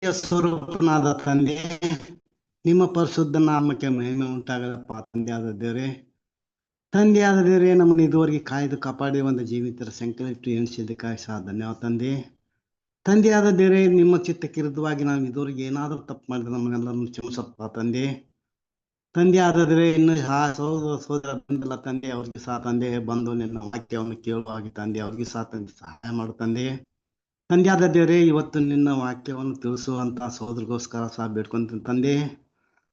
ಸ್ವರೂಪನಾದ ತಂದೆ, ನಿಮ್ಮ ಪರಿಶುದ್ಧ ನಾಮಕ್ಕೆ ಮಹಿಮೆ ಉಂಟಾಗಲಪ್ಪ. ತಂದೆಯಾದ ದೇವರೇ, ತಂದೆಯಾದ ದೇವರೇ, ನಮ್ಮನ್ನು ಇದುವರೆಗೆ ಕಾಯ್ದು ಕಾಪಾಡಿ ಒಂದು ಜೀವಿತರ ಸಂಕಲಿಟ್ಟು ಎಣಿಸಿದ್ದಕ್ಕಾಗಿ ಸಹ ಧನ್ಯವಾದ ತಂದೆ. ತಂದೆಯಾದ ದೇವರೇ, ನಿಮ್ಮ ಚಿತ್ತಕ್ಕೆ ವಿರುದ್ಧವಾಗಿ ನಾವು ಇದುವರೆಗೆ ಏನಾದರೂ ತಪ್ಪು ಮಾಡಿದ್ರೆ ನಮ್ಮನ್ನೆಲ್ಲರನ್ನು ಕ್ಷಮಿಸಪ್ಪ ತಂದೆ. ತಂದೆಯಾದ ದೇವರೇ, ಇನ್ನು ಸೋದರ ಬಂದಿಲ್ಲ ತಂದೆ, ಅವ್ರಿಗೆ ಸಹ ತಂದೆ ಬಂದು ನಿನ್ನ ವಾಕ್ಯವನ್ನು ಕೇಳುವಾಗಿ ತಂದೆ ಅವ್ರಿಗೆ ಸಹ ತಂದೆ ಸಹಾಯ ಮಾಡು ತಂದೆ. ತಂದೆಯಾದ ದೇವರೇ, ಇವತ್ತು ನಿನ್ನ ವಾಕ್ಯವನ್ನು ತಿಳಿಸುವಂಥ ಸೋದರಿಗೋಸ್ಕರ ಸಹ ಬೇಡ್ಕೊಂತೀನಿ ತಂದೆ.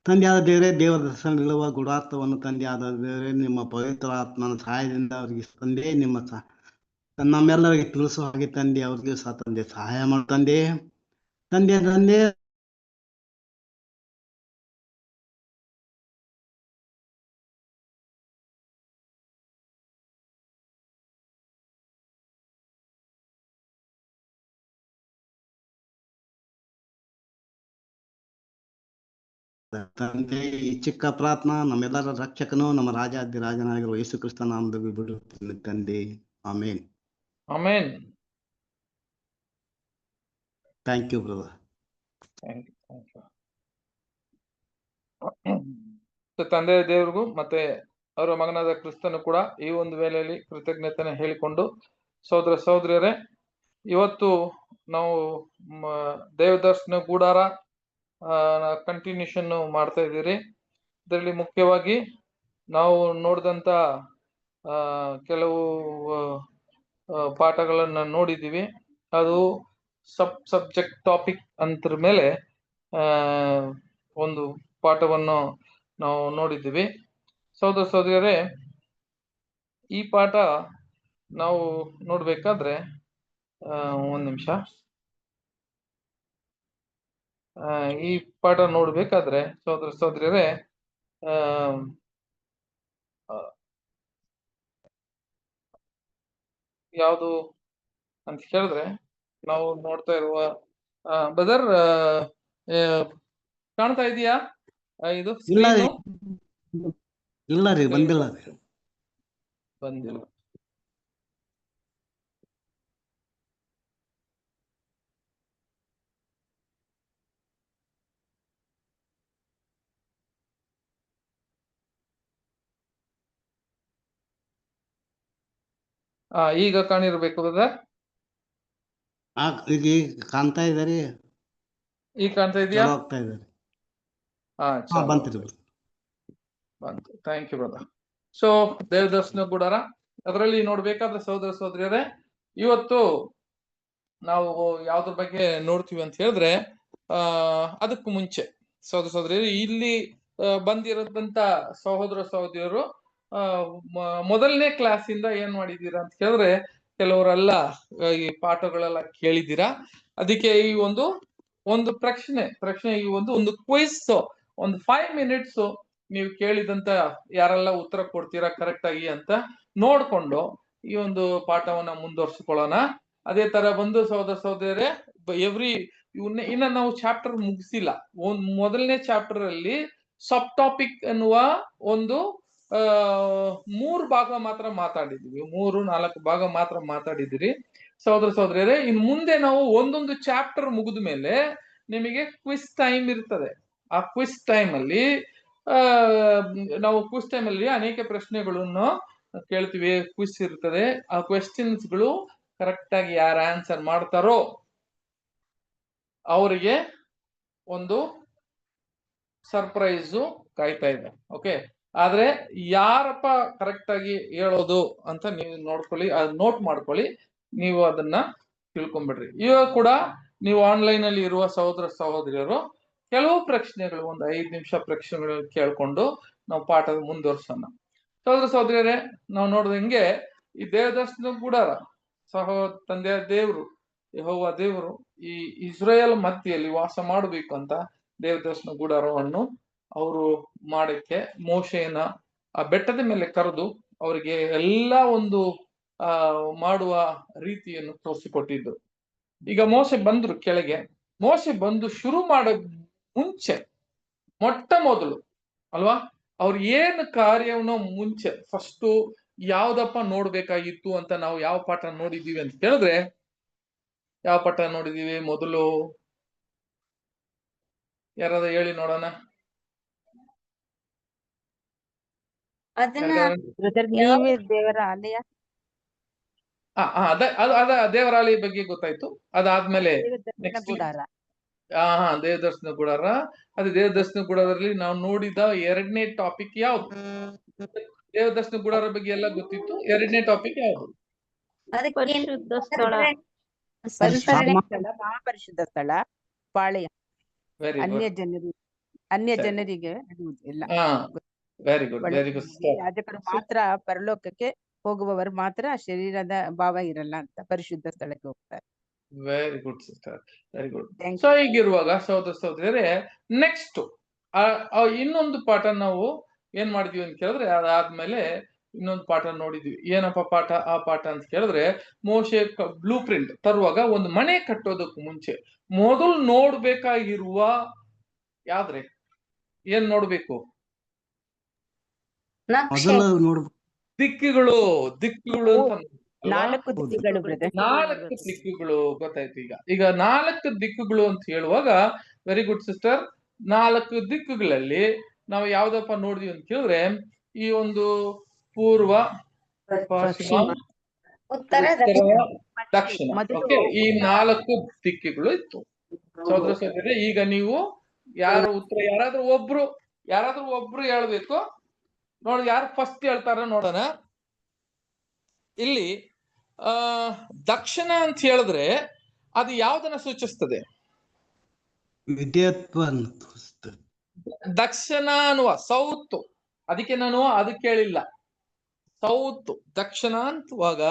ತಂದೆಯಾದ ದೇವರೇ, ದೇವರ ದರ್ಶನವಿಳುವ ಗುಡಾರ್ಥವನ್ನು ತಂದೆಯಾದ ದೇವರೇ, ನಿಮ್ಮ ಪವಿತ್ರ ಆತ್ಮನ ಸಹಾಯದಿಂದ ಅವರಿಗೆ ತಂದೆ ನಮ್ಮೆಲ್ಲರಿಗೆ ತಿಳಿಸುವ ಹಾಗೆ ತಂದೆ ಅವ್ರಿಗೂ ಸಹ ತಂದೆ ಸಹಾಯ ಮಾಡು ತಂದೆ. ತಂದೆ ತಂದೆ, ಈ ಚಿಕ್ಕ ಪ್ರಾರ್ಥನಾ ನಮ್ಮೆಲ್ಲರ ರಕ್ಷಕನು ನಮ್ಮ ರಾಜಾಧಿರಾಜನಾಗಿರುವ ಯೇಸು ಕ್ರಿಸ್ತ ನಾಮದಲ್ಲಿ ಬಿಡುತ್ತೇನೆ ತಂದೆ. ಆಮೇನ್. ಆಮೇನ್. Thank you brother. ತಂದೆ ದೇವರಿಗೂ ಮತ್ತೆ ಅವರ ಮಗನಾದ ಕ್ರಿಸ್ತನು ಕೂಡ ಈ ಒಂದು ವೇಳೆಯಲ್ಲಿ ಕೃತಜ್ಞತೆನ ಹೇಳಿಕೊಂಡು, ಸಹೋದರ ಸಹೋದರಿಯರೇ, ಇವತ್ತು ನಾವು ದೇವದರ್ಶನ ಗೂಡಾರ ಕಂಟಿನ್ಯೂಷನ್ ಮಾಡ್ತಾ ಇದ್ದೀರಿ. ಇದರಲ್ಲಿ ಮುಖ್ಯವಾಗಿ ನಾವು ನೋಡಿದಂತ ಕೆಲವು ಪಾಠಗಳನ್ನ ನೋಡಿದ್ದೀವಿ. ಅದು ಸಬ್ಜೆಕ್ಟ್ ಟಾಪಿಕ್ ಅಂತರ ಮೇಲೆ ಒಂದು ಪಾಠವನ್ನು ನಾವು ನೋಡಿದ್ದೀವಿ. ಸಹೋದರ ಸಹೋದರಿಯರೇ, ಈ ಪಾಠ ನಾವು ನೋಡ್ಬೇಕಾದ್ರೆ ಒಂದ್ ನಿಮಿಷ, ಈ ಪಾಠ ನೋಡ್ಬೇಕಾದ್ರೆ ಸಹೋದರ ಸಹೋದರಿಯರೇ, ಯಾವುದು ಅಂತ ಹೇಳಿದ್ರೆ, ನಾವು ನೋಡ್ತಾ ಇರುವ ಬದರ್ ಕಾಣ್ತಾ ಇದೆಯಾ ಇದು? ಇಲ್ಲ ರೀ, ಬಂದಿಲ್ಲ. ಈಗ ಕಾಣಿರ್ಬೇಕು ಬ್ರದರ್. ಈಗ ಕಾಣ್ತಾ ಇದಾರೆ. ಈಗ ಕಾಣ್ತಾ ಇದೆಯಾ? ಹೋಗ್ತಾ ಇದ್ದಾರೆ. ಬಂತು. Thank you brother. ಸೊ ದೇವದರ್ಶನ ಗುಡಾರ ಅದರಲ್ಲಿ ನೋಡ್ಬೇಕಾದ್ರೆ ಸಹೋದರ ಸಹೋದರಿಯರೇ, ಇವತ್ತು ನಾವು ಯಾವ್ದ್ರ ಬಗ್ಗೆ ನೋಡ್ತೀವಿ ಅಂತ ಹೇಳಿದ್ರೆ, ಅದಕ್ಕೂ ಮುಂಚೆ ಸಹೋದರ ಸಹೋದರಿಯರು, ಇಲ್ಲಿ ಬಂದಿರೋದಂತ ಸಹೋದರ ಸಹೋದರಿಯರು ಮೊದಲನೇ ಕ್ಲಾಸಿಂದ ಏನ್ ಮಾಡಿದ್ದೀರಾ ಅಂತ ಹೇಳಿದ್ರೆ, ಕೆಲವರೆಲ್ಲ ಈ ಪಾಠಗಳೆಲ್ಲ ಕೇಳಿದ್ದೀರಾ. ಅದಕ್ಕೆ ಈ ಒಂದು ಪ್ರಶ್ನೆ ಈ ಒಂದು ಕ್ವಿಜ್, ಒಂದು 5 minutes ನೀವು ಕೇಳಿದಂತ ಯಾರೆಲ್ಲ ಉತ್ತರ ಕೊಡ್ತೀರಾ ಕರೆಕ್ಟ್ ಆಗಿ ಅಂತ ನೋಡ್ಕೊಂಡು ಈ ಒಂದು ಪಾಠವನ್ನ ಮುಂದುವರ್ಸ್ಕೊಳ್ಳೋಣ. ಅದೇ ತರ ಬಂದು ಸಹೋದರ ಸಹೋದರಿಯರೇ, ಇನ್ನ ನಾವು ಚಾಪ್ಟರ್ ಮುಗಿಸಿಲ್ಲ. ಮೊದಲನೇ ಚಾಪ್ಟರ್ ಅಲ್ಲಿ ಸಬ್ ಟಾಪಿಕ್ ಎನ್ನುವ ಒಂದು 3 ಭಾಗ ಮಾತ್ರ ಮಾತಾಡಿದ್ವಿ. 3-4 ಭಾಗ ಮಾತ್ರ ಮಾತಾಡಿದಿರಿ ಸಹೋದರ ಸಹೋದರಿಯರೇ. ಇನ್ ಮುಂದೆ ನಾವು ಒಂದೊಂದು ಚಾಪ್ಟರ್ ಮುಗಿದ ಮೇಲೆ ನಿಮಗೆ ಕ್ವಿಸ್ ಟೈಮ್ ಇರ್ತದೆ. ಆ ಕ್ವಿಸ್ ಟೈಮ್ ಅಲ್ಲಿ ಅನೇಕ ಪ್ರಶ್ನೆಗಳನ್ನು ಕೇಳ್ತೀವಿ. ಕ್ವಿಸ್ ಇರ್ತದೆ. ಆ ಕ್ವೆಶ್ಚನ್ಸ್ ಗಳು ಕರೆಕ್ಟ್ ಆಗಿ ಯಾರು ಆನ್ಸರ್ ಮಾಡ್ತಾರೋ ಅವರಿಗೆ ಒಂದು ಸರ್ಪ್ರೈಸು ಕಾಯ್ತಾ ಇದೆ. ಓಕೆ, ಆದ್ರೆ ಯಾರಪ್ಪ ಕರೆಕ್ಟ್ ಆಗಿ ಹೇಳೋದು ಅಂತ ನೀವು ನೋಡ್ಕೊಳ್ಳಿ, ನೋಟ್ ಮಾಡ್ಕೊಳ್ಳಿ, ನೀವು ಅದನ್ನ ತಿಳ್ಕೊಂಬಿಡ್ರಿ. ಇವಾಗ ಕೂಡ ನೀವು ಆನ್ಲೈನ್ ಅಲ್ಲಿ ಇರುವ ಸಹೋದರ ಸಹೋದರಿಯರು ಕೆಲವು ಪ್ರಶ್ನೆಗಳು, ಒಂದು 5 ನಿಮಿಷ ಪ್ರಶ್ನೆಗಳು ಕೇಳ್ಕೊಂಡು ನಾವು ಪಾಠದ ಮುಂದುವರ್ಸೋಣ. ಸಹೋದರ ಸಹೋದರಿಯರೇ, ನಾವು ನೋಡಿದಂಗೆ ಈ ದೇವದರ್ಶನ ಗುಡಾರ ತಂದೆಯ ದೇವರು ಯೆಹೋವ ದೇವರು ಈ ಇಸ್ರಾಯೇಲ್ ಮಧ್ಯೆಯಲ್ಲಿ ವಾಸ ಮಾಡಬೇಕು ಅಂತ ದೇವದರ್ಶನ ಗುಡಾರವನ್ನು ಅವರು ಮಾಡಕ್ಕೆ ಮೋಶೆಯನ್ನ ಆ ಬೆಟ್ಟದ ಮೇಲೆ ಕರೆದು ಅವರಿಗೆ ಎಲ್ಲ ಒಂದು ಮಾಡುವ ರೀತಿಯನ್ನು ತೋರಿಸಿಕೊಟ್ಟಿದ್ರು. ಈಗ ಮೋಶೆ ಬಂದ್ರು ಕೆಳಗೆ. ಮೋಶೆ ಬಂದು ಶುರು ಮಾಡೋ ಮುಂಚೆ ಮೊಟ್ಟ ಮೊದಲು ಅಲ್ವಾ, ಅವ್ರು ಏನು ಕಾರ್ಯವನ್ನು ಮುಂಚೆ ಫಸ್ಟ್ ಯಾವ್ದಪ್ಪ ನೋಡ್ಬೇಕಾಗಿತ್ತು ಅಂತ ನಾವು ಯಾವ ಪಾಠ ನೋಡಿದೀವಿ ಅಂತ ಹೇಳಿದ್ರೆ, ಯಾವ ಪಾಠ ನೋಡಿದೀವಿ? ಮೊದಲು ಯಾರಾದ್ರೂ ಹೇಳಿ ನೋಡೋಣ. ಅದನ್ನ ನೀವೇ ದೇವರ ಆಲಯ. ಅದ ದೇವರಾಳಿ ಬಗ್ಗೆ ಗೊತ್ತಾಯ್ತು. ಅದಾದ್ಮೇಲೆ ದೇವದರ್ಶನ ಗುಡಾರ. ದೇವದರ್ಶನ ಗುಡಾರ. ಅದೇ ದೇವದರ್ಶನ ಗುಡಾರದಲ್ಲಿ ನಾವು ನೋಡಿದ 2ನೇ ಟಾಪಿಕ್ ಯಾವ್ದು? ದೇವದರ್ಶನ ಗುಡಾರ ಬಗ್ಗೆ ಎಲ್ಲ ಗೊತ್ತಿತ್ತು. 2ನೇ ಟಾಪಿಕ್ ಯಾವ್ದು? ಪರಿಶುದ್ಧ ಸ್ಥಳ. ಮಹಾಪರಿಶುದ್ಧ ಸ್ಥಳ, ಪಾಳೆಯ. Very good. ಅನ್ಯ ಜನರಿಗೆ ಇಲ್ಲ. Very good, very good. ಯಾಜಕರು ಮಾತ್ರ ಪರಲೋಕಕ್ಕೆ ಹೋಗುವವರು ಮಾತ್ರ ಶರೀರದ ಭಾವ ಇರಲ್ಲ ಅಂತ ಪರಿಶುದ್ಧ ಸ್ಥಳಕ್ಕೆ ಹೋಗ್ತಾರೆ. Very good sister, very good. So ಹೀಗಿರುವಾಗ ಸಹೋದರ ಸಹೋದರಿಯರೇ, ನೆಕ್ಸ್ಟ್ ಇನ್ನೊಂದು ಪಾಠ ನಾವು ಏನ್ ಮಾಡಿದ್ವಿ ಅಂತ ಕೇಳಿದ್ರೆ, ಅದಾದ್ಮೇಲೆ ಇನ್ನೊಂದು ಪಾಠ ನೋಡಿದ್ವಿ. ಏನಪ್ಪ ಪಾಠ? ಆ ಪಾಠ ಅಂತ ಕೇಳಿದ್ರೆ, ಮೋಶೆ ಬ್ಲೂ ಪ್ರಿಂಟ್ ತರುವಾಗ ಒಂದು ಮನೆ ಕಟ್ಟೋದಕ್ಕೂ ಮುಂಚೆ ಮೊದಲು ನೋಡ್ಬೇಕಾಗಿರುವ ಯಾವ್ದ್ರೆ ಏನ್ ನೋಡ್ಬೇಕು? ದಿಕ್ಕುಗಳು ಅಂತ. 4 ದಿಕ್ಕುಗಳು. 4 ದಿಕ್ಕುಗಳು ಗೊತ್ತಾಯ್ತು. ಈಗ 4 ದಿಕ್ಕುಗಳು ಅಂತ ಹೇಳುವಾಗ, ವೆರಿ ಗುಡ್ ಸಿಸ್ಟರ್, 4 ದಿಕ್ಕುಗಳಲ್ಲಿ ನಾವು ಯಾವ್ದಪ್ಪ ನೋಡಿದ್ವಿ ಅಂತ ಕೇಳಿದ್ರೆ, ಈ ಒಂದು ಪೂರ್ವ, ಪಶ್ಚಿಮ, ಉತ್ತರ, ದಕ್ಷಿಣ. ಓಕೆ, ಈ 4 ದಿಕ್ಕುಗಳು ಇತ್ತು. ಸಹೋದರ ಸಹೋದರಿ, ಈಗ ನೀವು ಯಾರಾದ್ರೂ ಒಬ್ರು ಹೇಳ್ಬೇಕು ನೋಡಿ. ಯಾರು ಫಸ್ಟ್ ಹೇಳ್ತಾರ ನೋಡೋಣ. ಇಲ್ಲಿ ದಕ್ಷಿಣ ಅಂತ ಹೇಳಿದ್ರೆ ಅದು ಯಾವ್ದನ್ನ ಸೂಚಿಸ್ತದೆ? ದಕ್ಷಿಣ ಅನ್ನುವ ಸೌತ್. ಅದಕ್ಕೆ ನಾನು ಅದಕ್ಕೆ ಹೇಳಿಲ್ಲ. ಸೌತ್ ದಕ್ಷಿಣ ಅಂತುವಾಗ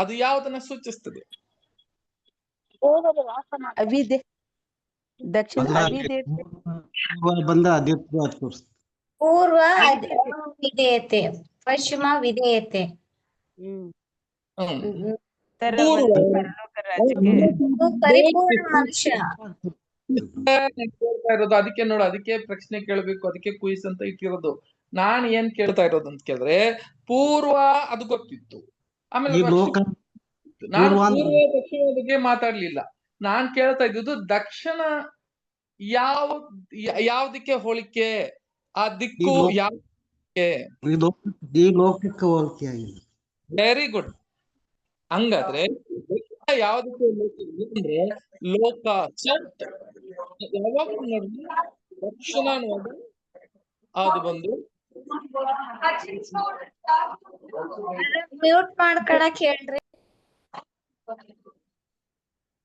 ಅದು ಯಾವ್ದನ್ನ ಸೂಚಿಸ್ತದೆ? ದಕ್ಷಿಣ ಪೂರ್ವ ವಿಧೇಯತೆ, ಪಶ್ಚಿಮ ವಿಧೇಯತೆ. ಪರಿಪೂರ್ಣ ಮನುಷ್ಯ. ಅದಕ್ಕೆ ನೋಡು, ಅದಕ್ಕೆ ಪ್ರಶ್ನೆ ಕೇಳ್ಬೇಕು, ಅದಕ್ಕೆ ಕ್ವಿಜ್ ಅಂತ ಇಟ್ಟಿರೋದು. ನಾನ್ ಏನ್ ಕೇಳ್ತಾ ಇರೋದು ಅಂತ ಕೇಳಿದ್ರೆ, ಪೂರ್ವ ಅದು ಗೊತ್ತಿತ್ತು, ಆಮೇಲೆ ನಾನು ಪೂರ್ವ ದಕ್ಷಿಣ ಬಗ್ಗೆ ಮಾತಾಡ್ಲಿಲ್ಲ. ನಾನ್ ಕೇಳ್ತಾ ಇದ್ದಿದ್ದು ದಕ್ಷಿಣ ಯಾವ್ದಕ್ಕೆ ಹೋಲಿಕೆ? ಆ ದಿಕ್ಕು ಯಾವ್ದಕ್ಕೆ? Very good. ಹಂಗಾದ್ರೆ ಯಾವ್ದಕ್ಕೆ ಅಂದ್ರೆ ಲೋಕ. ಯಾವಾಗ ದಕ್ಷಿಣ ಅನ್ನೋದು ಅದು ಬಂದು ಮ್ಯೂಟ್ ಮಾಡ್ಕೊಳಕ್ ಹೇಳ್ರಿ.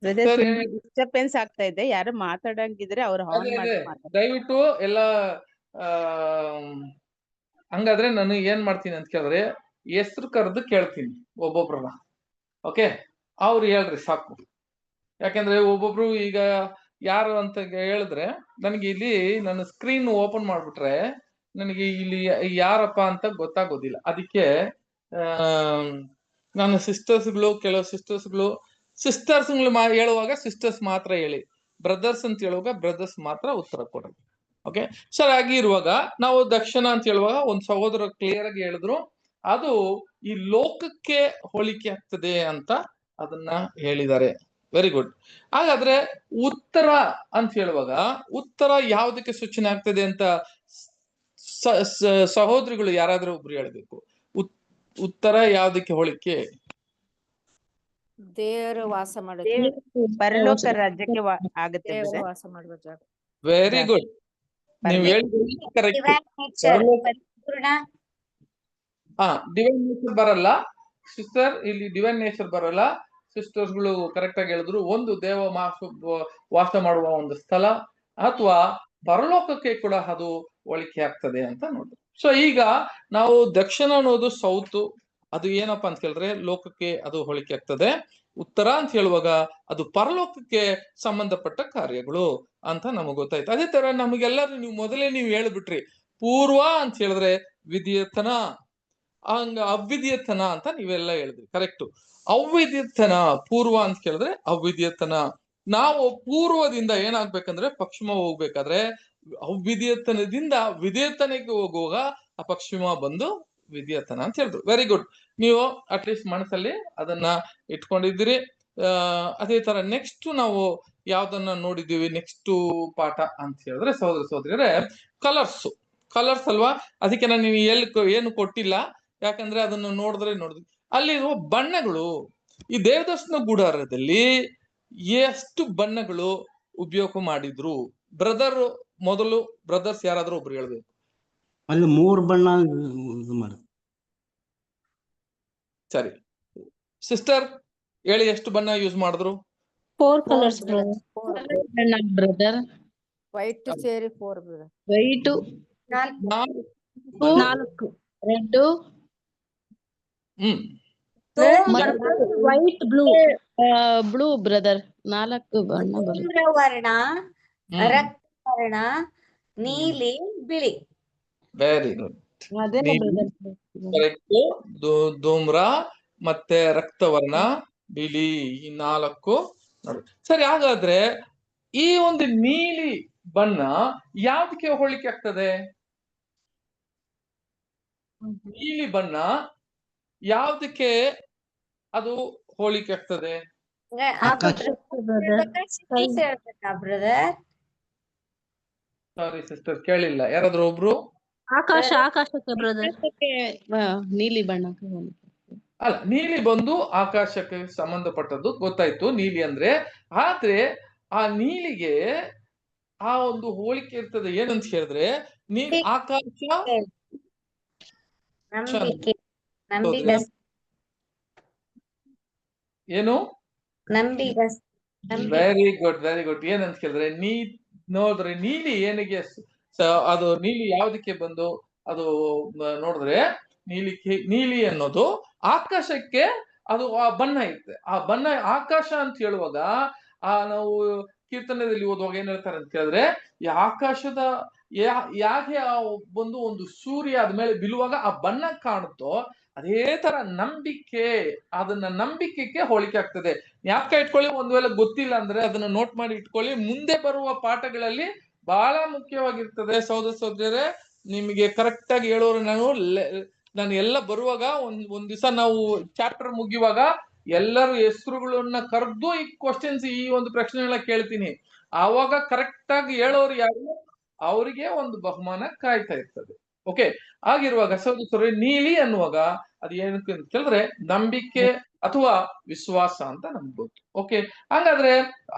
ಡಿಸ್ಟರ್ಬೆನ್ಸ್ ಆಗ್ತಾ ಇದೆ. ಯಾರು ಮಾತಾಡಂಗಿದ್ರೆ ಅವ್ರು ದಯವಿಟ್ಟು ಎಲ್ಲ. ಹಂಗಾದ್ರೆ ನಾನು ಏನ್ ಮಾಡ್ತೀನಿ ಅಂತ ಕೇಳಿದ್ರೆ, ಹೆಸರು ಕರೆದು ಕೇಳ್ತೀನಿ ಒಬ್ಬೊಬ್ರನ್ನ. ಓಕೆ, ಅವ್ರು ಹೇಳ್ರಿ ಸಾಕು. ಯಾಕಂದ್ರೆ ಒಬ್ಬೊಬ್ರು ಈಗ ಯಾರು ಅಂತ ಹೇಳಿದ್ರೆ, ನನಗೆ ಇಲ್ಲಿ ನನ್ನ ಸ್ಕ್ರೀನ್ ಓಪನ್ ಮಾಡ್ಬಿಟ್ರೆ ನನಗೆ ಇಲ್ಲಿ ಯಾರಪ್ಪ ಅಂತ ಗೊತ್ತಾಗೋದಿಲ್ಲ. ಅದಕ್ಕೆ ನನ್ನ ಕೆಲವು ಸಿಸ್ಟರ್ಸ್ ಹೇಳುವಾಗ ಸಿಸ್ಟರ್ಸ್ ಮಾತ್ರ ಹೇಳಿ, ಬ್ರದರ್ಸ್ ಅಂತ ಹೇಳುವಾಗ ಬ್ರದರ್ಸ್ ಮಾತ್ರ ಉತ್ತರ ಕೊಡ್ರಿ. Okay, sir. ಹಾಗೆ ಇರುವಾಗ ನಾವು ದಕ್ಷಿಣ ಅಂತ ಹೇಳುವಾಗ ಒಂದು ಸಹೋದರ ಕ್ಲಿಯರ್ ಆಗಿ ಹೇಳಿದ್ರು, ಅದು ಈ ಲೋಕಕ್ಕೆ ಹೋಲಿಕೆ ಆಗ್ತದೆ ಅಂತ ಅದನ್ನ ಹೇಳಿದ್ದಾರೆ. Very good. ಹಾಗಾದ್ರೆ ಉತ್ತರ ಅಂತ ಹೇಳುವಾಗ ಉತ್ತರ ಯಾವ್ದಕ್ಕೆ ಸೂಚನೆ ಆಗ್ತದೆ ಅಂತ ಸಹೋದರಿಗಳು ಯಾರಾದ್ರೂ ಒಬ್ರು ಹೇಳ್ಬೇಕು. ಉತ್ತರ ಯಾವ್ದಕ್ಕೆ ಹೋಲಿಕೆ? ದೇವರು ವಾಸ ಮಾಡೋದು, ಪರಲೋಕ ರಾಜ್ಯಕ್ಕೆ ಆಗುತ್ತೆ. ವಾಸ ಮಾಡುವ ಜಾಗ. Very good. ನೀವು ಹೇಳಿದ್ರೆ ಕರೆಕ್ಟ್. ಡಿವೈನ್ ನೇಚರ್ ಬರಲ್ಲ ಸಿಸ್ಟರ್, ಇಲ್ಲಿ ಡಿವೈನ್ ನೇಚರ್ ಬರಲ್ಲ. ಸಿಸ್ಟರ್ಸ್ಗಳು ಕರೆಕ್ಟ್ ಆಗಿ ಹೇಳಿದ್ರು. ಒಂದು ದೇವ ವಾಸ ಮಾಡುವ ಒಂದು ಸ್ಥಳ ಅಥವಾ ಪರಲೋಕಕ್ಕೆ ಕೂಡ ಅದು ಹೋಲಿಕೆ ಆಗ್ತದೆ ಅಂತ ನೋಡಿದ್ರು. ಸೊ ಈಗ ನಾವು ದಕ್ಷಿಣ ಅನ್ನೋದು ಸೌತ್, ಅದು ಏನಪ್ಪಾ ಅಂತ ಕೇಳಿದ್ರೆ ಲೋಕಕ್ಕೆ ಅದು ಹೋಲಿಕೆ ಆಗ್ತದೆ. ಉತ್ತರ ಅಂತ ಹೇಳುವಾಗ ಅದು ಪರಲೋಕಕ್ಕೆ ಸಂಬಂಧಪಟ್ಟ ಕಾರ್ಯಗಳು ಅಂತ ನಮಗ್ ಗೊತ್ತಾಯ್ತು. ಅದೇ ತರ ನಮಗೆಲ್ಲರೂ ನೀವು ಹೇಳ್ಬಿಟ್ರಿ, ಪೂರ್ವ ಅಂತ ಹೇಳಿದ್ರೆ ವಿಧಿಯತನ, ಹಂಗ ಅವ್ವಿದ್ಯತನ ಅಂತ ನೀವೆಲ್ಲ ಹೇಳಿದ್ರಿ. ಕರೆಕ್ಟ್. ಅವ್ವಿದ್ಯತನ ಪೂರ್ವ ಅಂತ ಕೇಳಿದ್ರೆ ಅವ್ವಿದ್ಯತನ. ನಾವು ಪೂರ್ವದಿಂದ ಏನಾಗ್ಬೇಕಂದ್ರೆ ಪಶ್ಚಿಮ ಹೋಗ್ಬೇಕಾದ್ರೆ ಅವ್ವಿದ್ಯತನದಿಂದ ವಿಧೇಯತನಕ್ಕೆ ಹೋಗುವಾಗ ಆ ಪಶ್ಚಿಮ ಬಂದು ವಿದ್ಯತನ ಅಂತ ಹೇಳಿದ್ರು. Very good. ನೀವು ಅಟ್ಲೀಸ್ಟ್ ಮನಸ್ಸಲ್ಲಿ ಅದನ್ನ ಇಟ್ಕೊಂಡಿದ್ದೀರಿ. ಅದೇ ತರ ನೆಕ್ಸ್ಟ್ ನಾವು ಯಾವ್ದನ್ನ ನೋಡಿದೀವಿ ನೆಕ್ಸ್ಟ್ ಪಾಠ ಅಂತ ಹೇಳಿದ್ರೆ ಸಹೋದರ ಸಹೋದರಿಯರೇ, ಕಲರ್ಸ್ ಅಲ್ವಾ. ಅದಕ್ಕೆ ನಾನು ಏನು ಕೊಟ್ಟಿಲ್ಲ, ಯಾಕಂದ್ರೆ ಅದನ್ನು ನೋಡಿದ್ವಿ. ಅಲ್ಲಿರುವ ಬಣ್ಣಗಳು, ಈ ದೇವದರ್ಶನ ಗುಡಾರದಲ್ಲಿ ಎಷ್ಟು ಬಣ್ಣಗಳು ಉಪಯೋಗ ಮಾಡಿದ್ರು? ಬ್ರದರ್ಸ್ ಯಾರಾದ್ರೂ ಒಬ್ರು ಹೇಳ್ಬೇಕು. ಅಲ್ಲಿ 3 ಬಣ್ಣ ಇದು ಮಾಡಿ. ಸರಿ ಸಿಸ್ಟರ್ ಹೇಳಿ, ಎಷ್ಟು ಬಣ್ಣ ಯೂಸ್ ಮಾಡಿದ್ರು? 4 colors ಬ್ರದರ್. ವೈಟ್ ಸೇರಿ 4 brother. White 4, red, white, blue brother. 4 ಬಣ್ಣ ಬರುತ್ತೆ. ವರ್ಣ, ರಕ್ತವರ್ಣ, ನೀಲಿ, ಬಿಳಿ. Very good. ಅದೇನೆ ಬ್ರದರ್. ಧೂಮ್ರ ಮತ್ತೆ ರಕ್ತವರ್ಣ, ಬಿಳಿ, ಈ 4 ನೋಡಿ. ಸರಿ, ಹಾಗಾದ್ರೆ ಈ ಒಂದು ನೀಲಿ ಬಣ್ಣ ಯಾವ್ದಕ್ಕೆ ಹೋಲಿಕೆ ಆಗ್ತದೆ? ನೀಲಿ ಬಣ್ಣ ಯಾವ್ದಕ್ಕೆ ಅದು ಹೋಲಿಕೆ ಆಗ್ತದೆ? ಬ್ರದರ್, ಸಾರಿ ಸಿಸ್ಟರ್, ಕೇಳಿಲ್ಲ. ಯಾರಾದ್ರೂ ಒಬ್ರು? ಆಕಾಶಕ್ಕೆ ಬ್ರದರ್. ನೀಲಿ ಬಣ್ಣಕ್ಕೆ ಹೋಲಿಕೆ. ಅಲ್ಲ, ನೀಲಿ ಬಂದು ಆಕಾಶಕ್ಕೆ ಸಂಬಂಧಪಟ್ಟದ್ದು ಗೊತ್ತಾಯ್ತು, ನೀಲಿ ಅಂದ್ರೆ. ಆದ್ರೆ ಆ ನೀಲಿಗೆ ಆ ಒಂದು ಹೋಲಿಕೆ ಇರ್ತದೆ. ಏನಂತ ಹೇಳಿದ್ರೆ, ನೀಲಿ ಆಕಾಶ, ನಂಬಿಕೆ, ಏನು? ನಂಬಿಕೆ. Very good. ಏನಂತ ಕೇಳಿದ್ರೆ, ನೋಡ್ರಿ, ನೀಲಿ ಏನಿಗೆ ಅದು ನೀಲಿ ಯಾವ್ದಕ್ಕೆ ಬಂದು ಅದು ನೋಡಿದ್ರೆ, ನೀಲಿ ಅನ್ನೋದು ಆಕಾಶಕ್ಕೆ ಅದು ಆ ಬಣ್ಣ ಇರುತ್ತೆ. ಆ ಬಣ್ಣ ಆಕಾಶ ಅಂತ ಹೇಳುವಾಗ ನಾವು ಕೀರ್ತನೆಯಲ್ಲಿ ಓದುವಾಗ ಏನ್ ಹೇಳ್ತಾರೆ ಅಂತ ಕೇಳಿದ್ರೆ, ಈ ಆಕಾಶದ ಯಾಕೆ ಒಂದು ಸೂರ್ಯ ಆದ್ಮೇಲೆ ಬೀಳುವಾಗ ಆ ಬಣ್ಣ ಕಾಣುತ್ತೋ, ಅದೇ ತರ ಅದನ್ನ ನಂಬಿಕೆಗೆ ಹೋಲಿಕೆ ಆಗ್ತದೆ. ಜ್ಞಾಪಕ ಇಟ್ಕೊಳ್ಳಿ. ಒಂದ್ ವೇಳೆ ಗೊತ್ತಿಲ್ಲ ಅಂದ್ರೆ ಅದನ್ನ ನೋಟ್ ಮಾಡಿ ಇಟ್ಕೊಳ್ಳಿ. ಮುಂದೆ ಬರುವ ಪಾಠಗಳಲ್ಲಿ ಬಹಳ ಮುಖ್ಯವಾಗಿರ್ತದೆ ಸಹೋದರ ಸಹೋದರಿಯರೇ. ನಿಮಗೆ ಕರೆಕ್ಟ್ ಆಗಿ ಹೇಳೋರು ನಾನು ಎಲ್ಲ ಬರುವಾಗ ಒಂದ್ ದಿವಸ ನಾವು ಚಾಪ್ಟರ್ ಮುಗಿಯುವಾಗ ಎಲ್ಲರೂ ಹೆಸರುಗಳನ್ನ ಕರೆದು ಈ ಕ್ವಶನ್ಸ್, ಈ ಒಂದು ಪ್ರಶ್ನೆಗಳನ್ನ ಕೇಳ್ತೀನಿ. ಆವಾಗ ಕರೆಕ್ಟ್ ಆಗಿ ಹೇಳೋರು ಯಾರು, ಅವರಿಗೆ ಒಂದು ಬಹುಮಾನ ಕಾಯ್ತಾ ಇರ್ತದೆ. ಓಕೆ, ಆಗಿರುವಾಗ ಸಹೋದರ ನೀಲಿ ಅನ್ನುವಾಗ ಅದು ಏನಕ್ಕೆ ಅಂತ ಕೇಳಿದ್ರೆ, ನಂಬಿಕೆ ಅಥವಾ ವಿಶ್ವಾಸ ಅಂತ ನಮ್ಗೆ ಗೊತ್ತು. ಓಕೆ, ಹಾಗಾದ್ರೆ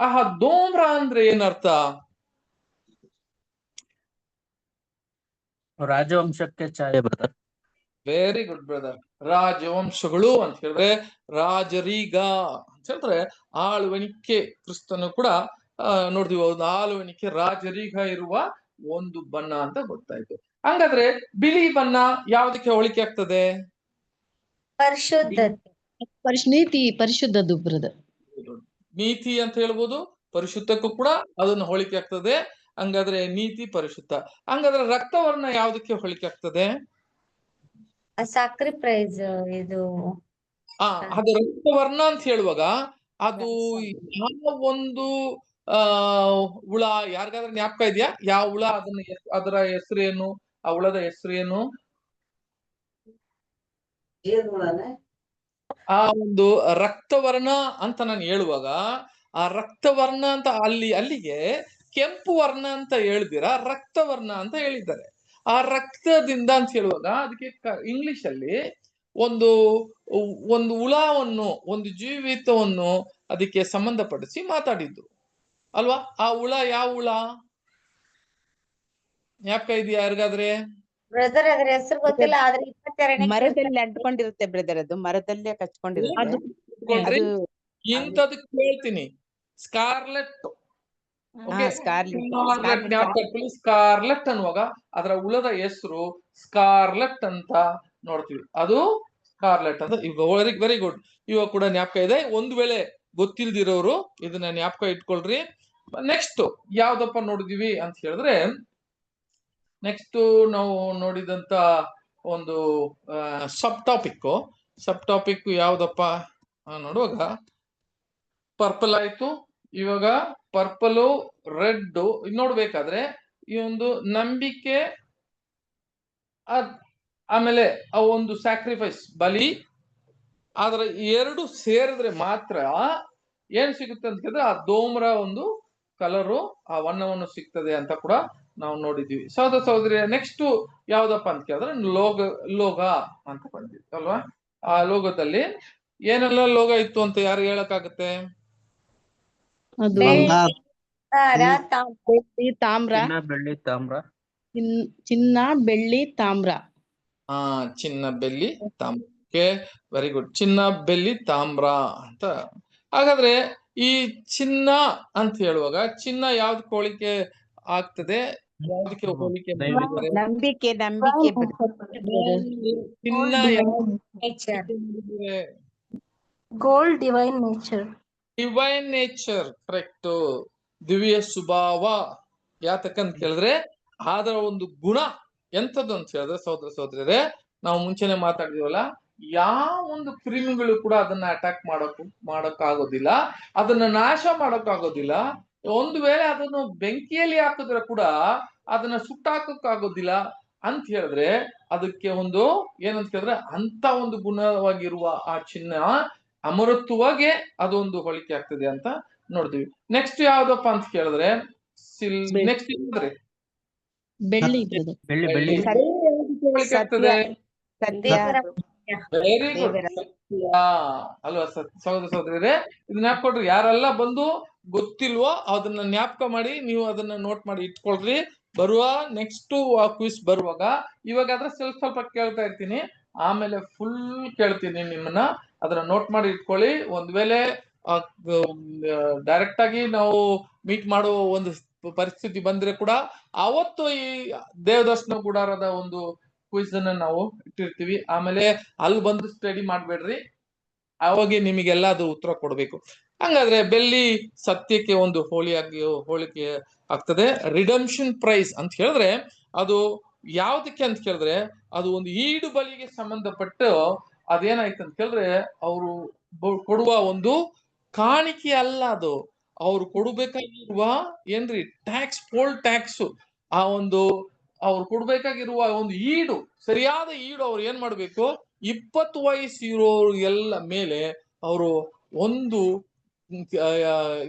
ಧೂಮ್ರ ಅಂದ್ರೆ ಏನರ್ಥ? ರಾಜವಂಶಕ್ಕೆ ಛಾಯೆ ಬ್ರದರ್. Very good brother. ರಾಜವಂಶಗಳು ಅಂತ ಹೇಳಿದ್ರೆ ರಾಜರೀಗ ಅಂತ ಹೇಳಿದ್ರೆ ಆಳ್ವಣಿಕೆ. ಕ್ರಿಸ್ತನು ಕೂಡ ನೋಡ್ತೀವಿ, ಒಂದು ಆಳ್ವಣಿಕೆ, ರಾಜರೀಗ ಇರುವ ಒಂದು ಬಣ್ಣ ಅಂತ ಗೊತ್ತಾಯ್ತು. ಹಂಗಾದ್ರೆ ಬಿಳಿ ಬಣ್ಣ ಯಾವ್ದಕ್ಕೆ ಹೋಲಿಕೆ ಆಗ್ತದೆ? ನೀತಿ, ಪರಿಶುದ್ಧದ್ದು ಬ್ರದರ್. ನೀತಿ ಅಂತ ಹೇಳ್ಬೋದು, ಪರಿಶುದ್ಧಕ್ಕೂ ಕೂಡ ಅದನ್ನ ಹೋಲಿಕೆ ಆಗ್ತದೆ. ಹಂಗಾದ್ರೆ ನೀತಿ, ಪರಿಶುದ್ಧ. ಹಂಗಾದ್ರೆ ರಕ್ತವರ್ಣ ಯಾವ್ದಕ್ಕೆ ಹೋಲಿಕೆ ಆಗ್ತದೆ? ಸ್ಯಾಕ್ರಿಫೈಸ್. ಇದು ಅದು ರಕ್ತವರ್ಣ ಅಂತ ಹೇಳುವಾಗ ಅದು ಯಾವ ಒಂದು ಹುಳ, ಯಾರಿಗಾದ್ರೆ ಜ್ಞಾಪಕ ಇದೆಯಾ? ಯಾವ ಹುಳ, ಅದರ ಹೆಸರೇನು? ಆ ಹುಳದ ಹೆಸರೇನು? ಆ ಒಂದು ರಕ್ತವರ್ಣ ಅಂತ ನಾನು ಹೇಳುವಾಗ, ಆ ರಕ್ತವರ್ಣ ಅಂತ ಅಲ್ಲಿಗೆ ಕೆಂಪು ವರ್ಣ ಅಂತ ಹೇಳ್ದಿರಾ ರಕ್ತವರ್ಣ ಅಂತ ಹೇಳಿದ್ದಾರೆ. ಆ ರಕ್ತದಿಂದ ಅಂತ ಹೇಳುವಾಗ ಅದಕ್ಕೆ ಇಂಗ್ಲಿಷ್ ಅಲ್ಲಿ ಒಂದು ಹುಳವನ್ನು, ಒಂದು ಜೀವಿತವನ್ನು ಅದಕ್ಕೆ ಸಂಬಂಧಪಡಿಸಿ ಮಾತಾಡಿದ್ರು ಅಲ್ವಾ? ಆ ಹುಳ ಯಾವ ಹುಳ ಜ್ಞಾಪಕ ಇದೆಯಾ ಯಾರಿಗಾದ್ರೆ? ಬ್ರದರ್ ಅದ್ರ ಹೆಸರು ಗೊತ್ತಿಲ್ಲ, ಆದ್ರೆ 22 ಮರದಲ್ಲಿ ಅಂಟ್ಕೊಂಡಿರುತ್ತೆ ಬ್ರದರ್, ಅದು ಮರದಲ್ಲೇ ಕಚ್ಕೊಂಡಿರುತ್ತೆ. ಇಂಥದ್ದು ಕೇಳ್ತೀನಿ, ಸ್ಕಾರ್ಲೆಟ್. ಸ್ಕಾರ್ಲೆಟ್ ಅನ್ನುವಾಗ ಅದರ ಹುಳದ ಹೆಸರು ಸ್ಕಾರ್ಲೆಟ್ ಅಂತ ನೋಡ್ತೀವಿ. ಅದು ಸ್ಕಾರ್ಲೆಟ್ ಅಂತ. ಈಗ ವೆರಿ ಗುಡ್, ಇವಾಗ ಕೂಡ ಜ್ಞಾಪಕ ಇದೆ. ಒಂದು ವೇಳೆ ಗೊತ್ತಿಲ್ದಿರೋರು ಇದನ್ನ ಜ್ಞಾಪಕ ಇಟ್ಕೊಳ್ರಿ. ನೆಕ್ಸ್ಟ್ ಯಾವ್ದಪ್ಪ ನೋಡಿದೀವಿ ಅಂತ ಹೇಳಿದ್ರೆ, ನೆಕ್ಸ್ಟ್ ನಾವು ನೋಡಿದಂತ ಒಂದು ಸಬ್ ಟಾಪಿಕ್ ಯಾವ್ದಪ್ಪ ನೋಡುವಾಗ ಪರ್ಪಲ್ ಆಯ್ತು. ಇವಾಗ ಪರ್ಪಲ್, ರೆಡ್ ನೋಡ್ಬೇಕಾದ್ರೆ ಈ ಒಂದು ನಂಬಿಕೆ, ಆಮೇಲೆ ಆ ಒಂದು ಸ್ಯಾಕ್ರಿಫೈಸ್, ಬಲಿ, ಆದ್ರೆ ಎರಡು ಸೇರಿದ್ರೆ ಮಾತ್ರ ಏನ್ ಸಿಗುತ್ತೆ ಅಂತ ಹೇಳಿದ್ರೆ ಆ ಧೂಮ್ರ ಒಂದು ಕಲರು ಆ ಬಣ್ಣವನ್ನು ಸಿಗ್ತದೆ ಅಂತ ಕೂಡ ನಾವು ನೋಡಿದ್ವಿ. ಸಹೋದರ ಸಹೋದರಿ, ನೆಕ್ಸ್ಟ್ ಯಾವ್ದಪ್ಪ ಅಂತ ಕೇಳಿದ್ರೆ ಲೋಗ ಅಂತ ಬಂದಿವಿ ಅಲ್ವಾ. ಆ ಲೋಗದಲ್ಲಿ ಏನೆಲ್ಲ ಲೋಗ ಇತ್ತು ಅಂತ ಯಾರು ಹೇಳಕ್ಕಾಗತ್ತೆ? ಅದು ಬಂಗಾರ, ಬೆಳ್ಳಿ, ತಾಮ್ರ, ಚಿನ್ನ ಬೆಳ್ಳಿ ತಾಮ್ರ. ಚಿನ್ನ, ಬೆಳ್ಳಿ, ತಾಮ್ರ. ಚಿನ್ನ, ಬೆಳ್ಳಿ, ತಾಮ್ರ. Okay, very good. ಚಿನ್ನ, ಬೆಳ್ಳಿ, ತಾಮ್ರ ಅಂತ. ಹಾಗಾದ್ರೆ ಈ ಚಿನ್ನ ಅಂತ ಹೇಳುವಾಗ ಚಿನ್ನ ಯಾವ್ದಕ್ಕೆ ಹೋಲಿಕೆ ಆಗ್ತದೆ, ಯಾವ್ದಕ್ಕೆ ಹೋಲಿಕೆ ಮಾಡಿದ್ದಾರೆ? ನಂಬಿಕೆ ಚಿನ್ನ gold divine nature. Divine nature, correct. ದಿವ್ಯ ಸ್ವಭಾವ. ಯಾತಕ್ಕಂತ ಕೇಳಿದ್ರೆ ಅದರ ಒಂದು ಗುಣ ಎಂತದ್ದು ಅಂತ ಹೇಳಿದ್ರೆ ಸಹೋದರ ಸಹೋದರರೇ, ನಾವು ಮುಂಚೆನೆ ಮಾತಾಡಿದೀವಲ್ಲ, ಯಾವ ಒಂದು ಕ್ರಿಮಿಗಳು ಕೂಡ ಅದನ್ನ ಅಟ್ಯಾಕ್ ಮಾಡಕ್ ಆಗೋದಿಲ್ಲ, ಅದನ್ನ ನಾಶ ಮಾಡಕ್ ಆಗೋದಿಲ್ಲ. ಒಂದು ವೇಳೆ ಅದನ್ನು ಬೆಂಕಿಯಲ್ಲಿ ಹಾಕಿದ್ರೆ ಕೂಡ ಅದನ್ನ ಸುಟ್ಟಾಕಕ್ ಆಗೋದಿಲ್ಲ ಅಂತ ಹೇಳಿದ್ರೆ ಅದಕ್ಕೆ ಒಂದು ಏನಂತ ಕೇಳಿದ್ರೆ ಅಂತ ಒಂದು ಗುಣವಾಗಿರುವ ಆ ಚಿನ್ನ ಅಮರತ್ವವಾಗಿ ಅದೊಂದು ಹೋಲಿಕೆ ಆಗ್ತದೆ ಅಂತ ನೋಡ್ತೀವಿ. ನೆಕ್ಸ್ಟ್ ಯಾವ್ದಪ್ಪ ಅಂತ ಕೇಳಿದ್ರೆ ನೆಕ್ಸ್ಟ್ ಅಂದ್ರೆ ಬೆಳ್ಳಿ ಬೆಳ್ಳಿ ಬೆಳ್ಳಿ ಹೋಲಿಕೆ ಆಗ್ತದೆ. ವೆರಿ ಗುಡ್, ದೇವರ ಅಲ್ವಾ ಸಹೋದರ ಸಹೋದರಿಯರೇ? ಇದನ್ನ ಜ್ಞಾಪಕೊಡ್ರಿ. ಯಾರೆಲ್ಲ ಬಂದು ಗೊತ್ತಿಲ್ವೋ ಅದನ್ನ ಜ್ಞಾಪಕ ಮಾಡಿ, ನೀವು ಅದನ್ನ ನೋಟ್ ಮಾಡಿ ಇಟ್ಕೊಳ್ರಿ. ಬರುವ ನೆಕ್ಸ್ಟ್ ಕ್ವಿಸ್ ಬರುವಾಗ ಇವಾಗಾದ್ರೆ ಸ್ವಲ್ಪ ಕೇಳ್ತಾ ಇರ್ತೀನಿ, ಆಮೇಲೆ ಫುಲ್ ಕೇಳ್ತೀನಿ ನಿಮ್ಮನ್ನ. ಅದನ್ನ ನೋಟ್ ಮಾಡಿ ಇಟ್ಕೊಳ್ಳಿ. ಒಂದ್ ವೇಳೆ ಡೈರೆಕ್ಟ್ ಆಗಿ ನಾವು ಮೀಟ್ ಮಾಡೋ ಒಂದು ಪರಿಸ್ಥಿತಿ ಬಂದ್ರೆ ಕೂಡ ಅವತ್ತು ಈ ದೇವದರ್ಶನ ಗುಡಾರದ ಒಂದು ಕ್ವಿಸ್ ಅನ್ನ ನಾವು ಇಟ್ಟಿರ್ತೀವಿ. ಆಮೇಲೆ ಅಲ್ಲಿ ಬಂದು ಸ್ಟಡಿ ಮಾಡ್ಬೇಡ್ರಿ, ಅವಾಗ ನಿಮಗೆಲ್ಲ ಅದು ಉತ್ತರ ಕೊಡ್ಬೇಕು. ಹಂಗಾದ್ರೆ ಬೆಳ್ಳಿ ಸತ್ಯಕ್ಕೆ ಒಂದು ಹೋಲಿಕೆ ಆಗ್ತದೆ. ರಿಡಂಪ್ಷನ್ ಪ್ರೈಸ್ ಅಂತ ಹೇಳಿದ್ರೆ ಅದು ಯಾವ್ದಕ್ಕೆ ಅಂತ ಕೇಳಿದ್ರೆ ಅದು ಒಂದು ಈಡು ಬಲಿಗೆ ಸಂಬಂಧಪಟ್ಟು ಅದೇನಾಯ್ತು ಅಂತ ಕೇಳಿದ್ರೆ ಅವರು ಕೊಡುವ ಒಂದು ಕಾಣಿಕೆ ಅಲ್ಲ, ಅದು ಅವ್ರು ಕೊಡಬೇಕಾಗಿರುವ ಏನ್ರಿ ಟ್ಯಾಕ್ಸ್, ಪೋಲ್ ಟ್ಯಾಕ್ಸ್. ಆ ಒಂದು ಅವ್ರು ಕೊಡ್ಬೇಕಾಗಿರುವ ಒಂದು ಈಡು, ಸರಿಯಾದ ಈಡು ಅವ್ರು ಏನ್ ಮಾಡ್ಬೇಕು, 20 ವಯಸ್ಸು ಇರೋರು ಎಲ್ಲ ಮೇಲೆ ಅವರು ಒಂದು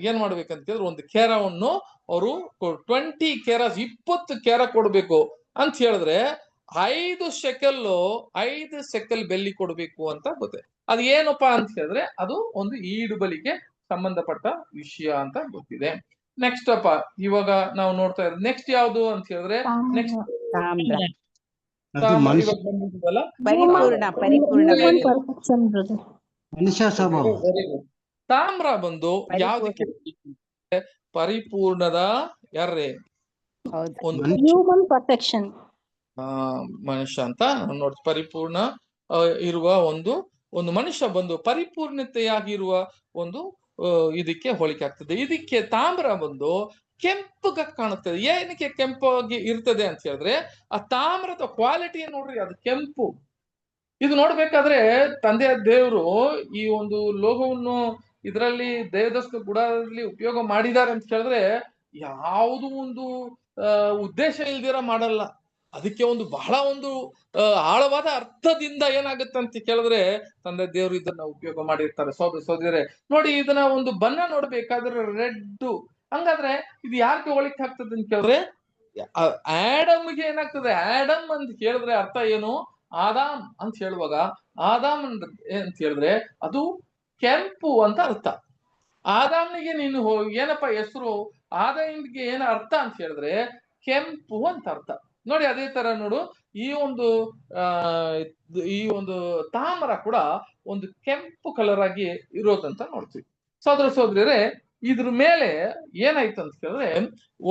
ಏನ್ ಮಾಡ್ಬೇಕಂತ ಹೇಳಿದ್ರೆ ಒಂದು ಕೇರವನ್ನು ಅವರು 20 ಕೇರಾಸ್ 20 ಕೇರ ಕೊಡ್ಬೇಕು ಅಂತ ಹೇಳಿದ್ರೆ 5 ಶೆಕೆಲ್ ಬೆಳ್ಳಿ ಕೊಡ್ಬೇಕು ಅಂತ ಗೊತ್ತೆ. ಅದು ಏನಪ್ಪಾ ಅಂತ ಹೇಳಿದ್ರೆ ಅದು ಒಂದು ಈಡು ಬಲಿಗೆ ಸಂಬಂಧಪಟ್ಟ ವಿಷಯ ಅಂತ ಗೊತ್ತಿದೆ. ನೆಕ್ಸ್ಟ್ ಅಪ್ಪ ಇವಾಗ ನಾವು ನೋಡ್ತಾ ಇರೋದು ನೆಕ್ಸ್ಟ್ ಯಾವ್ದು ಅಂತ ಹೇಳಿದ್ರೆ ನೆಕ್ಸ್ಟ್ ಅದು ಮನುಷ್ಯ ಪರಿಪೂರ್ಣ ಮನುಷ್ಯ ಸ್ವಭಾವ. ತಾಮ್ರ ಬಂದು ಯಾವ್ದಕ್ಕೆ ಪರಿಪೂರ್ಣದ ಯಾರೇ ಒಂದು ಹ್ಯೂಮನ್ ಪರ್ಫೆಕ್ಷನ್. ಮನುಷ್ಯ ಅಂತ ನೋಡಿ, ಪರಿಪೂರ್ಣ ಇರುವ ಒಂದು ಮನುಷ್ಯ ಬಂದು ಪರಿಪೂರ್ಣತೆಯಾಗಿರುವ ಒಂದು ಇದಕ್ಕೆ ಹೋಲಿಕೆ ಆಗ್ತದೆ. ಇದಕ್ಕೆ ತಾಮ್ರ ಬಂದು ಕೆಂಪುಗ ಕಾಣುತ್ತದೆ. ಏನಕ್ಕೆ ಕೆಂಪಾಗಿ ಇರ್ತದೆ ಅಂತ ಹೇಳಿದ್ರೆ ಆ ತಾಮ್ರದ ಕ್ವಾಲಿಟಿ ನೋಡ್ರಿ, ಅದು ಕೆಂಪು. ಇದು ನೋಡ್ಬೇಕಾದ್ರೆ ತಂದೆಯ ದೇವರು ಈ ಒಂದು ಲೋಹವನ್ನು ಇದರಲ್ಲಿ ದೇವದರ್ಶನ ಗುಡಾರದಲ್ಲಿ ಉಪಯೋಗ ಮಾಡಿದ್ದಾರೆ ಅಂತ ಕೇಳಿದ್ರೆ ಯಾವುದು ಒಂದು ಉದ್ದೇಶ ಇಲ್ದಿರ ಮಾಡಲ್ಲ. ಅದಕ್ಕೆ ಒಂದು ಬಹಳ ಒಂದು ಆಳವಾದ ಅರ್ಥದಿಂದ ಏನಾಗುತ್ತೆ ಅಂತ ಕೇಳಿದ್ರೆ ತಂದೆ ದೇವರು ಇದನ್ನ ಉಪಯೋಗ ಮಾಡಿರ್ತಾರೆ. ಸಹೋದರ ಸಹೋದರಿಯರೇ ನೋಡಿ, ಇದನ್ನ ಒಂದು ಬಣ್ಣ ನೋಡ್ಬೇಕಾದ್ರೆ ರೆಡ್. ಹಂಗಾದ್ರೆ ಇದು ಯಾರಿಗೆ ಹೋಲಿಕೆ ಆಗ್ತದೆ ಅಂತ ಕೇಳಿದ್ರೆ ಆಡಮ್ಗೆ ಏನಾಗ್ತದೆ. ಆಡಮ್ ಅಂತ ಕೇಳಿದ್ರೆ ಅರ್ಥ ಏನು? ಆದಾಮ್ ಅಂತ ಹೇಳುವಾಗ ಆದಾಮ್ ಅಂತ ಹೇಳಿದ್ರೆ ಅದು ಕೆಂಪು ಅಂತ ಅರ್ಥ. ಆದಾಮ್ನಿಗೆ ನೀನು ಏನಪ್ಪ ಹೆಸರು, ಆದಾಮ್ಗೆ ಏನ ಅರ್ಥ ಅಂತ ಹೇಳಿದ್ರೆ ಕೆಂಪು ಅಂತ ಅರ್ಥ. ನೋಡಿ ಅದೇ ತರ ನೋಡು, ಈ ಒಂದು ತಾಮ್ರ ಕೂಡ ಒಂದು ಕೆಂಪು ಕಲರ್ ಆಗಿ ಇರೋದಂತ ನೋಡ್ತೀವಿ. ಸಹೋದರ ಸಹೋದರಿಯರೇ, ಇದ್ರ ಮೇಲೆ ಏನಾಯ್ತು ಅಂತ ಕೇಳಿದ್ರೆ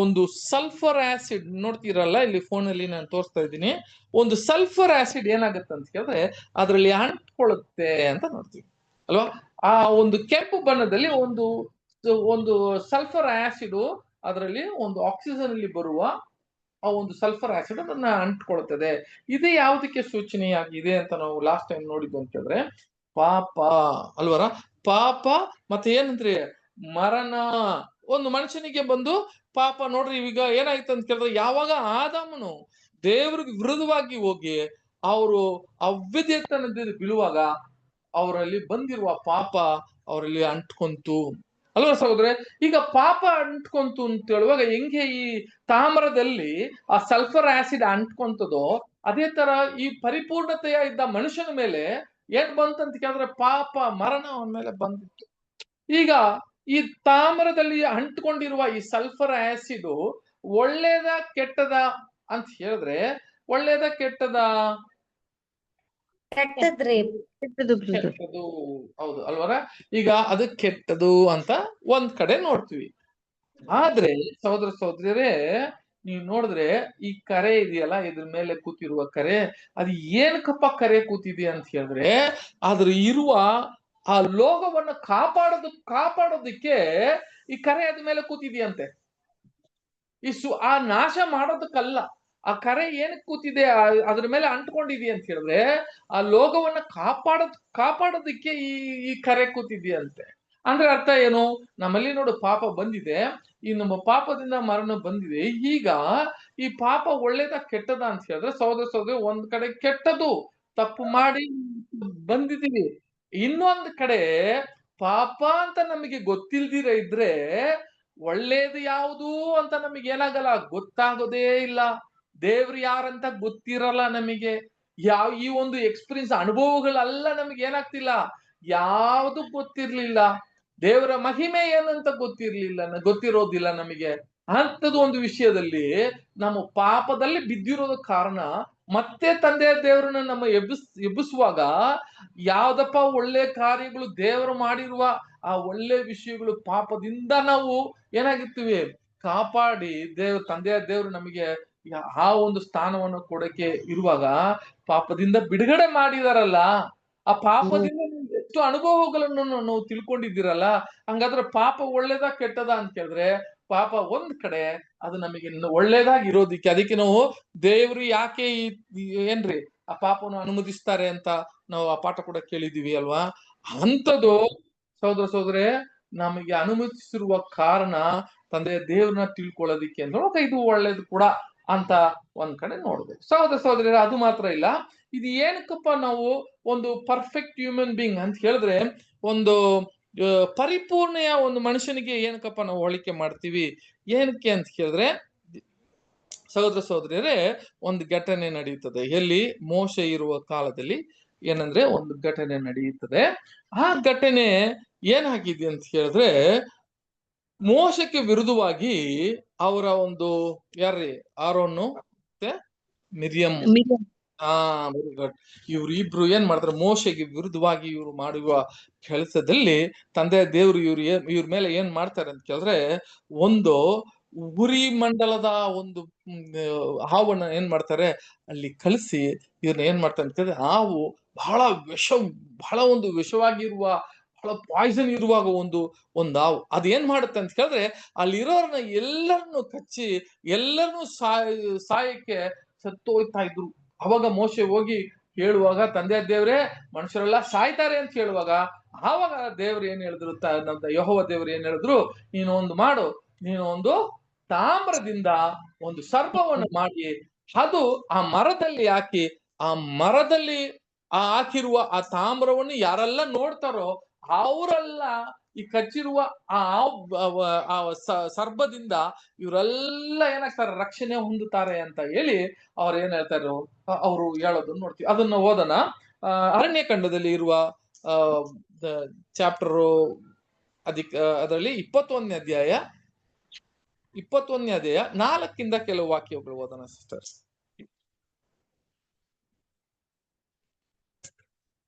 ಒಂದು ಸಲ್ಫರ್ ಆಸಿಡ್ ನೋಡ್ತೀರಲ್ಲ, ಇಲ್ಲಿ ಫೋನ್ ಅಲ್ಲಿ ನಾನು ತೋರಿಸ್ತಾ ಇದ್ದೀನಿ. ಒಂದು ಸಲ್ಫರ್ ಆಸಿಡ್ ಏನಾಗುತ್ತೆ ಅಂತ ಕೇಳಿದ್ರೆ ಅದರಲ್ಲಿ ಅಂಟ್ಕೊಳ್ಳುತ್ತೆ ಅಂತ ನೋಡ್ತೀವಿ ಅಲ್ವಾ. ಆ ಒಂದು ಕೆಂಪು ಬಣ್ಣದಲ್ಲಿ ಒಂದು ಸಲ್ಫರ್ ಆಸಿಡ್ ಅದರಲ್ಲಿ ಒಂದು ಆಕ್ಸಿಜನ್ ಅಲ್ಲಿ ಬರುವ ಆ ಒಂದು ಸಲ್ಫರ್ ಆಸಿಡ್ ಅದನ್ನ ಅಂಟ್ಕೊಳ್ತದೆ. ಇದು ಯಾವುದಕ್ಕೆ ಸೂಚನೆಯಾಗಿದೆ ಅಂತ ನಾವು ಲಾಸ್ಟ್ ಟೈಮ್ ನೋಡಿದ್ದು ಅಂತ ಹೇಳಿದ್ರೆ ಪಾಪ ಅಲ್ವರ. ಪಾಪ ಮತ್ತೆ ಏನಂದ್ರೆ ಮರಣ. ಒಂದು ಮನುಷ್ಯನಿಗೆ ಬಂದು ಪಾಪ ನೋಡ್ರಿ, ಈಗ ಏನಾಯ್ತು ಅಂತ ಕೇಳಿದ್ರೆ ಯಾವಾಗ ಆದಾಮನು ದೇವ್ರಿಗೆ ವಿರುದ್ಧವಾಗಿ ಹೋಗಿ ಅವರು ಅವಿಧೇಯತನದಿಂದ ಬೀಳುವಾಗ ಅವರಲ್ಲಿ ಬಂದಿರುವ ಪಾಪ ಅವರಲ್ಲಿ ಅಂಟ್ಕೊಂತು. ಅಲ್ವಾ ಸಹೋದರ? ಈಗ ಪಾಪ ಅಂಟ್ಕೊಂತು ಅಂತ ಹೇಳುವಾಗ ಹೆಂಗೆ ಈ ತಾಮ್ರದಲ್ಲಿ ಆ ಸಲ್ಫರ್ ಆಸಿಡ್ ಅಂಟ್ಕೊಂತದೋ ಅದೇ ತರ ಈ ಪರಿಪೂರ್ಣತೆಯ ಇದ್ದ ಮನುಷ್ಯನ ಮೇಲೆ ಏನ್ ಬಂತಂತ ಕೇಳಿದ್ರೆ ಪಾಪ ಮರಣ ಅವನ ಮೇಲೆ ಬಂದಿತ್ತು. ಈಗ ಈ ತಾಮ್ರದಲ್ಲಿ ಅಂಟ್ಕೊಂಡಿರುವ ಈ ಸಲ್ಫರ್ ಆಸಿಡ್ ಒಳ್ಳೇದ ಕೆಟ್ಟದ ಅಂತ ಹೇಳಿದ್ರೆ ಒಳ್ಳೇದ ಕೆಟ್ಟದ? ಕೆಟ್ಟದ್ರಿ. ಕೆಟ್ಟದು ಬ್ರದರ್. ಕೆಟ್ಟದು. ಹೌದು ಅಲ್ವರ? ಈಗ ಅದು ಕೆಟ್ಟದು ಅಂತ ಒಂದ್ ಕಡೆ ನೋಡ್ತೀವಿ. ಆದ್ರೆ ಸಹೋದರ ಸಹೋದರಿಯರೇ, ನೀವು ನೋಡಿದ್ರೆ ಈ ಕರೆ ಇದೆಯಲ್ಲ, ಇದ್ರ ಮೇಲೆ ಕೂತಿರುವ ಕರೆ, ಅದು ಏನಕ್ಕಪ್ಪ ಕರೆ ಕೂತಿದೆ ಅಂತ ಹೇಳಿದ್ರೆ ಅದ್ರ ಇರುವ ಆ ಲೋಗವನ್ನ ಕಾಪಾಡೋದಕ್ಕೆ ಈ ಕರೆ ಅದ ಮೇಲೆ ಕೂತಿದೆಯಂತೆ. ಆ ನಾಶ ಮಾಡೋದಕ್ಕಲ್ಲ. ಆ ಕರೆ ಏನಕ್ಕೆ ಕೂತಿದೆ, ಅದ್ರ ಮೇಲೆ ಅಂಟ್ಕೊಂಡಿದೆ ಅಂತ ಹೇಳಿದ್ರೆ ಆ ಲೋಗವನ್ನ ಕಾಪಾಡೋದಕ್ಕೆ ಈ ಕರೆ ಕೂತಿದೆಯಂತೆ. ಅಂದ್ರೆ ಅರ್ಥ ಏನು? ನಮ್ಮಲ್ಲಿ ನೋಡು ಪಾಪ ಬಂದಿದೆ, ಈ ನಮ್ಮ ಪಾಪದಿಂದ ಮರಣ ಬಂದಿದೆ. ಈಗ ಈ ಪಾಪ ಒಳ್ಳೇದ ಕೆಟ್ಟದ ಅಂತ ಹೇಳಿದ್ರೆ ಸಹೋದರ ಒಂದ್ ಕಡೆ ಕೆಟ್ಟದು, ತಪ್ಪು ಮಾಡಿ ಬಂದಿದೀವಿ. ಇನ್ನೊಂದ್ ಕಡೆ ಪಾಪ ಅಂತ ನಮಗೆ ಗೊತ್ತಿಲ್ದಿರ ಇದ್ರೆ ಒಳ್ಳೇದು ಯಾವುದು ಅಂತ ನಮಗೆ ಏನಾಗಲ್ಲ, ಗೊತ್ತಾಗೋದೇ ಇಲ್ಲ. ದೇವ್ರು ಯಾರಂತ ಗೊತ್ತಿರಲ್ಲ ನಮಗೆ. ಈ ಒಂದು ಎಕ್ಸ್ಪೀರಿಯನ್ಸ್ ಅನುಭವಗಳೆಲ್ಲ ನಮಗೆ ಏನಾಗ್ತಿಲ್ಲ, ಯಾವುದು ಗೊತ್ತಿರ್ಲಿಲ್ಲ. ದೇವರ ಮಹಿಮೆ ಏನಂತ ಗೊತ್ತಿರೋದಿಲ್ಲ ನಮಗೆ. ಅಂಥದ್ದು ಒಂದು ವಿಷಯದಲ್ಲಿ ನಮ್ಮ ಪಾಪದಲ್ಲಿ ಬಿದ್ದಿರೋದ ಕಾರಣ ಮತ್ತೆ ತಂದೆಯ ದೇವರನ್ನ ನಮ್ಮ ಎಬ್ಬಿಸುವಾಗ ಯಾವ್ದಪ್ಪ ಒಳ್ಳೆ ಕಾರ್ಯಗಳು ದೇವರು ಮಾಡಿರುವ ಆ ಒಳ್ಳೆ ವಿಷಯಗಳು ಪಾಪದಿಂದ ನಾವು ಏನಾಗಿರ್ತೀವಿ ಕಾಪಾಡಿ ತಂದೆಯ ದೇವರು ನಮಗೆ ಆ ಒಂದು ಸ್ಥಾನವನ್ನು ಕೊಡಕ್ಕೆ ಇರುವಾಗ ಪಾಪದಿಂದ ಬಿಡುಗಡೆ ಮಾಡಿದಾರಲ್ಲ, ಆ ಪಾಪದಿಂದ ಎಷ್ಟು ಅನುಭವಗಳನ್ನು ನಾವು ತಿಳ್ಕೊಂಡಿದ್ದೀರಲ್ಲ. ಹಂಗಾದ್ರೆ ಪಾಪ ಒಳ್ಳೇದ ಕೆಟ್ಟದ ಅಂತ ಕೇಳಿದ್ರೆ ಪಾಪ ಒಂದ್ ಕಡೆ ಅದು ನಮಗೆ ಒಳ್ಳೇದಾಗಿ ಇರೋದಿಕ್ಕೆ, ಅದಕ್ಕೆ ನಾವು ದೇವ್ರು ಯಾಕೆ ಏನ್ರಿ ಆ ಪಾಪವನ್ನು ಅನುಮತಿಸ್ತಾರೆ ಅಂತ ನಾವು ಆ ಪಾಠ ಕೂಡ ಕೇಳಿದೀವಿ ಅಲ್ವಾ. ಅಂಥದ್ದು ಸಹೋದರೇ ನಮಗೆ ಅನುಮತಿಸಿರುವ ಕಾರಣ ತಂದೆಯ ದೇವ್ರನ್ನ ತಿಳ್ಕೊಳ್ಳೋದಿಕ್ಕೆ ಅಂದ್ರೆ ಇದು ಒಳ್ಳೇದು ಕೂಡ ಅಂತ ಒಂದ್ ಕಡೆ ನೋಡ್ಬೇಕು. ಸಹೋದರ ಅದು ಮಾತ್ರ ಇಲ್ಲ, ಇದು ಏನಕ್ಕಪ್ಪ ನಾವು ಒಂದು ಪರ್ಫೆಕ್ಟ್ ಹ್ಯೂಮನ್ ಬೀಯಿಂಗ್ ಅಂತ ಹೇಳಿದ್ರೆ ಒಂದು ಪರಿಪೂರ್ಣೆಯ ಒಂದು ಮನುಷ್ಯನಿಗೆ ಏನಕ್ಕಪ್ಪ ನಾವು ಹೋಲಿಕೆ ಮಾಡ್ತೀವಿ, ಏನಕ್ಕೆ ಅಂತ ಹೇಳಿದ್ರೆ ಸಹೋದರಿಯರೇ ಒಂದು ಘಟನೆ ನಡೆಯುತ್ತದೆ. ಎಲ್ಲಿ? ಮೋಶೆ ಇರುವ ಕಾಲದಲ್ಲಿ ಏನಂದ್ರೆ ಒಂದು ಘಟನೆ ನಡೆಯುತ್ತದೆ. ಆ ಘಟನೆ ಏನಾಗಿದೆ ಅಂತ ಹೇಳಿದ್ರೆ ಮೋಶಕ್ಕೆ ವಿರುದ್ಧವಾಗಿ ಅವರ ಒಂದು ಯಾರ್ರಿ ಆರೋನು ಮತ್ತೆ ಮಿರಿಯಂ, ವೆರಿ ಗುಡ್, ಇವ್ರಿಬ್ರು ಏನ್ ಮಾಡ್ತಾರೆ, ಮೋಶೆಗೆ ವಿರುದ್ಧವಾಗಿ ಇವ್ರು ಮಾಡುವ ಕೆಲಸದಲ್ಲಿ ತಂದೆಯ ದೇವರು ಇವ್ರ ಮೇಲೆ ಏನ್ ಮಾಡ್ತಾರೆ ಅಂತ ಕೇಳಿದ್ರೆ ಒಂದು ಉರಿ ಮಂಡಲದ ಒಂದು ಹಾವನ್ನ ಏನ್ ಮಾಡ್ತಾರೆ ಅಲ್ಲಿ ಕಳಿಸಿ ಇವ್ರನ್ನ ಏನ್ ಮಾಡ್ತಾರೆ ಅಂತ ಕೇಳಿದ್ರೆ ಹಾವು ಬಹಳ ಒಂದು ವಿಷವಾಗಿರುವ ಬಹಳ ಪಾಯ್ಸನ್ ಇರುವಾಗ ಒಂದು ಹಾವು ಅದೇನ್ ಮಾಡುತ್ತೆ ಅಂತ ಕೇಳಿದ್ರೆ ಅಲ್ಲಿರೋರ್ನ ಎಲ್ಲರನ್ನು ಕಚ್ಚಿ ಎಲ್ಲರನ್ನು ಸಾಯಕ್ಕೆ ಸತ್ತೋಯ್ತಾ ಇದ್ರು. ಅವಾಗ ಮೋಶೆ ಹೋಗಿ ಹೇಳುವಾಗ ತಂದೆಯ ದೇವ್ರೆ ಮನುಷ್ಯರೆಲ್ಲ ಸಾಯ್ತಾರೆ ಅಂತ ಹೇಳುವಾಗ ಆವಾಗ ದೇವ್ರು ಏನ್ ಹೇಳಿದ್ರು, ನಮ್ಮ ಯೆಹೋವ ದೇವ್ರು ಏನ್ ಹೇಳಿದ್ರು, ನೀನು ಒಂದು ಮಾಡು, ನೀನು ಒಂದು ತಾಮ್ರದಿಂದ ಒಂದು ಸರ್ಪವನ್ನು ಮಾಡಿ ಅದು ಆ ಮರದಲ್ಲಿ ಹಾಕಿ ಆ ಮರದಲ್ಲಿ ಹಾಕಿರುವ ಆ ತಾಮ್ರವನ್ನು ಯಾರೆಲ್ಲ ನೋಡ್ತಾರೋ ಅವರೆಲ್ಲ ಈ ಕಚ್ಚಿರುವ ಆ ಸರ್ಪದಿಂದ ಇವರೆಲ್ಲ ಏನಾಗ್ತಾರೆ, ರಕ್ಷಣೆ ಹೊಂದುತ್ತಾರೆ ಅಂತ ಹೇಳಿ ಅವ್ರು ಏನ್ ಹೇಳ್ತಾರೋ ಅವರು ಹೇಳೋದನ್ನ ನೋಡ್ತೀವಿ. ಅದನ್ನ ಓದೋಣ. ಅರಣ್ಯಕಾಂಡದಲ್ಲಿ ಇರುವ ಚಾಪ್ಟರ್ ಅದರಲ್ಲಿ 21ನೇ ಅಧ್ಯಾಯ 4ರಿಂದ ಕೆಲವು ವಾಕ್ಯಗಳು ಓದೋಣ ಸಿಸ್ಟರ್ಸ್.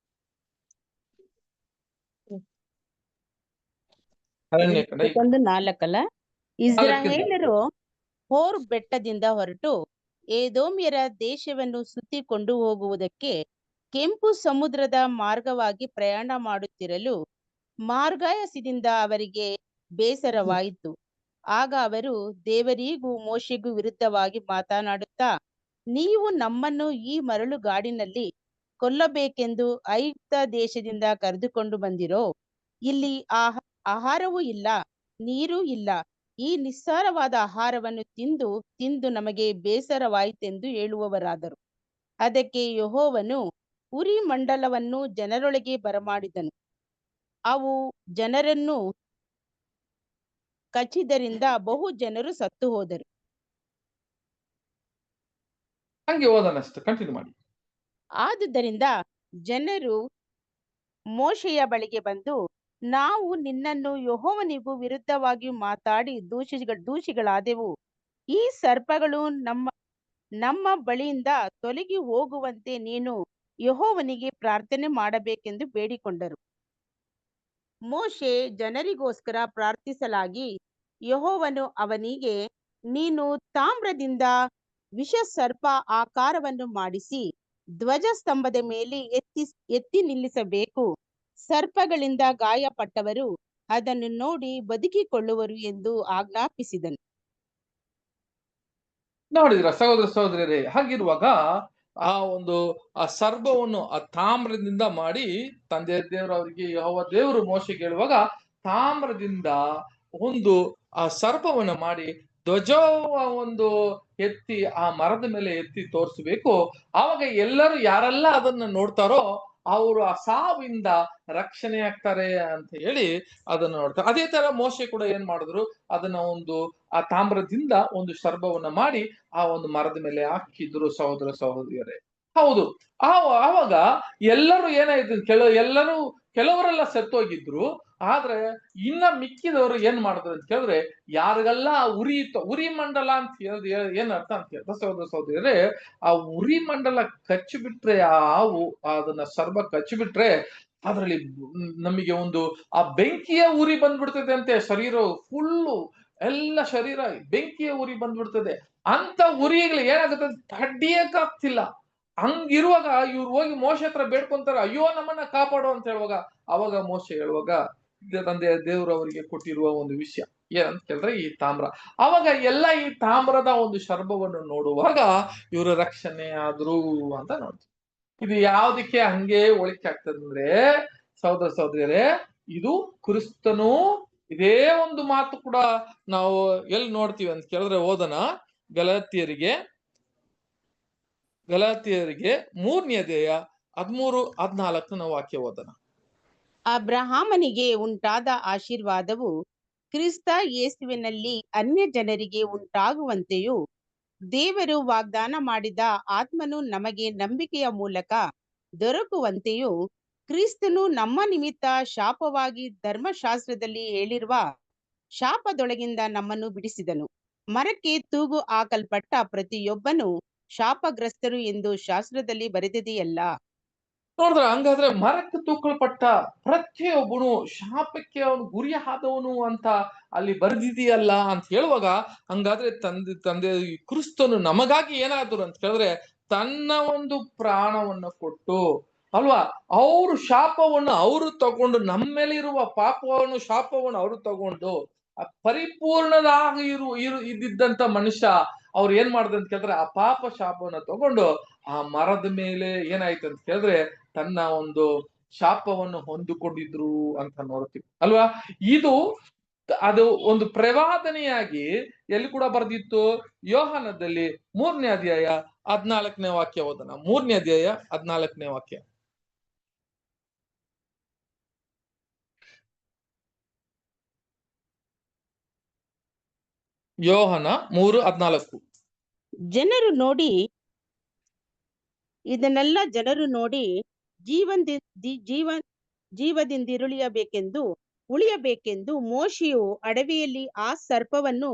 ಅರಣ್ಯಕಾಂಡ 4 ಇಸ್ರಾಯೇಲರು ಹೋರ್ ಬೆಟ್ಟದಿಂದ ಹೊರಟು ಏದೋಮ್ಯರ ದೇಶವನ್ನು ಸುತ್ತಿಕೊಂಡು ಹೋಗುವುದಕ್ಕೆ ಕೆಂಪು ಸಮುದ್ರದ ಮಾರ್ಗವಾಗಿ ಪ್ರಯಾಣ ಮಾಡುತ್ತಿರಲು ಮಾರ್ಗಾಯಸದಿಂದ ಅವರಿಗೆ ಬೇಸರವಾಯಿತು. ಆಗ ಅವರು ದೇವರಿಗೂ ಮೋಶೆಗೂ ವಿರುದ್ಧವಾಗಿ ಮಾತನಾಡುತ್ತಾ, ನೀವು ನಮ್ಮನ್ನು ಈ ಮರಳುಗಾಡಿನಲ್ಲಿ ಕೊಲ್ಲಬೇಕೆಂದು ಐಗುಪ್ತ ದೇಶದಿಂದ ಕರೆದುಕೊಂಡು ಬಂದಿರೋ, ಇಲ್ಲಿ ಆಹಾರವೂ ಇಲ್ಲ, ನೀರೂ ಇಲ್ಲ. ಈ ನಿಸ್ಸಾರವಾದ ಆಹಾರವನ್ನು ತಿಂದು ನಮಗೆ ಬೇಸರವಾಯಿತೆಂದು ಹೇಳುವವರಾದರು. ಅದಕ್ಕೆ ಯೆಹೋವನು ಉರಿ ಮಂಡಲವನ್ನು ಜನರೊಳಗೆ ಬರಮಾಡಿದನು. ಅವು ಜನರನ್ನು ಕಚ್ಚಿದ್ದರಿಂದ ಬಹು ಜನರು ಸತ್ತು ಹೋದರು. ಹಂಗೆ ಓದೋಣಷ್ಟು ಕಂಟಿನ್ಯೂ ಮಾಡಿ. ಆದುದರಿಂದ ಜನರು ಮೋಶೆಯ ಬಳಿಗೆ ಬಂದು, ನಾವು ನಿನ್ನನ್ನು ಯೆಹೋವನಿಗೂ ವಿರುದ್ಧವಾಗಿ ಮಾತಾಡಿ ದೂಷಿಗಳಾದೆವು. ಈ ಸರ್ಪಗಳು ನಮ್ಮ ಬಳಿಯಿಂದ ತೊಲಗಿ ಹೋಗುವಂತೆ ನೀನು ಯೆಹೋವನಿಗೆ ಪ್ರಾರ್ಥನೆ ಮಾಡಬೇಕೆಂದು ಬೇಡಿಕೊಂಡರು. ಮೋಶೆ ಜನರಿಗೋಸ್ಕರ ಪ್ರಾರ್ಥಿಸಲಾಗಿ ಯೆಹೋವನು ಅವನಿಗೆ, ನೀನು ತಾಮ್ರದಿಂದ ವಿಷ ಸರ್ಪ ಆಕಾರವನ್ನು ಮಾಡಿಸಿ ಧ್ವಜಸ್ತಂಭದ ಮೇಲೆ ಎತ್ತಿ ನಿಲ್ಲಿಸಬೇಕು. ಸರ್ಪಗಳಿಂದ ಗಾಯಪಟ್ಟವರು ಅದನ್ನು ನೋಡಿ ಬದುಕಿಕೊಳ್ಳುವರು ಎಂದು ಆಜ್ಞಾಪಿಸಿದನು. ನೋಡಿದ್ರ ಸಹೋದರ ಸಹೋದರಿಯರೇ, ಹಾಗಿರುವಾಗ ಆ ಸರ್ಪವನ್ನು ಆ ತಾಮ್ರದಿಂದ ಮಾಡಿ ತಂದೆ ದೇವರು ಅವರಿಗೆ ಯೆಹೋವ ದೇವರು ಮೋಶೆಗೆ ಹೇಳುವಾಗ ತಾಮ್ರದಿಂದ ಒಂದು ಆ ಸರ್ಪವನ್ನು ಮಾಡಿ ಧ್ವಜ ಒಂದು ಎತ್ತಿ ಆ ಮರದ ಮೇಲೆ ಎತ್ತಿ ತೋರಿಸಬೇಕು. ಆವಾಗ ಎಲ್ಲರೂ ಯಾರೆಲ್ಲ ಅದನ್ನ ನೋಡ್ತಾರೋ ಅವರು ಆ ಸಾವಿಂದ ರಕ್ಷಣೆ ಆಗ್ತಾರೆ ಅಂತ ಹೇಳಿ ಅದನ್ನ ನೋಡ್ತಾರೆ. ಅದೇ ತರ ಮೋಶೆ ಕೂಡ ಏನ್ ಮಾಡಿದ್ರು, ಅದನ್ನ ಆ ತಾಮ್ರದಿಂದ ಒಂದು ಸರ್ಪವನ್ನ ಮಾಡಿ ಆ ಒಂದು ಮರದ ಮೇಲೆ ಹಾಕಿದ್ರು. ಸಹೋದರ ಸಹೋದರಿಯರೇ, ಹೌದು, ಆವಾಗ ಎಲ್ಲರೂ ಏನಾಯ್ತು, ಕೆಲವರೆಲ್ಲ ಸತ್ತೋಗಿದ್ರು. ಆದ್ರೆ ಇನ್ನ ಮಿಕ್ಕಿದವರು ಏನ್ ಮಾಡಿದ್ರು ಅಂತ ಕೇಳಿದ್ರೆ, ಯಾರಿಗೆಲ್ಲ ಉರಿ ಇತ್ತು, ಉರಿ ಮಂಡಲ ಅಂತ ಹೇಳಿದ್ರೆ ಏನ್ ಅರ್ಥ ಅಂತ ಹೇಳ್ತಾ ಸಹೋದರ ಸಹೋದರಿಯರೇ, ಆ ಉರಿ ಮಂಡಲ ಕಚ್ಚಿಬಿಟ್ರೆ, ಆ ಹಾವು ಅದನ್ನ ಸರ್ಬ ಕಚ್ಚಿಬಿಟ್ರೆ ಅದ್ರಲ್ಲಿ ನಮಗೆ ಆ ಬೆಂಕಿಯ ಉರಿ ಬಂದ್ಬಿಡ್ತದೆ ಅಂತೆ. ಶರೀರ ಫುಲ್ಲು ಎಲ್ಲ ಶರೀರ ಬೆಂಕಿಯ ಉರಿ ಬಂದ್ಬಿಡ್ತದೆ. ಅಂತ ಉರಿಗಳು ಏನಾಗುತ್ತೆ ತಡ್ಡಿಯಕ್ಕಾಗ್ತಿಲ್ಲ. ಹಂಗಿರುವಾಗ ಇವ್ರು ಹೋಗಿ ಮೋಶೆ ಹತ್ರ ಬೇಡ್ಕೊಂತಾರೆ, ಅಯ್ಯೋ ನಮ್ಮನ್ನ ಕಾಪಾಡು ಅಂತ ಹೇಳುವಾಗ, ಅವಾಗ ಮೋಶೆ ಹೇಳುವಾಗ ತಂದೆ ದೇವರು ಅವರಿಗೆ ಕೊಟ್ಟಿರುವ ಒಂದು ವಿಷಯ ಏನಂತ ಕೇಳಿದ್ರೆ ಈ ತಾಮ್ರ. ಅವಾಗ ಎಲ್ಲ ಈ ತಾಮ್ರದ ಒಂದು ಶರ್ಬವನ್ನು ನೋಡುವಾಗ ಇವರು ರಕ್ಷಣೆ ಆದ್ರು ಅಂತ ನೋಡ್ತೀವಿ. ಇದು ಯಾವ್ದಕ್ಕೆ ಹಂಗೆ ಹೋಲಿಕೆ ಆಗ್ತದಂದ್ರೆ ಸಹೋದರ ಸಹೋದರಿಯರೇ, ಇದು ಕ್ರಿಸ್ತನು. ಇದೇ ಒಂದು ಮಾತು ಕೂಡ ನಾವು ಎಲ್ಲಿ ನೋಡ್ತೀವಿ ಅಂತ ಕೇಳಿದ್ರೆ, ಓದನ ಗಲಾತ್ಯರಿಗೆ 3ನೇ ಅಧ್ಯಾಯ 13-14 ವಾಕ್ಯ ಓದನ. ಅಬ್ರಹಾಮನಿಗೆ ಉಂಟಾದ ಆಶೀರ್ವಾದವು ಕ್ರಿಸ್ತ ಯೇಸುವಿನಲ್ಲಿ ಅನ್ಯ ಜನರಿಗೆ ಉಂಟಾಗುವಂತೆಯೂ, ದೇವರು ವಾಗ್ದಾನ ಮಾಡಿದ ಆತ್ಮನು ನಮಗೆ ನಂಬಿಕೆಯ ಮೂಲಕ ದೊರಕುವಂತೆಯೂ, ಕ್ರಿಸ್ತನು ನಮ್ಮ ನಿಮಿತ್ತ ಶಾಪವಾಗಿ ಧರ್ಮಶಾಸ್ತ್ರದಲ್ಲಿ ಹೇಳಿರುವ ಶಾಪದೊಳಗಿಂದ ನಮ್ಮನ್ನು ಬಿಡಿಸಿದನು. ಮರಕ್ಕೆ ತೂಗು ಹಾಕಲ್ಪಟ್ಟ ಪ್ರತಿಯೊಬ್ಬನು ಶಾಪಗ್ರಸ್ತರು ಎಂದು ಶಾಸ್ತ್ರದಲ್ಲಿ ಬರೆದಿದೆಯಲ್ಲ. ನೋಡಿದ್ರ, ಹಂಗಾದ್ರೆ ಮರಕ್ಕೆ ತೂಕಲ್ಪಟ್ಟ ಪ್ರತಿಯೊಬ್ಬನು ಶಾಪಕ್ಕೆ ಅವನು ಗುರಿ ಆದವನು ಅಂತ ಅಲ್ಲಿ ಬರೆದಿದೆಯಲ್ಲ ಅಂತ ಹೇಳುವಾಗ, ಹಂಗಾದ್ರೆ ತಂದೆ ಕ್ರಿಸ್ತನು ನಮಗಾಗಿ ಏನಾದ್ರು ಅಂತ ಕೇಳಿದ್ರೆ ತನ್ನ ಒಂದು ಪ್ರಾಣವನ್ನು ಕೊಟ್ಟು ಅಲ್ವಾ, ಅವರು ಶಾಪವನ್ನು ಅವರು ತಗೊಂಡು, ನಮ್ಮ ಮೇಲೆ ಇರುವ ಪಾಪವನ್ನು ಶಾಪವನ್ನು ಅವರು ತಗೊಂಡು ಪರಿಪೂರ್ಣದಾಗಿ ಇದ್ದಿದ್ದಂತ ಮನುಷ್ಯ ಅವ್ರು ಏನ್ ಮಾಡಿದ್ರು ಅಂತ ಕೇಳಿದ್ರೆ, ಆ ಪಾಪ ಶಾಪವನ್ನು ತಗೊಂಡು ಆ ಮರದ ಮೇಲೆ ಏನಾಯ್ತು ಅಂತ ಕೇಳಿದ್ರೆ ತನ್ನ ಒಂದು ಶಾಪವನ್ನು ಹೊಂದಿಕೊಂಡಿದ್ರು ಅಂತ ನೋಡ್ತೀವಿ ಅಲ್ವಾ. ಅದು ಒಂದು ಪ್ರವಾದನೆಯಾಗಿ ಎಲ್ಲಿ ಕೂಡ ಬರ್ದಿತ್ತು, ಯೋಹಾನದಲ್ಲಿ 3ನೇ ಅಧ್ಯಾಯ 14ನೇ ವಾಕ್ಯ ಓದನ. 3ನೇ ಅಧ್ಯಾಯ 14ನೇ ವಾಕ್ಯ. ಯೋಹಾನ 3:14. ಇದನ್ನೆಲ್ಲ ಜನರು ನೋಡಿ ಉಳಿಯಬೇಕೆಂದು ಮೋಶೆಯು ಅಡವಿಯಲ್ಲಿ ಆ ಸರ್ಪವನ್ನು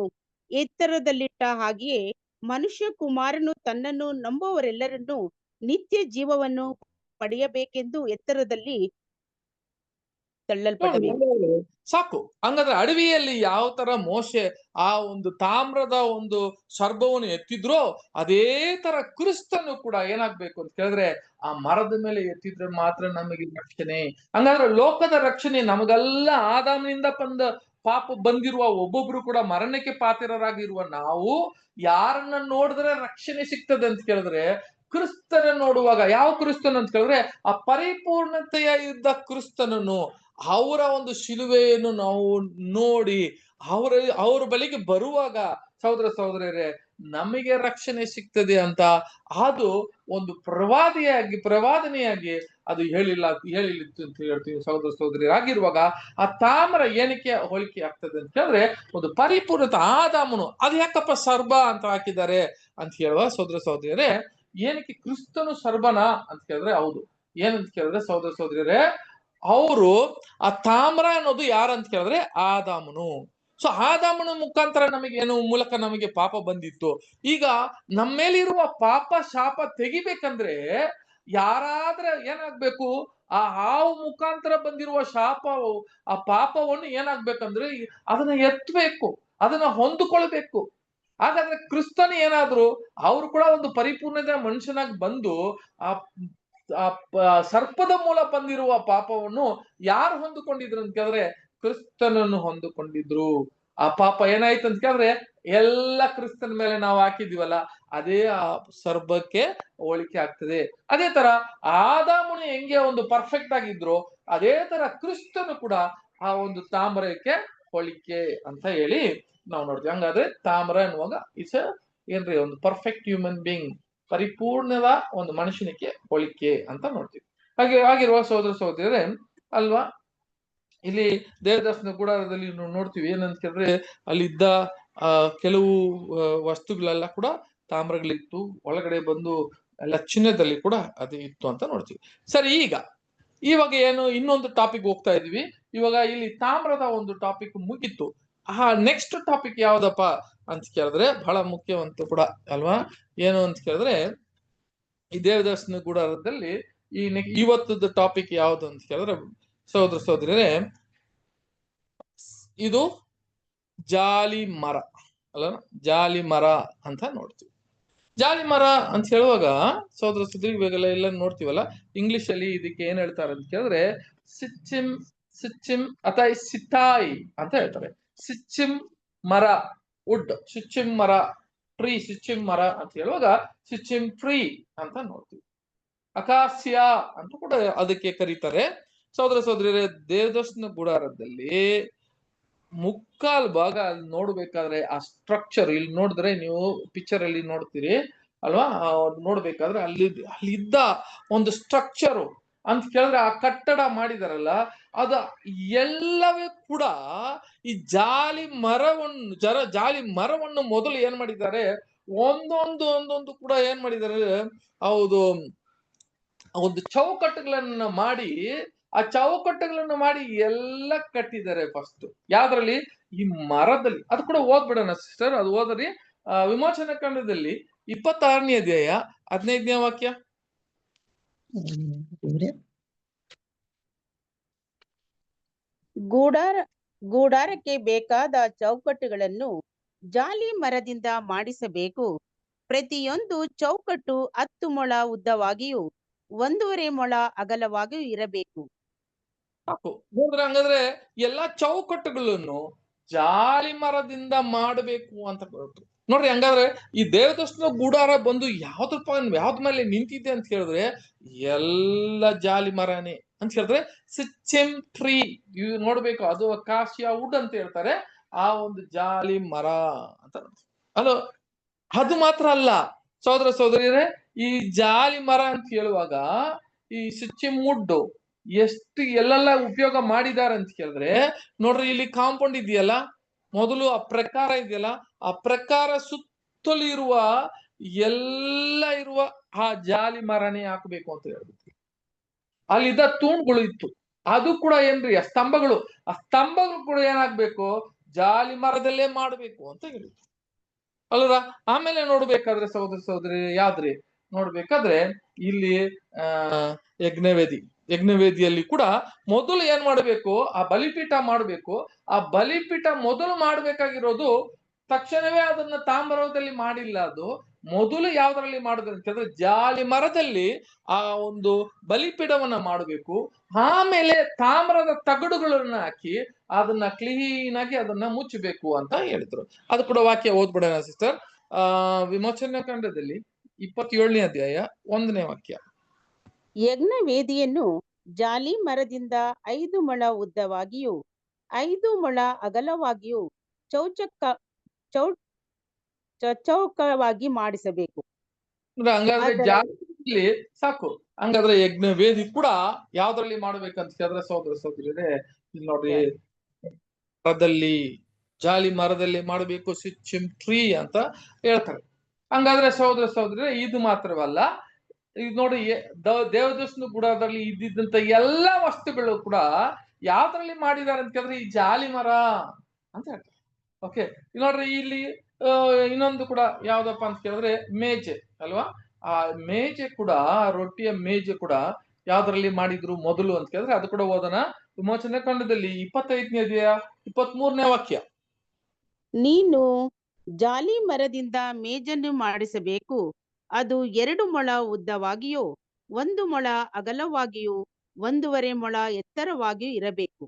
ಎತ್ತರದಲ್ಲಿಟ್ಟ ಹಾಗೆಯೇ ಮನುಷ್ಯ ಕುಮಾರನು ತನ್ನನ್ನು ನಂಬುವವರೆಲ್ಲರನ್ನು ನಿತ್ಯ ಜೀವವನ್ನು ಪಡೆಯಬೇಕೆಂದು ಎತ್ತರದಲ್ಲಿ ತಳ್ಳಲ್ಪಡಬೇಕು. ಸಾಕು. ಹಂಗಾದ್ರೆ ಅಡವಿಯಲ್ಲಿ ಯಾವ ತರ ಮೋಶೆ ಆ ಒಂದು ತಾಮ್ರದ ಒಂದು ಸರ್ಪವನ್ನು ಎತ್ತಿದ್ರೋ ಅದೇ ತರ ಕ್ರಿಸ್ತನು ಕೂಡ ಏನಾಗ್ಬೇಕು ಅಂತ ಕೇಳಿದ್ರೆ ಆ ಮರದ ಮೇಲೆ ಎತ್ತಿದ್ರೆ ಮಾತ್ರ ನಮಗೆ ರಕ್ಷಣೆ. ಹಂಗಾದ್ರೆ ಲೋಕದ ರಕ್ಷಣೆ ನಮಗೆಲ್ಲ ಆದಾಮನಿಂದ ಪಾಪ ಬಂದಿರುವ ಒಬ್ಬೊಬ್ರು ಕೂಡ ಮರಣಕ್ಕೆ ಪಾತ್ರರಾಗಿರುವ ನಾವು ಯಾರನ್ನ ನೋಡಿದ್ರೆ ರಕ್ಷಣೆ ಸಿಗ್ತದೆ ಅಂತ ಕೇಳಿದ್ರೆ ಕ್ರಿಸ್ತನ ನೋಡುವಾಗ. ಯಾವ ಕ್ರಿಸ್ತನ ಅಂತ ಕೇಳಿದ್ರೆ ಆ ಪರಿಪೂರ್ಣತೆಯ ಇದ್ದ ಕ್ರಿಸ್ತನನ್ನು, ಅವರ ಒಂದು ಶಿಲುವೆಯನ್ನು ನಾವು ನೋಡಿ ಅವ್ರ ಬಳಿಗೆ ಬರುವಾಗ ಸಹೋದರ ಸಹೋದರಿಯರೇ ನಮಗೆ ರಕ್ಷಣೆ ಸಿಗ್ತದೆ ಅಂತ ಅದು ಒಂದು ಪ್ರವಾದನೆಯಾಗಿ ಅದು ಹೇಳಿತ್ತು ಅಂತ ಹೇಳ್ತೀವಿ ಸಹೋದರ ಸಹೋದರಿಯರಾಗಿರುವಾಗ ಆ ತಾಮ್ರ ಏನಕ್ಕೆ ಹೋಲಿಕೆ ಆಗ್ತದೆ ಅಂತ ಹೇಳಿದ್ರೆ ಒಂದು ಪರಿಪೂರ್ಣತೆ. ಆದಾಮನು ಅದು ಯಾಕಪ್ಪ ಸರ್ಬ ಅಂತ ಹಾಕಿದ್ದಾರೆ ಅಂತ ಹೇಳುವ ಸಹೋದರ ಸಹೋದರಿಯರೇ, ಏನಕ್ಕೆ ಕ್ರಿಸ್ತನು ಸರ್ಬನ ಅಂತ ಕೇಳಿದ್ರೆ ಹೌದು. ಏನಂತ ಕೇಳಿದ್ರೆ ಸಹೋದರ ಸಹೋದರಿಯರೇ, ಅವರು ಆ ತಾಮ್ರ ಅನ್ನೋದು ಯಾರಂತ ಕೇಳಿದ್ರೆ ಆದಾಮನು. ಸೊ ಆದಾಮನ ಮುಖಾಂತರ ಮೂಲಕ ನಮಗೆ ಪಾಪ ಬಂದಿತ್ತು. ಈಗ ನಮ್ಮೇಲಿರುವ ಪಾಪ ಶಾಪ ತೆಗಿಬೇಕಂದ್ರೆ ಯಾರಾದ್ರೆ ಏನಾಗ್ಬೇಕು, ಆ ಹಾವು ಮುಖಾಂತರ ಬಂದಿರುವ ಶಾಪವು ಆ ಪಾಪವನ್ನು ಏನಾಗ್ಬೇಕಂದ್ರೆ ಅದನ್ನ ಎತ್ತಬೇಕು, ಅದನ್ನ ಹೊಂದಿಕೊಳ್ಬೇಕು. ಹಾಗಾದ್ರೆ ಕ್ರಿಸ್ತನ ಏನಾದ್ರು ಅವರು ಕೂಡ ಒಂದು ಪರಿಪೂರ್ಣತೆ ಮನುಷ್ಯನಾಗಿ ಬಂದು ಆ ಸರ್ಪದ ಮೂಲ ಬಂದಿರುವ ಪಾಪವನ್ನು ಯಾರು ಹೊಂದಿಕೊಂಡಿದ್ರು ಅಂತ ಕೇಳಿದ್ರೆ ಕ್ರಿಸ್ತನನ್ನು ಹೊಂದಿಕೊಂಡಿದ್ರು. ಆ ಪಾಪ ಏನಾಯ್ತು ಅಂತ ಕೇಳಿದ್ರೆ ಎಲ್ಲ ಕ್ರಿಸ್ತನ ಮೇಲೆ ನಾವು ಹಾಕಿದೀವಲ್ಲ, ಅದೇ ಆ ಸರ್ಪಕ್ಕೆ ಹೋಲಿಕೆ ಆಗ್ತದೆ. ಅದೇ ತರ ಆದಾಮನು ಹೆಂಗೆ ಒಂದು ಪರ್ಫೆಕ್ಟ್ ಆಗಿದ್ರು, ಅದೇ ತರ ಕ್ರಿಸ್ತನು ಕೂಡ ಆ ಒಂದು ತಾಮ್ರಕ್ಕೆ ಹೋಲಿಕೆ ಅಂತ ಹೇಳಿ ನಾವು ನೋಡ್ತೀವಿ. ಹಂಗಾದ್ರೆ ತಾಮ್ರ ಎನ್ನುವಾಗ ಇಟ್ಸ್ ಏನ್ರಿ ಒಂದು ಪರ್ಫೆಕ್ಟ್ ಹ್ಯೂಮನ್ ಬೀಯಿಂಗ್, ಪರಿಪೂರ್ಣದ ಒಂದು ಮನುಷ್ಯನಿಗೆ ಹೋಲಿಕೆ ಅಂತ ನೋಡ್ತೀವಿ. ಆಗಿರುವ ಸಹೋದರ ಸಹೋದರಿಯರೇ ಅಲ್ವಾ, ಇಲ್ಲಿ ದೇವದರ್ಶನ ಗುಡಾರದಲ್ಲಿ ನೋಡ್ತೀವಿ ಏನಂತ ಕೇಳಿದ್ರೆ ಅಲ್ಲಿದ್ದ ಕೆಲವು ವಸ್ತುಗಳೆಲ್ಲ ಕೂಡ ತಾಮ್ರಗಳಿತ್ತು, ಒಳಗಡೆ ಬಂದು ಎಲ್ಲ ಚಿನ್ನದಲ್ಲಿ ಕೂಡ ಅದು ಇತ್ತು ಅಂತ ನೋಡ್ತೀವಿ. ಸರಿ, ಇವಾಗ ಏನು ಇನ್ನೊಂದು ಟಾಪಿಕ್ ಹೋಗ್ತಾ ಇದೀವಿ. ಇವಾಗ ಇಲ್ಲಿ ತಾಮ್ರದ ಒಂದು ಟಾಪಿಕ್ ಮುಗಿತ್ತು. ನೆಕ್ಸ್ಟ್ ಟಾಪಿಕ್ ಯಾವ್ದಪ್ಪ ಅಂತ ಕೇಳಿದ್ರೆ ಬಹಳ ಮುಖ್ಯವಂತ ಕೂಡ ಅಲ್ವಾ. ಏನು ಅಂತ ಕೇಳಿದ್ರೆ ಈ ದೇವದರ್ಶನ ಗುಡಾರದಲ್ಲಿ ಇವತ್ತದ ಟಾಪಿಕ್ ಯಾವ್ದು ಅಂತ ಕೇಳಿದ್ರೆ ಸಹೋದರ ಸಹೋದರಿಯರೇ, ಇದು ಜಾಲಿ ಮರ ಅಲ್ಲ, ಜಾಲಿ ಮರ ಅಂತ ನೋಡ್ತೀವಿ. ಜಾಲಿ ಮರ ಅಂತ ಹೇಳುವಾಗ ಸಹೋದರ ಸಹೋದರಿ ಇವಾಗೆಲ್ಲ ಎಲ್ಲ ನೋಡ್ತೀವಲ್ಲ, ಇಂಗ್ಲಿಷ್ ಅಲ್ಲಿ ಇದಕ್ಕೆ ಏನ್ ಹೇಳ್ತಾರೆ ಅಂತ ಕೇಳಿದ್ರೆ ಸಿಚ್ಚಿಮ್ ಅಥವಾ ಸಿತಾಯಿ ಅಂತ ಹೇಳ್ತಾರೆ. ಸಿಚ್ಚಿಮ್ ಮರ, ವುಡ್, ಸಿಚ್ಚಿಮ್ ಮರ, ಟ್ರೀ, ಸಿಚ್ಚಿಮ್ ಮರ ಅಂತ ಹೇಳುವಾಗ ಸಿಚ್ಚಿಮ್ ಟ್ರೀ ಅಂತ ನೋಡ್ತೀವಿ. ಅಕಾಸಿಯಾ ಅಂತ ಕೂಡ ಅದಕ್ಕೆ ಕರೀತಾರೆ. ಸಹೋದರ ಸಹೋದರಿಯರೇ, ದೇವದರ್ಶನ ಗುಡಾರದಲ್ಲಿ ಮುಕ್ಕಾಲ್ ಭಾಗ ಅಲ್ಲಿ ನೋಡ್ಬೇಕಾದ್ರೆ ಆ ಸ್ಟ್ರಕ್ಚರ್ ಇಲ್ಲಿ ನೋಡಿದ್ರೆ ನೀವು ಪಿಕ್ಚರ್ ಅಲ್ಲಿ ನೋಡ್ತೀರಿ ಅಲ್ವಾ, ನೋಡ್ಬೇಕಾದ್ರೆ ಅಲ್ಲಿದ್ದ ಒಂದು ಸ್ಟ್ರಕ್ಚರು ಅಂತ ಕೇಳಿದ್ರೆ ಆ ಕಟ್ಟಡ ಮಾಡಿದಾರಲ್ಲ, ಅದ ಎಲ್ಲವೇ ಕೂಡ ಈ ಜಾಲಿ ಮರವನ್ನು ಮೊದಲು ಏನ್ ಮಾಡಿದ್ದಾರೆ, ಒಂದೊಂದು ಕೂಡ ಏನ್ ಮಾಡಿದ್ದಾರೆ, ಹೌದು ಒಂದು ಚೌಕಟ್ಟುಗಳನ್ನ ಮಾಡಿ ಆ ಚೌಕಟ್ಟುಗಳನ್ನು ಮಾಡಿ ಎಲ್ಲ ಕಟ್ಟಿದ್ದಾರೆ. ಫಸ್ಟ್ ಯಾವ್ದ್ರಲ್ಲಿ, ಈ ಮರದಲ್ಲಿ. ಅದು ಕೂಡ ಓದ್ಬಿಡೋಣ ಸಿಸ್ಟರ್, ಅದು ಓದ್ರಿ. ವಿಮೋಚನಾ ಕಾಂಡದಲ್ಲಿ 26ನೇ ಅಧ್ಯಾಯ 15ನೇ ವಾಕ್ಯ. ಗೂಡಾರಕ್ಕೆ ಬೇಕಾದ ಚೌಕಟ್ಟುಗಳನ್ನು ಜಾಲಿ ಮರದಿಂದ ಮಾಡಿಸಬೇಕು. ಪ್ರತಿಯೊಂದು ಚೌಕಟ್ಟು 10 ಮೊಳ ಉದ್ದವಾಗಿಯೂ 1.5 ಮೊಳ ಅಗಲವಾಗಿಯೂ ಇರಬೇಕು. ಹಂಗಾದ್ರೆ ಎಲ್ಲಾ ಚೌಕಟ್ಟುಗಳನ್ನು ಜಾಲಿ ಮರದಿಂದ ಮಾಡಬೇಕು ಅಂತ ಕೊಟ್ಟು ನೋಡ್ರಿ. ಹಂಗಾದ್ರೆ ಈ ದೇವದರ್ಶನ ಗುಡಾರ ಬಂದು ಯಾವ್ದ ಮೇಲೆ ನಿಂತಿದೆ ಅಂತ ಹೇಳಿದ್ರೆ ಎಲ್ಲ ಜಾಲಿ ಮರನೇ ಅಂತ ಹೇಳಿದ್ರೆ ಸಿಚ್ಚಿಮ್ ಟ್ರೀ ನೋಡ್ಬೇಕು. ಅದು ಅಕಾಸಿಯಾ ವುಡ್ ಅಂತ ಹೇಳ್ತಾರೆ, ಆ ಒಂದು ಜಾಲಿ ಮರ ಅಂತ ಅಲ್ಲ. ಅದು ಮಾತ್ರ ಅಲ್ಲ ಸಹೋದರ ಸಹೋದರಿಯರೇ, ಈ ಜಾಲಿ ಮರ ಅಂತ ಹೇಳುವಾಗ ಈ ಸಿಚ್ಚಿಮ್ ವುಡ್ ಎಷ್ಟು ಎಲ್ಲೆಲ್ಲ ಉಪಯೋಗ ಮಾಡಿದ್ದಾರೆ ಅಂತ ಕೇಳಿದ್ರೆ ನೋಡ್ರಿ, ಇಲ್ಲಿ ಕಾಂಪೌಂಡ್ ಇದೆಯಲ್ಲ, ಮೊದಲು ಆ ಪ್ರಕಾರ ಇದೆಯಲ್ಲ, ಆ ಪ್ರಕಾರ ಸುತ್ತಲೂ ಇರುವ ಎಲ್ಲ ಇರುವ ಆ ಜಾಲಿ ಮರನೇ ಹಾಕಬೇಕು ಅಂತ ಹೇಳ್ಬಿಟ್ಟು ಅಲ್ಲಿದ್ದ ತೂಣ್ಗಳು ಇತ್ತು, ಅದು ಕೂಡ ಏನ್ರಿ ಆ ಸ್ತಂಭಗಳು ಕೂಡ ಏನಾಗ್ಬೇಕು, ಜಾಲಿ ಮರದಲ್ಲೇ ಮಾಡ್ಬೇಕು ಅಂತ ಹೇಳಿದ್ರು ಅಲ್ವಾ. ಆಮೇಲೆ ನೋಡ್ಬೇಕಾದ್ರೆ ಸಹೋದರ ಸಹೋದರಿ ಯಾವ್ದ್ರಿ ನೋಡ್ಬೇಕಾದ್ರೆ ಇಲ್ಲಿ ಯಜ್ಞವೇದಿಯಲ್ಲಿ ಕೂಡ ಮೊದಲು ಏನ್ ಮಾಡ್ಬೇಕು, ಆ ಬಲಿಪೀಠ ಮಾಡ್ಬೇಕು. ಆ ಬಲಿಪೀಠ ಮೊದಲು ಮಾಡ್ಬೇಕಾಗಿರೋದು ತಕ್ಷಣವೇ ಅದನ್ನ ತಾಮ್ರದಲ್ಲಿ ಮಾಡಿಲ್ಲ, ಅದು ಮೊದಲು ಯಾವ್ದ್ರಲ್ಲಿ ಮಾಡಿದ್ರು ಅಂತಂದ್ರೆ ಜಾಲಿ ಮರದಲ್ಲಿ ಆ ಒಂದು ಬಲಿಪೀಠವನ್ನ ಮಾಡಬೇಕು. ಆಮೇಲೆ ತಾಮ್ರದ ತಗಡುಗಳನ್ನ ಹಾಕಿ ಅದನ್ನ ಕ್ಲೀನ್ ಆಗಿ ಅದನ್ನ ಮುಚ್ಚಬೇಕು ಅಂತ ಹೇಳಿದ್ರು. ಅದು ಕೂಡ ವಾಕ್ಯ ಓದ್ಬಿಡೋಣ ಸಿಸ್ಟರ್. ವಿಮೋಚನಾ ಕಾಂಡದಲ್ಲಿ 27ನೇ ಅಧ್ಯಾಯ 1ನೇ ವಾಕ್ಯ. ಯಜ್ಞವೇದಿಯನ್ನು ಜಾಲಿ ಮರದಿಂದ 5 ಮೊಳ ಉದ್ದವಾಗಿಯೂ 5 ಮೊಳ ಅಗಲವಾಗಿಯೂ ಚೌಕವಾಗಿ ಮಾಡಿಸಬೇಕು. ಹಂಗಾದ್ರೆ ಅದರ ಜಾಲಿ ಸಾಕು. ಹಂಗಾದ್ರೆ ಯಜ್ಞ ವೇದಿ ಕೂಡ ಯಾವ್ದ್ರಲ್ಲಿ ಮಾಡ್ಬೇಕಂತ ಕೇಳಿದ್ರೆ ಸಹೋದರ ಸಹೋದರಿಯರೇ, ಇಲ್ಲಿ ನೋಡ್ರಿ, ಮರದಲ್ಲಿ, ಜಾಲಿ ಮರದಲ್ಲಿ ಮಾಡಬೇಕು, ಸಿಚ್ಚಿಮ್ ಟ್ರೀ ಅಂತ ಹೇಳ್ತಾರೆ. ಹಂಗಾದ್ರೆ ಸಹೋದರ ಸಹೋದರಿ, ಇದು ಮಾತ್ರವಲ್ಲ, ಇದು ನೋಡಿ, ದೇವದರ್ಶನ ಗುಡಾರದಲ್ಲಿ ಇದ್ದಿದ್ದಂತ ಎಲ್ಲಾ ವಸ್ತುಗಳು ಕೂಡ ಯಾವ್ದ್ರಲ್ಲಿ ಮಾಡಿದಾರೆ ಅಂತ ಕೇಳಿದ್ರೆ ಈ ಜಾಲಿ ಮರ ಅಂತ ಹೇಳ್ತಾರೆ. ಓಕೆ, ನೋಡ್ರಿ, ಇಲ್ಲಿ ಇನ್ನೊಂದು ಕೂಡ ಯಾವ್ದಪ್ಪ ಅಂತ ಕೇಳಿದ್ರೆ ಮೇಜೆ ಅಲ್ವಾ. ಆ ಮೇಜೆ ಕೂಡ, ರೊಟ್ಟಿಯ ಮೇಜೆ ಕೂಡ ಯಾವ್ದ್ರಲ್ಲಿ ಮಾಡಿದ್ರು ಮೊದಲು ಅಂತ ಕೇಳಿದ್ರೆ ಅದು ಕೂಡ ಓದೋಣ. ವಿಮೋಚನೆ ಖಂಡದಲ್ಲಿ 25ನೇ ಅಧ್ಯಾಯ 23ನೇ ವಾಕ್ಯ. ನೀನು ಜಾಲಿ ಮರದಿಂದ ಮೇಜನ್ನು ಮಾಡಿಸಬೇಕು. ಅದು 2 ಮೊಳ ಉದ್ದವಾಗಿಯೂ 1 ಮೊಳ ಅಗಲವಾಗಿಯೂ 1.5 ಮೊಳ ಎತ್ತರವಾಗಿಯೂ ಇರಬೇಕು.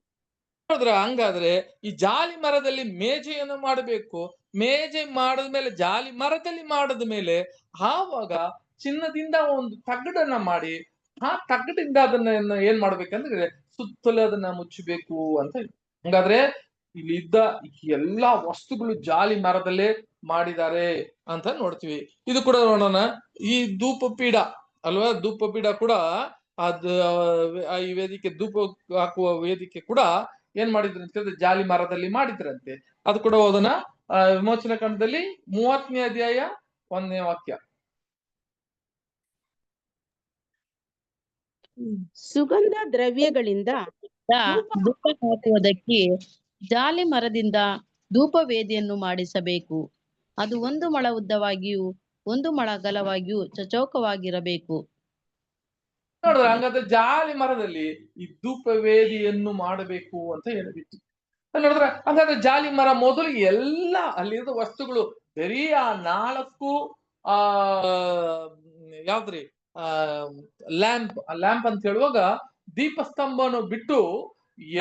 ನೋಡಿದ್ರ, ಹಂಗಾದ್ರೆ ಈ ಜಾಲಿ ಮರದಲ್ಲಿ ಮೇಜೆಯನ್ನು ಮಾಡಬೇಕು. ಮೇಜೆ ಮಾಡಿದ್ಮೇಲೆ, ಜಾಲಿ ಮರದಲ್ಲಿ ಮಾಡಿದ ಮೇಲೆ ಆವಾಗ ಚಿನ್ನದಿಂದ ಒಂದು ತಗಡನ್ನ ಮಾಡಿ, ಆ ತಗಡಿಂದ ಅದನ್ನ ಏನ್ ಮಾಡ್ಬೇಕಂದ್ರೆ ಸುತ್ತಲೂ ಅದನ್ನ ಮುಚ್ಚಬೇಕು ಅಂತ ಹೇಳಿ. ಹಂಗಾದ್ರೆ ಇಲ್ಲಿ ಇದ್ದ ಎಲ್ಲಾ ವಸ್ತುಗಳು ಜಾಲಿ ಮರದಲ್ಲೇ ಮಾಡಿದ್ದಾರೆ ಅಂತ ನೋಡ್ತೀವಿ. ಇದು ಕೂಡ ನೋಡೋಣ. ಈ ಧೂಪಪೀಠ ಅಲ್ವಾ, ಧೂಪಪೀಠ ಕೂಡ ಅದು ಈ ವೇದಿಕೆ, ಧೂಪ ಹಾಕುವ ವೇದಿಕೆ ಕೂಡ ಏನ್ ಮಾಡಿದ್ರು ಅಂತ ಹೇಳಿದ್ರೆ ಜಾಲಿ ಮರದಲ್ಲಿ ಮಾಡಿದ್ರಂತೆ. ಅದು ಕೂಡ ಓದೋಣ. ವಿಮೋಚನ ಖಂಡದಲ್ಲಿ 30ನೇ ಅಧ್ಯಾಯ 1ನೇ ವಾಕ್ಯ. ಸುಗಂಧ ದ್ರವ್ಯಗಳಿಂದ ಧೂಪ ಹಾಕುವುದಕ್ಕೆ ಜಾಲಿ ಮರದಿಂದ ಧೂಪ ವೇದಿಯನ್ನು ಮಾಡಿಸಬೇಕು. ಅದು 1 ಮೊಳ ಉದ್ದವಾಗಿಯೂ 1 ಮೊಳ ಅಗಲವಾಗಿಯೂ ಚೌಕವಾಗಿರಬೇಕು. ನೋಡಿದ್ರೆ, ಹಂಗಾದ್ರೆ ಜಾಲಿ ಮರದಲ್ಲಿ ಈ ಧೂಪ ವೇದಿಯನ್ನು ಮಾಡಬೇಕು ಅಂತ ಹೇಳಿಬಿಟ್ಟು ನೋಡಿದ್ರೆ, ಹಂಗಾದ್ರೆ ಜಾಲಿ ಮರ ಮೊದಲು ಎಲ್ಲ ಅಲ್ಲಿರೋ ವಸ್ತುಗಳು ಬರೀ ಆ 4 ಯಾವ್ದ್ರಿ ಲ್ಯಾಂಪ್ ಅಂತ ಹೇಳುವಾಗ ದೀಪಸ್ತಂಭವನ್ನು ಬಿಟ್ಟು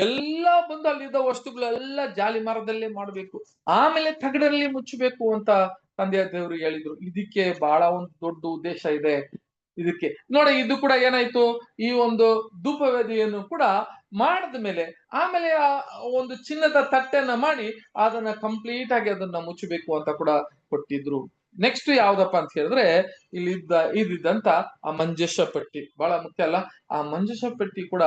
ಎಲ್ಲ ಬಂದು ಅಲ್ಲಿದ್ದ ವಸ್ತುಗಳೆಲ್ಲ ಜಾಲಿ ಮರದಲ್ಲೇ ಮಾಡಬೇಕು, ಆಮೇಲೆ ತಗಡಲ್ಲಿ ಮುಚ್ಚಬೇಕು ಅಂತ ತಂದೆಯ ದೇವರು ಹೇಳಿದ್ರು. ಇದಕ್ಕೆ ಬಹಳ ಒಂದು ದೊಡ್ಡ ಉದ್ದೇಶ ಇದೆ. ಇದಕ್ಕೆ ನೋಡಿ, ಇದು ಕೂಡ ಏನಾಯ್ತು, ಈ ಒಂದು ಧೂಪವೇದಿಯನ್ನು ಕೂಡ ಮಾಡಿದ ಮೇಲೆ ಆಮೇಲೆ ಆ ಒಂದು ಚಿನ್ನದ ತಟ್ಟೆಯನ್ನ ಮಾಡಿ ಅದನ್ನ ಕಂಪ್ಲೀಟ್ ಆಗಿ ಅದನ್ನ ಮುಚ್ಚಬೇಕು ಅಂತ ಕೂಡ ಕೊಟ್ಟಿದ್ರು. ನೆಕ್ಸ್ಟ್ ಯಾವ್ದಪ್ಪ ಅಂತ ಹೇಳಿದ್ರೆ, ಇಲ್ಲಿ ಇದ್ದಂತ ಆ ಮಂಜೇಶ ಪಟ್ಟಿ ಬಹಳ ಮುಖ್ಯ ಅಲ್ಲ. ಆ ಮಂಜೇಶ ಪಟ್ಟಿ ಕೂಡ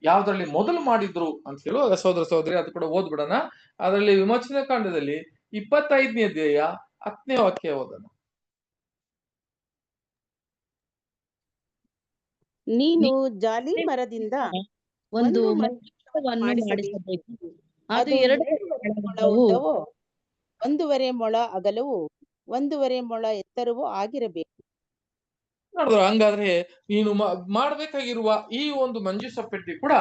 ಯಾವ್ದ್ರಲ್ಲಿ ಮೊದಲು ಮಾಡಿದ್ರು ಅಂತ ಹೇಳುವಾಗ ಸಹೋದರ ಸಹೋದರಿ, ಅದು ಕೂಡ ಓದ್ಬಿಡೋಣ. ಅದರಲ್ಲಿ ವಿಮೋಚನೆ ಕಾಂಡದಲ್ಲಿ 25ನೇ ಅಧ್ಯಾಯ 10ನೇ ವಾಕ್ಯ ಓದೋಣ. ನೀನು ಜಾಲಿ ಮರದಿಂದ ಒಂದು ಮಂಜೂಷವನ್ನು ಮಾಡಿಸಬೇಕು. ಅದು 2 ಮೊಳ ಉದ್ದವೂ 1.5 ಮೊಳ ಅಗಲವೂ 1.5 ಮೊಳ ಎತ್ತರವೂ ಆಗಿರಬೇಕು. ನೋಡಿದ್ರು, ಹಂಗಾದ್ರೆ ನೀನು ಮಾಡ್ಬೇಕಾಗಿರುವ ಈ ಒಂದು ಮಂಜೂಷ ಪೆಟ್ಟಿ ಕೂಡ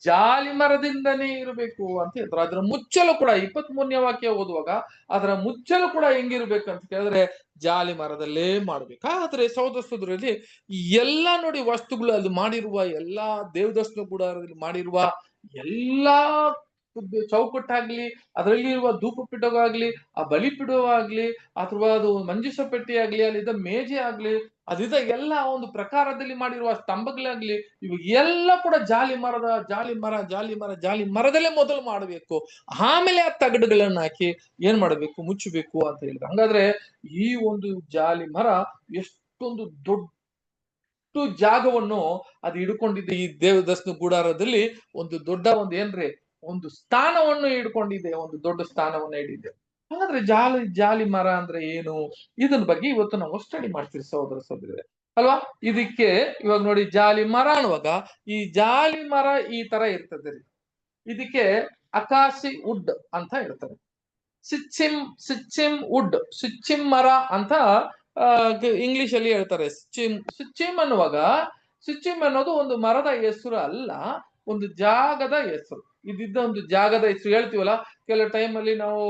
ಜಾಲಿ ಮರದಿಂದನೇ ಇರಬೇಕು ಅಂತ ಹೇಳ್ತಾರೆ. ಅದರ ಮುಚ್ಚಲು ಕೂಡ 23ನೇ ವಾಕ್ಯ ಓದುವಾಗ ಅದರ ಮುಚ್ಚಲು ಕೂಡ ಹೆಂಗಿರ್ಬೇಕು ಅಂತ ಕೇಳಿದ್ರೆ ಜಾಲಿ ಮರದಲ್ಲೇ ಮಾಡ್ಬೇಕು. ಆದ್ರೆ ಸಹೋದರರಲ್ಲಿ ಎಲ್ಲಾ ನೋಡಿ, ವಸ್ತುಗಳು ಅಲ್ಲಿ ಮಾಡಿರುವ ಎಲ್ಲಾ ದೇವದರ್ಶನ ಗುಡಾರದಲ್ಲಿ ಮಾಡಿರುವ ಎಲ್ಲಾ ಚೌಕಟ್ಟಾಗ್ಲಿ, ಅದರಲ್ಲಿ ಇರುವ ಧೂಪಪೀಠವಾಗ್ಲಿ, ಆ ಬಲಿಪೀಠವಾಗ್ಲಿ, ಅಥವಾ ಅದು ಮಂಜೂಷ ಪೆಟ್ಟಿ ಆಗ್ಲಿ, ಅಲ್ಲಿದ್ದ ಮೇಜೆ ಆಗ್ಲಿ, ಅದಿದ್ದ ಎಲ್ಲ ಒಂದು ಪ್ರಕಾರದಲ್ಲಿ ಮಾಡಿರುವ ಸ್ತಂಭಗಳಾಗ್ಲಿ, ಇವು ಎಲ್ಲ ಕೂಡ ಜಾಲಿ ಮರದಲ್ಲೇ ಮೊದಲು ಮಾಡಬೇಕು, ಆಮೇಲೆ ಆ ತಗಡುಗಳನ್ನ ಹಾಕಿ ಏನ್ ಮಾಡಬೇಕು, ಮುಚ್ಚಬೇಕು ಅಂತ ಹೇಳಿದ್ರು. ಹಂಗಾದ್ರೆ ಈ ಒಂದು ಜಾಲಿ ಮರ ಎಷ್ಟೊಂದು ದೊಡ್ಡ ಜಾಗವನ್ನು ಅದು ಹಿಡ್ಕೊಂಡಿದೆ. ಈ ದೇವದರ್ಶನ ಗುಡಾರದಲ್ಲಿ ಒಂದು ದೊಡ್ಡ ಒಂದು ಸ್ಥಾನವನ್ನು ಹಿಡ್ಕೊಂಡಿದೆ, ಒಂದು ದೊಡ್ಡ ಸ್ಥಾನವನ್ನು ಹಿಡಿದೆ. ಹಾಗಾದ್ರೆ ಜಾಲಿ ಮರ ಅಂದ್ರೆ ಏನು, ಇದನ್ನ ಬಗ್ಗೆ ಇವತ್ತು ನಾವು ಸ್ಟಡಿ ಮಾಡ್ತೀವಿ ಸಹೋದರ ಸಹೋದರಿ ಅಲ್ವಾ. ಇದಕ್ಕೆ ಇವಾಗ ನೋಡಿ, ಜಾಲಿ ಮರ ಅನ್ನುವಾಗ ಈ ಜಾಲಿ ಮರ ಈ ತರ ಇರ್ತದೆ ರೀ. ಇದಕ್ಕೆ ಅಕಾಸಿ ವುಡ್ ಅಂತ ಹೇಳ್ತಾರೆ. ಸಿಚ್ಚಿಮ್ ವುಡ್, ಸಿಚ್ಚಿಮ್ ಮರ ಅಂತ ಇಂಗ್ಲಿಷ್ ಅಲ್ಲಿ ಹೇಳ್ತಾರೆ. ಸಿಚ್ಚಿಮ್ ಅನ್ನುವಾಗ, ಸಿಚ್ಚಿಮ್ ಅನ್ನೋದು ಒಂದು ಮರದ ಹೆಸರು ಅಲ್ಲ, ಒಂದು ಜಾಗದ ಹೆಸರು. ಇದಿದ್ದ ಒಂದು ಜಾಗದ ಹೆಸರು ಹೇಳ್ತೀವಲ್ಲ, ಕೆಲವು ಟೈಮ್ ಅಲ್ಲಿ ನಾವು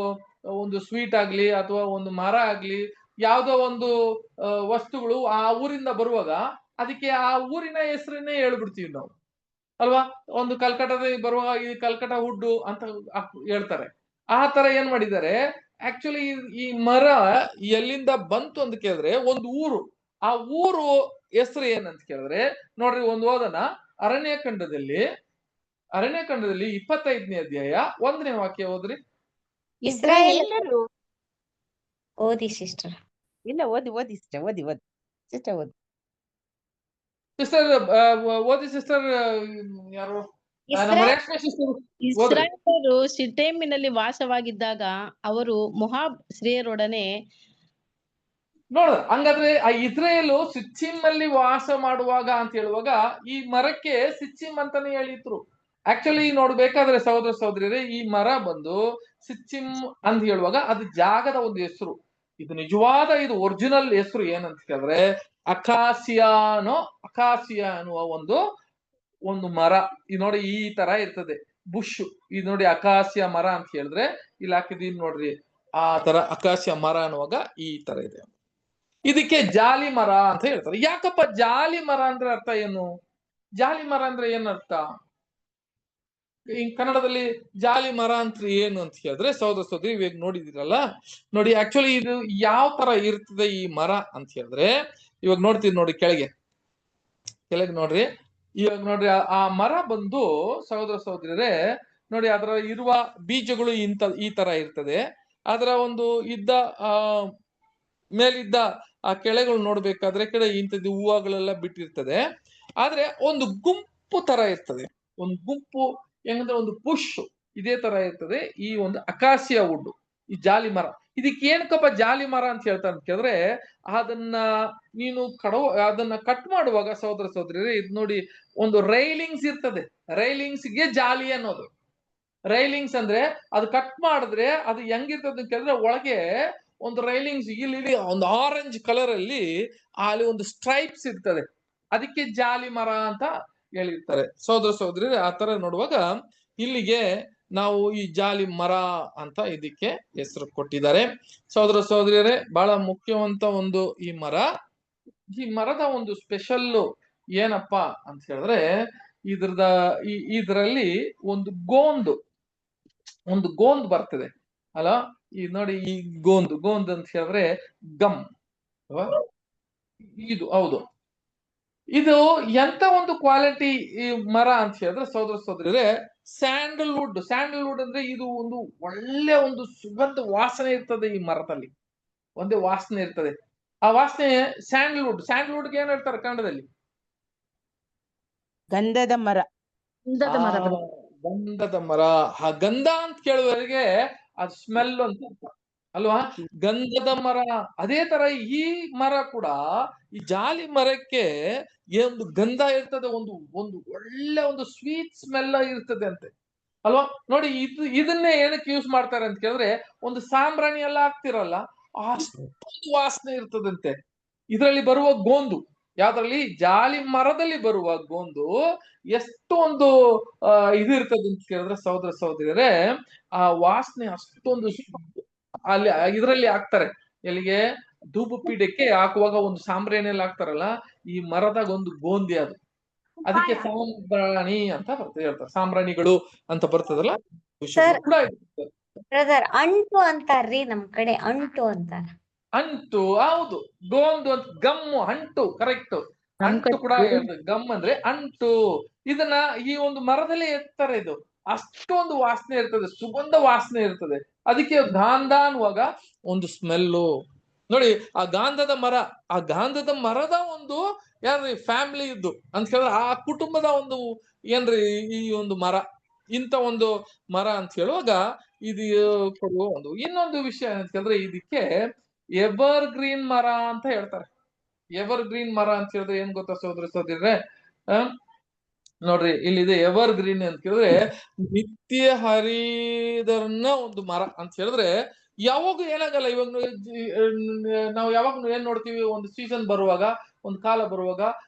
ಒಂದು ಸ್ವೀಟ್ ಆಗ್ಲಿ ಅಥವಾ ಒಂದು ಮರ ಆಗ್ಲಿ, ಯಾವ್ದೋ ಒಂದು ವಸ್ತುಗಳು ಆ ಊರಿಂದ ಬರುವಾಗ ಅದಕ್ಕೆ ಆ ಊರಿನ ಹೆಸರನ್ನೇ ಹೇಳ್ಬಿಡ್ತೀವಿ ನಾವು ಅಲ್ವಾ. ಒಂದು ಕಲ್ಕಟ್ಟಾದಲ್ಲಿ ಬರುವಾಗ ಈ ಕಲ್ಕಟ್ಟ ವುಡ್ ಅಂತ ಹೇಳ್ತಾರೆ. ಆ ತರ ಏನ್ ಮಾಡಿದ್ದಾರೆ, ಆಕ್ಚುಲಿ ಈ ಮರ ಎಲ್ಲಿಂದ ಬಂತು ಅಂತ ಕೇಳಿದ್ರೆ ಒಂದು ಊರು, ಆ ಊರು ಹೆಸರು ಏನಂತ ಕೇಳಿದ್ರೆ ನೋಡ್ರಿ, ಒಂದು ಓದನ ಅರಣ್ಯಕಾಂಡದಲ್ಲಿ 25ನೇ ಅಧ್ಯಾಯ 1ನೇ ವಾಕ್ಯ ಓದ್ರಿ. ಇಸ್ರಾಯೇಲರು ಓದಿ ಸಿಸ್ಟರ್. ಇಲ್ಲ ಓದಿ ಸಿಸ್ಟರ್, ಓದಿ ಸಿಸ್ಟರ್ ಓದಿ. ಸಿಸ್ಟರ್ ಓದಿ ಸಿಸ್ಟರ್. ಯಾರು? ನಮ್ಮ ಇಸ್ರಾಯೇಲ್ ರೇಷ್ಮೆ ಸಿಸ್ಟರ್ ಓದ್ರಿ. ಇಸ್ರಾಯೇಲರು ಸಿಟೇಮಿನಲ್ಲಿ ವಾಸವಾಗಿದ್ದಾಗ ಅವರು ಮೊಹಾಬ್ ಸ್ತ್ರೀಯರೊಡನೆ ನೋಡ, ಹಂಗಾದ್ರೆ ಆ ಇಸ್ರೇಲು ಸಿಚ್ಚಿಮ್ ಅಲ್ಲಿ ವಾಸ ಮಾಡುವಾಗ ಅಂತ ಹೇಳುವಾಗ ಈ ಮರಕ್ಕೆ ಸಿಚ್ಚಿಮ್ ಅಂತಾನೆ ಹೇಳಿದ್ರು. ಆಕ್ಚುಲಿ ನೋಡ್ಬೇಕಾದ್ರೆ ಸಹೋದರ ಸಹೋದರಿಯರೇ, ಈ ಮರ ಬಂದು ಸಿಚ್ಚಿಮ್ ಅಂತ ಹೇಳುವಾಗ ಅದು ಜಾಗದ ಒಂದು ಹೆಸರು. ಇದು ನಿಜವಾದ ಇದು ಒರಿಜಿನಲ್ ಹೆಸರು ಏನಂತ ಕೇಳಿದ್ರೆ ಅಕಾಸಿಯಾ ಅನ್ನುವ ಒಂದು ಮರ. ಇದು ನೋಡಿ ಈ ತರ ಇರ್ತದೆ, ಬುಷ್. ಇದು ನೋಡಿ ಅಕಾಸಿಯಾ ಮರ ಅಂತ ಹೇಳಿದ್ರೆ ಇಲ್ಲಿ ಹಾಕಿದೀನಿ ನೋಡ್ರಿ, ಆ ತರ ಅಕಾಸಿಯಾ ಮರ ಅನ್ನುವಾಗ ಈ ತರ ಇದೆ. ಇದಕ್ಕೆ ಜಾಲಿ ಮರ ಅಂತ ಹೇಳ್ತಾರೆ. ಯಾಕಪ್ಪ ಜಾಲಿ ಮರ ಅಂದ್ರೆ ಅರ್ಥ ಏನು? ಜಾಲಿ ಮರ ಅಂದ್ರೆ ಏನರ್ಥ? ಕನ್ನಡದಲ್ಲಿ ಜಾಲಿ ಮರ ಅಂತ ಏನು ಅಂತ ಹೇಳಿದ್ರೆ ಸಹೋದರ ಸಹೋದರಿ ಇವಾಗ ನೋಡಿದಿರಲ್ಲ, ನೋಡಿ ಆಕ್ಚುಲಿ ಇದು ಯಾವ ತರ ಇರ್ತದೆ ಈ ಮರ ಅಂತ ಹೇಳಿದ್ರೆ, ಇವಾಗ ನೋಡ್ತೀವಿ ನೋಡಿ ಕೆಳಗೆ ನೋಡ್ರಿ. ಇವಾಗ ನೋಡ್ರಿ ಆ ಮರ ಬಂದು ಸಹೋದರ ಸಹೋದರಿಯರೇ ನೋಡಿ, ಅದರ ಇರುವ ಬೀಜಗಳು ಈ ತರ ಇರ್ತದೆ. ಅದರ ಒಂದು ಮೇಲಿದ್ದ ಆ ಕೆಳೆಗಳು ನೋಡ್ಬೇಕಾದ್ರೆ ಕೆಳ ಇಂಥದ್ದು ಹೂವುಗಳೆಲ್ಲ ಬಿಟ್ಟಿರ್ತದೆ. ಆದ್ರೆ ಒಂದು ಗುಂಪು ತರ ಇರ್ತದೆ, ಒಂದು ಗುಂಪು ಹೆಂಗಂದ್ರೆ ಒಂದು ಪುಷ್ ಇದೇ ತರ ಇರ್ತದೆ ಈ ಒಂದು ಅಕಾಸಿಯಾ ವುಡ್, ಈ ಜಾಲಿ ಮರ. ಇದಕ್ಕೆ ಏನಕ್ಕಪ್ಪ ಜಾಲಿ ಮರ ಅಂತ ಹೇಳ್ತಾರೆ ಅಂತ ಕೇಳಿದ್ರೆ, ಅದನ್ನ ಕಟ್ ಮಾಡುವಾಗ ಸಹೋದರ ಸಹೋದರಿಯರೇ ಇದು ನೋಡಿ ಒಂದು ರೈಲಿಂಗ್ಸ್ ಇರ್ತದೆ. ರೈಲಿಂಗ್ಸ್ಗೆ ಜಾಲಿ ಅನ್ನೋದು. ರೈಲಿಂಗ್ಸ್ ಅಂದ್ರೆ ಅದು ಕಟ್ ಮಾಡಿದ್ರೆ ಅದು ಹೆಂಗಿರ್ತದೆ ಅಂತ ಕೇಳಿದ್ರೆ ಒಳಗೆ ಒಂದು ರೈಲಿಂಗ್ಸ್ ಇಲ್ಲಿ ಒಂದು ಆರೆಂಜ್ ಕಲರ್ ಅಲ್ಲಿ ಒಂದು ಸ್ಟ್ರೈಪ್ಸ್ ಇರ್ತದೆ. ಅದಕ್ಕೆ ಜಾಲಿ ಮರ ಅಂತ ಹೇಳಿರ್ತಾರೆ ಸಹೋದರ ಸಹೋದರಿ. ಆ ತರ ನೋಡುವಾಗ ಇಲ್ಲಿಗೆ ನಾವು ಈ ಜಾಲಿ ಮರ ಅಂತ ಇದಕ್ಕೆ ಹೆಸರು ಕೊಟ್ಟಿದ್ದಾರೆ ಸಹೋದರ ಸಹೋದರಿಯರೇ. ಬಹಳ ಮುಖ್ಯವಂತ ಒಂದು ಈ ಮರದ ಒಂದು ಸ್ಪೆಷಲ್ ಏನಪ್ಪಾ ಅಂತ ಹೇಳಿದ್ರೆ ಇದರಲ್ಲಿ ಒಂದು ಗೋಂದ್ ಬರ್ತದೆ ಅಲ್ಲ. ಈ ನೋಡಿ ಈ ಗೋಂದ್ ಅಂತ ಹೇಳಿದ್ರೆ ಗಮ್ ಇದು ಹೌದು. ಇದು ಎಂತ ಒಂದು ಕ್ವಾಲಿಟಿ ಈ ಮರ ಅಂತ ಹೇಳಿದ್ರೆ ಸಹೋದರ ಸಹೋದರಿಯರೇ, ಸ್ಯಾಂಡಲ್ವುಡ್ ಅಂದ್ರೆ ಇದು ಒಂದು ಒಳ್ಳೆ ಒಂದು ಸುಗಂಧ ವಾಸನೆ ಇರ್ತದೆ ಈ ಮರದಲ್ಲಿ. ಒಂದೇ ವಾಸನೆ ಇರ್ತದೆ. ಆ ವಾಸನೆ ಸ್ಯಾಂಡಲ್ವುಡ್ಗೆ ಏನ್ ಹೇಳ್ತಾರೆ ಕನ್ನಡದಲ್ಲಿ? ಗಂಧದ ಮರ. ಗಂಧದ ಮರ. ಆ ಗಂಧ ಅಂತ ಕೇಳುವವರೆಗೆ ಅದು ಸ್ಮೆಲ್ ಅಂತ ಅಲ್ವಾ, ಗಂಧದ ಮರ. ಅದೇ ತರ ಈ ಮರ ಕೂಡ, ಈ ಜಾಲಿ ಮರಕ್ಕೆ ಒಂದು ಗಂಧ ಇರ್ತದೆ, ಒಂದು ಒಳ್ಳೆ ಒಂದು ಸ್ವೀಟ್ ಸ್ಮೆಲ್ ಇರ್ತದೆ ಅಂತೆ ಅಲ್ವಾ. ನೋಡಿ ಇದನ್ನೇ ಏನಕ್ಕೆ ಯೂಸ್ ಮಾಡ್ತಾರೆ ಅಂತ ಕೇಳಿದ್ರೆ, ಒಂದು ಸಾಂಬ್ರಾಣಿ ಎಲ್ಲ ಹಾಕ್ತಿರಲ್ಲ, ಅಷ್ಟೊಂದು ವಾಸನೆ ಇರ್ತದಂತೆ ಇದರಲ್ಲಿ ಬರುವ ಗೋಂದು. ಯಾವ್ದ್ರಲ್ಲಿ? ಜಾಲಿ ಮರದಲ್ಲಿ ಬರುವ ಗೋಂದು ಎಷ್ಟು ಒಂದು ಇದು ಇರ್ತದೆ ಅಂತ ಕೇಳಿದ್ರೆ ಸಹೋದರ ಸಹೋದರಿಯರೇ, ಆ ವಾಸನೆ ಅಷ್ಟೊಂದು ಅಲ್ಲಿ ಇದರಲ್ಲಿ ಹಾಕ್ತಾರೆ. ಎಲ್ಲಿಗೆ? ಧೂಪು ಪೀಠಕ್ಕೆ ಹಾಕುವಾಗ ಒಂದು ಸಾಂಬ್ರಾಣಿಯಲ್ಲಿ ಹಾಕ್ತಾರಲ್ಲ, ಈ ಮರದಾಗ ಒಂದು ಗೋಂದಿ ಅದು. ಅದಕ್ಕೆ ಸಾಂಬ್ರಾಣಿ ಅಂತ ಹೇಳ್ತಾರೆ, ಸಾಂಬ್ರಾಣಿಗಳು ಅಂತ ಬರ್ತದಲ್ಲ. ಬ್ರದರ್ ಅಂಟು ಅಂತಾರ್ರಿ, ನಮ್ ಕಡೆ ಅಂಟು ಅಂತಾರ. ಅಂಟು ಹೌದು, ಗೋಂದು ಅಂತ ಗಮ್ಮು, ಅಂಟು ಕರೆಕ್ಟ್. ಅಂಟು ಕೂಡ ಗಮ್ ಅಂದ್ರೆ ಅಂಟು. ಇದನ್ನ ಈ ಒಂದು ಮರದಲ್ಲಿ ಎತ್ತಾರೆ. ಇದು ಅಷ್ಟೊಂದು ವಾಸನೆ ಇರ್ತದೆ, ಸುಗಂಧ ವಾಸನೆ ಇರ್ತದೆ. ಅದಕ್ಕೆ ಗಾಂಧ ಅನ್ನುವಾಗ ಒಂದು ಸ್ಮೆಲ್ಲು. ನೋಡಿ ಆ ಗಾಂಧದ ಮರದ ಒಂದು ಯಾರ್ರಿ ಫ್ಯಾಮಿಲಿ ಇದ್ದು ಅಂತ ಹೇಳಿದ್ರೆ ಆ ಕುಟುಂಬದ ಒಂದು ಏನ್ರಿ ಈ ಒಂದು ಮರ, ಇಂಥ ಒಂದು ಮರ ಅಂತ ಹೇಳುವಾಗ ಇದು ಕೊಡುವ ಇನ್ನೊಂದು ವಿಷಯ ಅಂತ ಹೇಳಿದ್ರೆ, ಇದಕ್ಕೆ ಎವರ್ ಗ್ರೀನ್ ಮರ ಅಂತ ಹೇಳ್ತಾರೆ. ಎವರ್ ಗ್ರೀನ್ ಮರ ಅಂತ ಹೇಳಿದ್ರೆ ಏನ್ ಗೊತ್ತಾ ಸಹೋದರ ಸಹೋದರಿಯರೇ? ನೋಡ್ರಿ ಇಲ್ಲಿದೆ ಎವರ್ ಗ್ರೀನ್ ಅಂತ ಹೇಳಿದ್ರೆ ನಿತ್ಯ ಹರಿದರ್ನ ಒಂದು ಮರ ಅಂತ ಹೇಳಿದ್ರೆ ಯಾವಾಗ ಏನಾಗಲ್ಲ. ಇವಾಗ ನಾವು ಯಾವಾಗ ಏನ್ ನೋಡ್ತೀವಿ, ಒಂದು ಸೀಸನ್ ಬರುವಾಗ, ಒಂದು ಕಾಲ ಬರುವಾಗ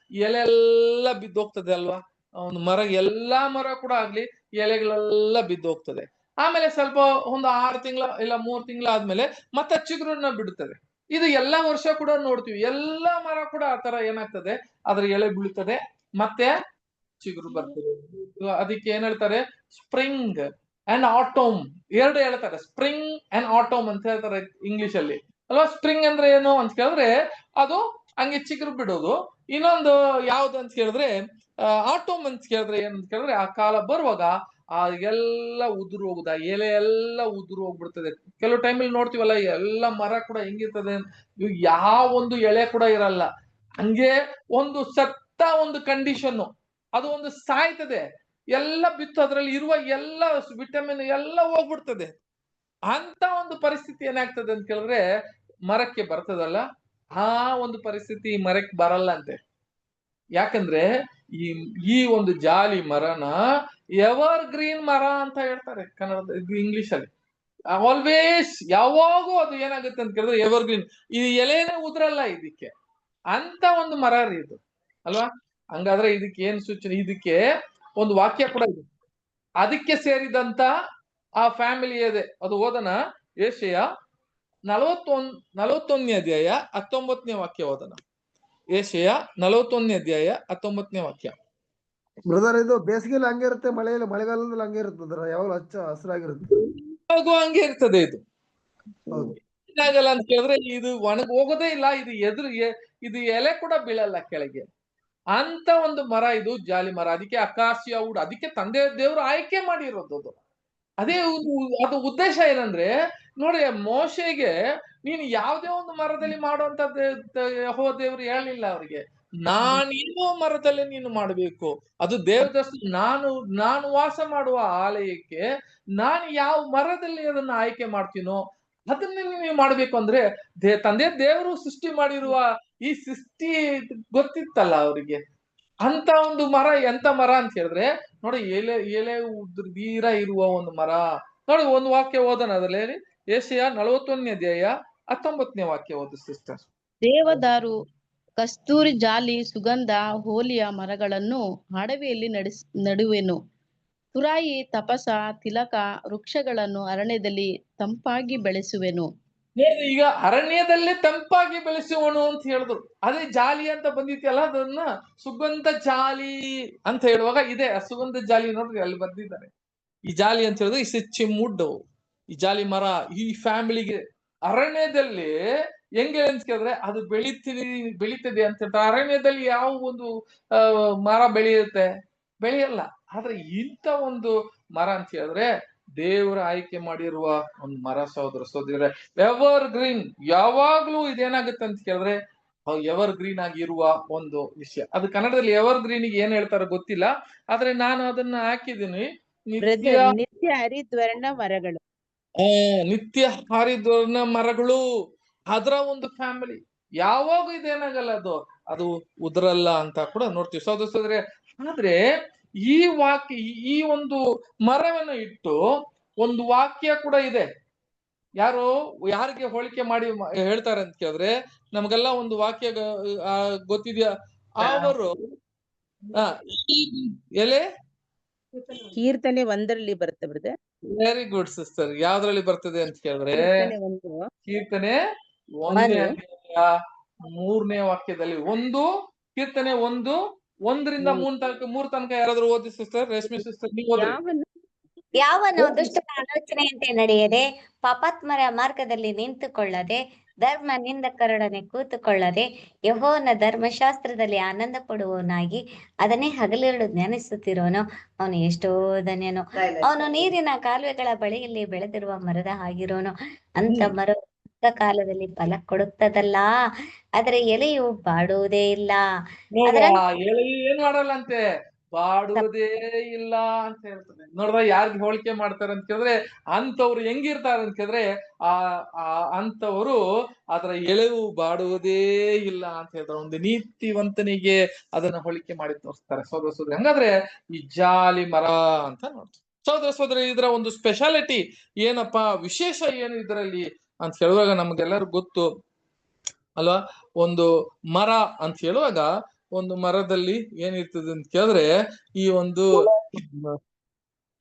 ಎಲೆಲ್ಲ ಬಿದ್ದೋಗ್ತದೆ ಅಲ್ವಾ. ಒಂದು ಮರ, ಎಲ್ಲಾ ಮರ ಕೂಡ ಆಗ್ಲಿ ಎಲೆಗಳೆಲ್ಲ ಬಿದ್ದೋಗ್ತದೆ. ಆಮೇಲೆ ಸ್ವಲ್ಪ ಒಂದು 6 ತಿಂಗಳ ಇಲ್ಲ 3 ತಿಂಗಳ ಆದ್ಮೇಲೆ ಮತ್ತೆ ಚಿಗುರನ್ನ ಬಿಡುತ್ತದೆ. ಇದು ಎಲ್ಲಾ ವರ್ಷ ಕೂಡ ನೋಡ್ತೀವಿ. ಎಲ್ಲಾ ಮರ ಕೂಡ ಆ ತರ ಏನಾಗ್ತದೆ, ಅದ್ರ ಎಲೆ ಬೀಳುತ್ತದೆ, ಮತ್ತೆ ಚಿಗುರು ಬರ್ತದೆ. ಅದಕ್ಕೆ ಏನ್ ಹೇಳ್ತಾರೆ? ಸ್ಪ್ರಿಂಗ್ ಅಂಡ್ ಆಟೋಮ್ ಎರಡು ಹೇಳ್ತಾರೆ. ಸ್ಪ್ರಿಂಗ್ ಅಂಡ್ ಆಟೋಮ್ ಅಂತ ಹೇಳ್ತಾರೆ ಇಂಗ್ಲಿಷ್ ಅಲ್ಲಿ ಅಲ್ವಾ. ಸ್ಪ್ರಿಂಗ್ ಅಂದ್ರೆ ಏನು ಅಂತ ಕೇಳಿದ್ರೆ ಅದು ಹಂಗೆ ಚಿಗುರು ಬಿಡೋದು. ಇನ್ನೊಂದು ಯಾವ್ದು ಅಂತ ಕೇಳಿದ್ರೆ ಆಟೋಮ್ ಅಂತ ಕೇಳಿದ್ರೆ ಏನಂತ ಕೇಳಿದ್ರೆ ಆ ಕಾಲ ಬರುವಾಗ ಆ ಎಲ್ಲ ಉದುರು ಹೋಗುದು, ಆ ಎಲೆ ಎಲ್ಲ ಉದುರು ಹೋಗ್ಬಿಡ್ತದೆ. ಕೆಲವು ಟೈಮಲ್ಲಿ ನೋಡ್ತೀವಲ್ಲ ಎಲ್ಲ ಮರ ಕೂಡ ಹೆಂಗಿರ್ತದೆ, ಯಾವ ಒಂದು ಎಳೆ ಕೂಡ ಇರಲ್ಲ, ಹಂಗೆ ಒಂದು ಸತ್ತ ಒಂದು ಕಂಡೀಷನ್, ಅದು ಒಂದು ಸಾಯ್ತದೆ, ಎಲ್ಲ ಬಿತ್ತು, ಅದ್ರಲ್ಲಿ ಇರುವ ಎಲ್ಲ ವಿಟಮಿನ್ ಎಲ್ಲ ಹೋಗ್ಬಿಡ್ತದೆ. ಅಂತ ಒಂದು ಪರಿಸ್ಥಿತಿ ಏನಾಗ್ತದೆ ಅಂತ ಕೇಳಿದ್ರೆ ಮರಕ್ಕೆ ಬರ್ತದಲ್ಲ, ಆ ಒಂದು ಪರಿಸ್ಥಿತಿ ಮರಕ್ಕೆ ಬರಲ್ಲ ಅಂತೆ. ಯಾಕಂದ್ರೆ ಈ ಒಂದು ಜಾಲಿ ಮರನ ಎವರ್ ಗ್ರೀನ್ ಮರ ಅಂತ ಹೇಳ್ತಾರೆ ಕನ್ನಡದ, ಇಂಗ್ಲಿಷ್ ಅಲ್ಲಿ. ಆಲ್ವೇಸ್, ಯಾವಾಗೂ ಅದು ಏನಾಗುತ್ತೆ ಅಂತ ಕೇಳಿದ್ರೆ ಎವರ್ ಗ್ರೀನ್, ಈ ಎಲೆನೇ ಉದ್ರಲ್ಲ ಇದಕ್ಕೆ, ಅಂತ ಒಂದು ಮರ ರೀ ಇದು ಅಲ್ವಾ. ಹಂಗಾದ್ರೆ ಇದಕ್ಕೆ ಏನ್ ಸೂಚನೆ, ಇದಕ್ಕೆ ಒಂದು ವಾಕ್ಯ ಕೂಡ ಇದೆ, ಅದಕ್ಕೆ ಸೇರಿದಂತ ಆ ಫ್ಯಾಮಿಲಿ ಇದೆ. ಅದು ಓದನ ಯೆಶಾಯ 41ನೇ ಅಧ್ಯಾಯ 19ನೇ ವಾಕ್ಯ ಓದನ. ಯೆಶಾಯ 41ನೇ ಅಧ್ಯಾಯ 19ನೇ ವಾಕ್ಯ. ಬ್ರದರ್, ಇದು ಬೇಸಿಗೆಯಲ್ಲಿ ಹಂಗೆ ಇರುತ್ತೆ, ಮಳೆಗಾಲದಲ್ಲಿ ಹಂಗೆ ಇರುತ್ತೆ, ಯಾವಾಗ ಹಸಿರಾಗಿರುತ್ತೆ, ಯಾವಾಗೂ ಹಂಗೆ ಇರ್ತದೆ. ಇದು ಹೌದು. ಏನಾಗಲ್ಲ ಅಂತ ಕೇಳಿದ್ರೆ ಇದು ಒಣಗ ಹೋಗೋದೇ ಇಲ್ಲ, ಇದು ಇದು ಎಲೆ ಕೂಡ ಬೀಳಲ್ಲ ಕೆಳಗೆ, ಅಂತ ಒಂದು ಮರ ಇದು ಜಾಲಿ ಮರ. ಅದಕ್ಕೆ ಅಕಾಸಿಯಾ ವುಡ್, ಅದಕ್ಕೆ ತಂದೆ ದೇವರು ಆಯ್ಕೆ ಮಾಡಿರೋದು ಅದು. ಅದೇ ಅದು ಉದ್ದೇಶ ಏನಂದ್ರೆ ನೋಡಿ, ಮೋಶೆಗೆ ನೀನು ಯಾವುದೇ ಒಂದು ಮರದಲ್ಲಿ ಮಾಡುವಂತದ್ದು ಯೆಹೋವ ದೇವರು ಹೇಳಲಿಲ್ಲ ಅವರಿಗೆ, ನಾನಿರೋ ಮರದಲ್ಲೇ ನೀನು ಮಾಡಬೇಕು, ಅದು ದೇವದರ್ಶನ, ನಾನು ವಾಸ ಮಾಡುವ ಆಲಯಕ್ಕೆ ನಾನು ಯಾವ ಮರದಲ್ಲಿ ಅದನ್ನ ಆಯ್ಕೆ ಮಾಡ್ತೀನೋ ಅದನ್ನೇ ನೀವು ಮಾಡ್ಬೇಕು ಅಂದ್ರೆ ತಂದೆ ದೇವರು ಸೃಷ್ಟಿ ಮಾಡಿರುವ ಈ ಸೃಷ್ಟಿ ಗೊತ್ತಿತ್ತಲ್ಲ ಅವರಿಗೆ. ಅಂತ ಒಂದು ಮರ ಎಂತ ಮರ ಅಂತ ಹೇಳಿದ್ರೆ ನೋಡಿ, ಎಲೆ ಉದ್ರೀರ ಇರುವ ಒಂದು ಮರ. ನೋಡಿ ಒಂದು ವಾಕ್ಯ ಓದೋಣ ಅದರಲ್ಲಿ, ಯೆಶಾಯ 41ನೇ ಅಧ್ಯಾಯ 19ನೇ ವಾಕ್ಯ ಓದು ಸಿಸ್ಟರ್. ದೇವದಾರು, ಕಸ್ತೂರಿ, ಜಾಲಿ, ಸುಗಂಧ, ಹೋಲಿಯ ಮರಗಳನ್ನು ಅಡವಿಯಲ್ಲಿ ನಡುವೆನು. ತುರಾಯಿ, ತಪಸ, ತಿಲಕ ವೃಕ್ಷಗಳನ್ನು ಅರಣ್ಯದಲ್ಲಿ ತಂಪಾಗಿ ಬೆಳೆಸುವೆನು. ಈಗ ಅರಣ್ಯದಲ್ಲೇ ತಂಪಾಗಿ ಬೆಳೆಸುವನು ಅಂತ ಹೇಳಿದ್ರು. ಅದೇ ಜಾಲಿ ಅಂತ ಬಂದಿತ್ತಲ್ಲ, ಅದನ್ನ ಸುಗಂಧ ಜಾಲಿ ಅಂತ ಹೇಳುವಾಗ ಇದೆ ಸುಗಂಧ ಜಾಲಿ. ನೋಡ್ರಿ ಅಲ್ಲಿ ಬಂದಿದ್ದಾರೆ, ಈ ಜಾಲಿ ಅಂತ ಹೇಳಿದ್ರೆ ಈ ಚಿಮ್ಮುಡ್, ಈ ಜಾಲಿ ಮರ ಈ ಫ್ಯಾಮಿಲಿಗೆ ಅರಣ್ಯದಲ್ಲಿ ಹೆಂಗೆ ಅಂತ ಕೇಳಿದ್ರೆ ಅದು ಬೆಳೀತದೆ ಅಂತ ಹೇಳ್ತಾರೆ. ಅರಣ್ಯದಲ್ಲಿ ಯಾವ ಒಂದು ಮರ ಬೆಳೆಯಲ್ಲ. ಆದ್ರೆ ಇಂಥ ಒಂದು ಮರ ಅಂತ ಹೇಳಿದ್ರೆ ದೇವರ ಆಯ್ಕೆ ಮಾಡಿರುವ ಒಂದು ಮರ. ಸಹೋದರ ಎವರ್ ಗ್ರೀನ್, ಯಾವಾಗ್ಲೂ ಇದೇನಾಗುತ್ತೆ ಅಂತ ಕೇಳಿದ್ರೆ ಎವರ್ ಗ್ರೀನ್ ಆಗಿರುವ ಒಂದು ವಿಷಯ. ಅದು ಕನ್ನಡದಲ್ಲಿ ಎವರ್ ಗ್ರೀನ್ಗೆ ಏನ್ ಹೇಳ್ತಾರೋ ಗೊತ್ತಿಲ್ಲ, ಆದ್ರೆ ನಾನು ಅದನ್ನ ಹಾಕಿದ್ದೀನಿ, ನಿತ್ಯ ಹರಿದ್ವರ್ಣ ಮರಗಳು. ನಿತ್ಯ ಹರಿದ್ವರ್ಣ ಮರಗಳು, ಅದರ ಒಂದು ಫ್ಯಾಮಿಲಿ. ಯಾವಾಗ ಇದೇನಾಗಲ್ಲ, ಅದು ಉದುರಲ್ಲ ಅಂತ ಕೂಡ ನೋಡ್ತೀವಿ ಸಹೋದರ. ಆದ್ರೆ ಈ ವಾಕ್ಯ, ಈ ಒಂದು ಮರವನ್ನು ಇಟ್ಟು ಒಂದು ವಾಕ್ಯ ಕೂಡ ಇದೆ. ಯಾರಿಗೆ ಹೋಲಿಕೆ ಮಾಡಿ ಹೇಳ್ತಾರೆ ಅಂತ ಕೇಳಿದ್ರೆ ನಮಗೆಲ್ಲ ಒಂದು ವಾಕ್ಯ ಗೊತ್ತಿದ್ಯಾ, ಅವರು ಎಲೆ ಕೀರ್ತನೆ 1ರಲ್ಲಿ ಬರುತ್ತೆ ಬ್ರದರ್. Very good sister. ಯಾವ್ದ್ರಲ್ಲಿ ಬರ್ತದೆ ಅಂತ ಕೇಳಿದ್ರೆ ಕೀರ್ತನೆ 1ನೇ ಅಧ್ಯಾಯ 3ನೇ ವಾಕ್ಯದಲ್ಲಿ. ಕೀರ್ತನೆ 1:1 3 ತನಕ ಯಾರಾದ್ರೂ ಓದಿ ಸಿಸ್ಟರ್. ರೇಷ್ಮೆ ಸಿಸ್ಟರ್ ನೀವು ಓದ್ರಿ. ಯಾವನು ದುಷ್ಟನ ಆಲೋಚನೆಯಂತೆ ನಡೆಯದೆ, ಪಾಪಾತ್ಮರ ಮಾರ್ಗದಲ್ಲಿ ನಿಂತುಕೊಳ್ಳದೆ, ಧರ್ಮ ನಿಂದಕರೊಡನೆ ಕೂತುಕೊಳ್ಳದೆ, ಯೆಹೋವನ ಧರ್ಮಶಾಸ್ತ್ರದಲ್ಲಿ ಆನಂದ ಪಡುವವನಾಗಿ ಅದನ್ನೇ ಹಗಲಿರುಳು ಧ್ಯಾನಿಸುತ್ತಿರೋನು, ಅವನು ಎಷ್ಟೋ ಧನ್ಯನು. ಅವನು ನೀರಿನ ಕಾಲುವೆಗಳ ಬಳಿಯಲ್ಲಿ ಬೆಳೆದಿರುವ ಮರದ ಆಗಿರೋನು. ಅಂತ ಮರ ಕಾಲದಲ್ಲಿ ಫಲ ಕೊಡುತ್ತದಲ್ಲ, ಅದರ ಎಲೆಯು ಬಾಡುವುದೇ ಇಲ್ಲ. ಎಲೆ ಏನ್ ಮಾಡಲ್ಲಂತೆ, ಬಾಡುವುದೇ ಇಲ್ಲ ಅಂತ ಹೇಳ್ತಾರೆ. ನೋಡ್ರ ಯಾರಿಗೆ ಹೋಲಿಕೆ ಮಾಡ್ತಾರೆ ಅಂತ ಕೇಳಿದ್ರೆ ಅಂತವ್ರು ಹೆಂಗಿರ್ತಾರೆ ಅಂತ ಕೇಳಿದ್ರೆ ಅಂತವ್ರು ಅದರ ಎಳೆವು ಬಾಡುವುದೇ ಇಲ್ಲ ಅಂತ ಹೇಳ್ತಾರೆ. ಒಂದು ನೀತಿವಂತನಿಗೆ ಅದನ್ನ ಹೋಲಿಕೆ ಮಾಡಿ ತೋರಿಸ್ತಾರೆ ಸಹೋದರ. ಹಂಗಾದ್ರೆ ಈ ಜಾಲಿ ಮರ ಅಂತ ನೋಡ್ತಾರೆ ಸಹೋದರ. ಇದರ ಒಂದು ಸ್ಪೆಷಾಲಿಟಿ ಏನಪ್ಪಾ, ವಿಶೇಷ ಏನು ಇದರಲ್ಲಿ ಅಂತ ಹೇಳುವಾಗ ನಮ್ಗೆಲ್ಲರಿಗೂ ಗೊತ್ತು ಅಲ್ವಾ. ಒಂದು ಮರ ಅಂತ ಹೇಳುವಾಗ ಒಂದು ಮರದಲ್ಲಿ ಏನಿರ್ತದೆ ಅಂತ ಕೇಳಿದ್ರೆ ಈ ಒಂದು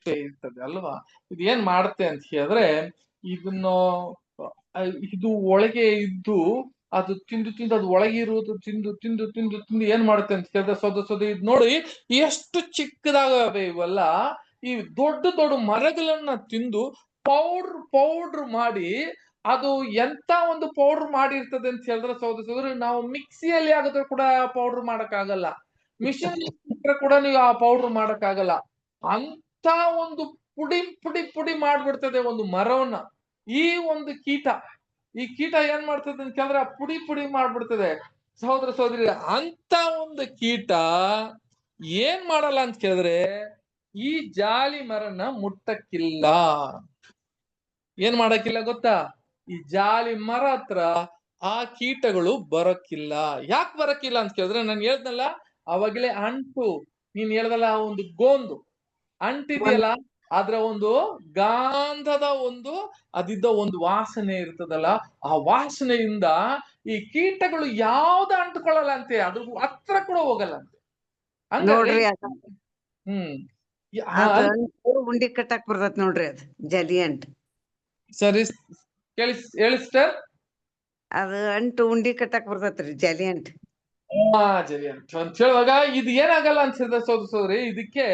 ಇರ್ತದೆ ಅಲ್ವಾ. ಇದು ಏನ್ ಮಾಡುತ್ತೆ ಅಂತ ಹೇಳಿದ್ರೆ ಇದು ಒಳಗೆ ಇದ್ದು ಅದು ತಿಂದು ಅದು ಒಳಗೆ ಇರುವುದು ತಿಂದು ಏನ್ ಮಾಡುತ್ತೆ ಅಂತ ಕೇಳಿದ್ರೆ ಸೋದ ಇದು ನೋಡಿ ಎಷ್ಟು ಚಿಕ್ಕದಾಗವೆ ಇವೆಲ್ಲ. ಈ ದೊಡ್ಡ ಮರಗಳನ್ನ ತಿಂದು ಪೌಡ್ರ್ ಮಾಡಿ, ಅದು ಎಂತ ಒಂದು ಪೌಡರ್ ಮಾಡಿರ್ತದೆ ಅಂತ ಹೇಳಿದ್ರೆ ಸಹೋದರ, ನಾವು ಮಿಕ್ಸಿಯಲ್ಲಿ ಆಗೋದ್ರ ಕೂಡ ಪೌಡರ್ ಮಾಡಕ್ ಆಗಲ್ಲ, ಮಿಷಿನ್ ಕೂಡ ನೀವು ಆ ಪೌಡರ್ ಮಾಡಕ್ ಆಗಲ್ಲ. ಅಂತ ಅಂತ ಒಂದು ಪುಡಿ ಪುಡಿ ಪುಡಿ ಮಾಡ್ಬಿಡ್ತದೆ ಒಂದು ಮರವನ್ನ. ಈ ಒಂದು ಕೀಟ, ಈ ಕೀಟ ಏನ್ ಮಾಡ್ತದೆ ಅಂತ ಕೇಳಿದ್ರೆ ಪುಡಿ ಪುಡಿ ಮಾಡ್ಬಿಡ್ತದೆ. ಸಹೋದರ ಸಹೋದರಿ, ಅಂತ ಒಂದು ಕೀಟ ಏನ್ ಮಾಡಲ್ಲ ಅಂತ ಕೇಳಿದ್ರೆ ಈ ಜಾಲಿ ಮರನ ಮುಟ್ಟಕ್ಕಿಲ್ಲ. ಏನ್ ಮಾಡಕ್ಕಿಲ್ಲ ಗೊತ್ತಾ? ಈ ಜಾಲಿ ಮರ ಹತ್ರ ಆ ಕೀಟಗಳು ಬರಕ್ಕಿಲ್ಲ. ಯಾಕೆ ಬರಕ್ಕಿಲ್ಲ ಅಂತ ಕೇಳಿದ್ರೆ, ನಾನು ಹೇಳ್ದಲ್ಲ ಅವಾಗಲೇ ಅಂಟು, ನೀನ್ ಹೇಳ್ದಲ್ಲ ಒಂದು ಗೋಂದು ಅಂಟಿದೆಯಲ್ಲ, ಅದ್ರ ಒಂದು ಗಾಂಧದ ಒಂದು ಅದಿದ್ದ ಒಂದು ವಾಸನೆ ಇರ್ತದಲ್ಲ, ಆ ವಾಸನೆಯಿಂದ ಈ ಕೀಟಗಳು ಯಾವ್ದು ಅಂಟ್ಕೊಳ್ಳಲ್ಲ ಅಂತೆ, ಅದ್ರ ಹತ್ರ ಕೂಡ ಹೋಗಲ್ಲ ಅಂತೆ. ನೋಡ್ರಿ ಉಂಡಿ ಕಟ್ಟಾಕ್ ಬರ್ತೈತ್ ನೋಡ್ರಿ, ಅದ್ ಜಲಿ ಅಂಟ್. ಸರಿ, ಹೇಳಿ ಸಿಸ್ಟರ್. ಅದು ಅಂಟು ಉಂಡಿ ಕಟ್ಟಾಕ್ ಬರ್ತೈತ್ರಿ, ಜಲಿ ಅಂಟ್. ಜಲಿ ಅಂಟ್ ಅಂತ ಹೇಳುವಾಗ ಇದು ಏನಾಗಲ್ಲ ಅಂತ ಹೇಳಿದ್ರೆ ಸೋದರಿ, ಇದಕ್ಕೆ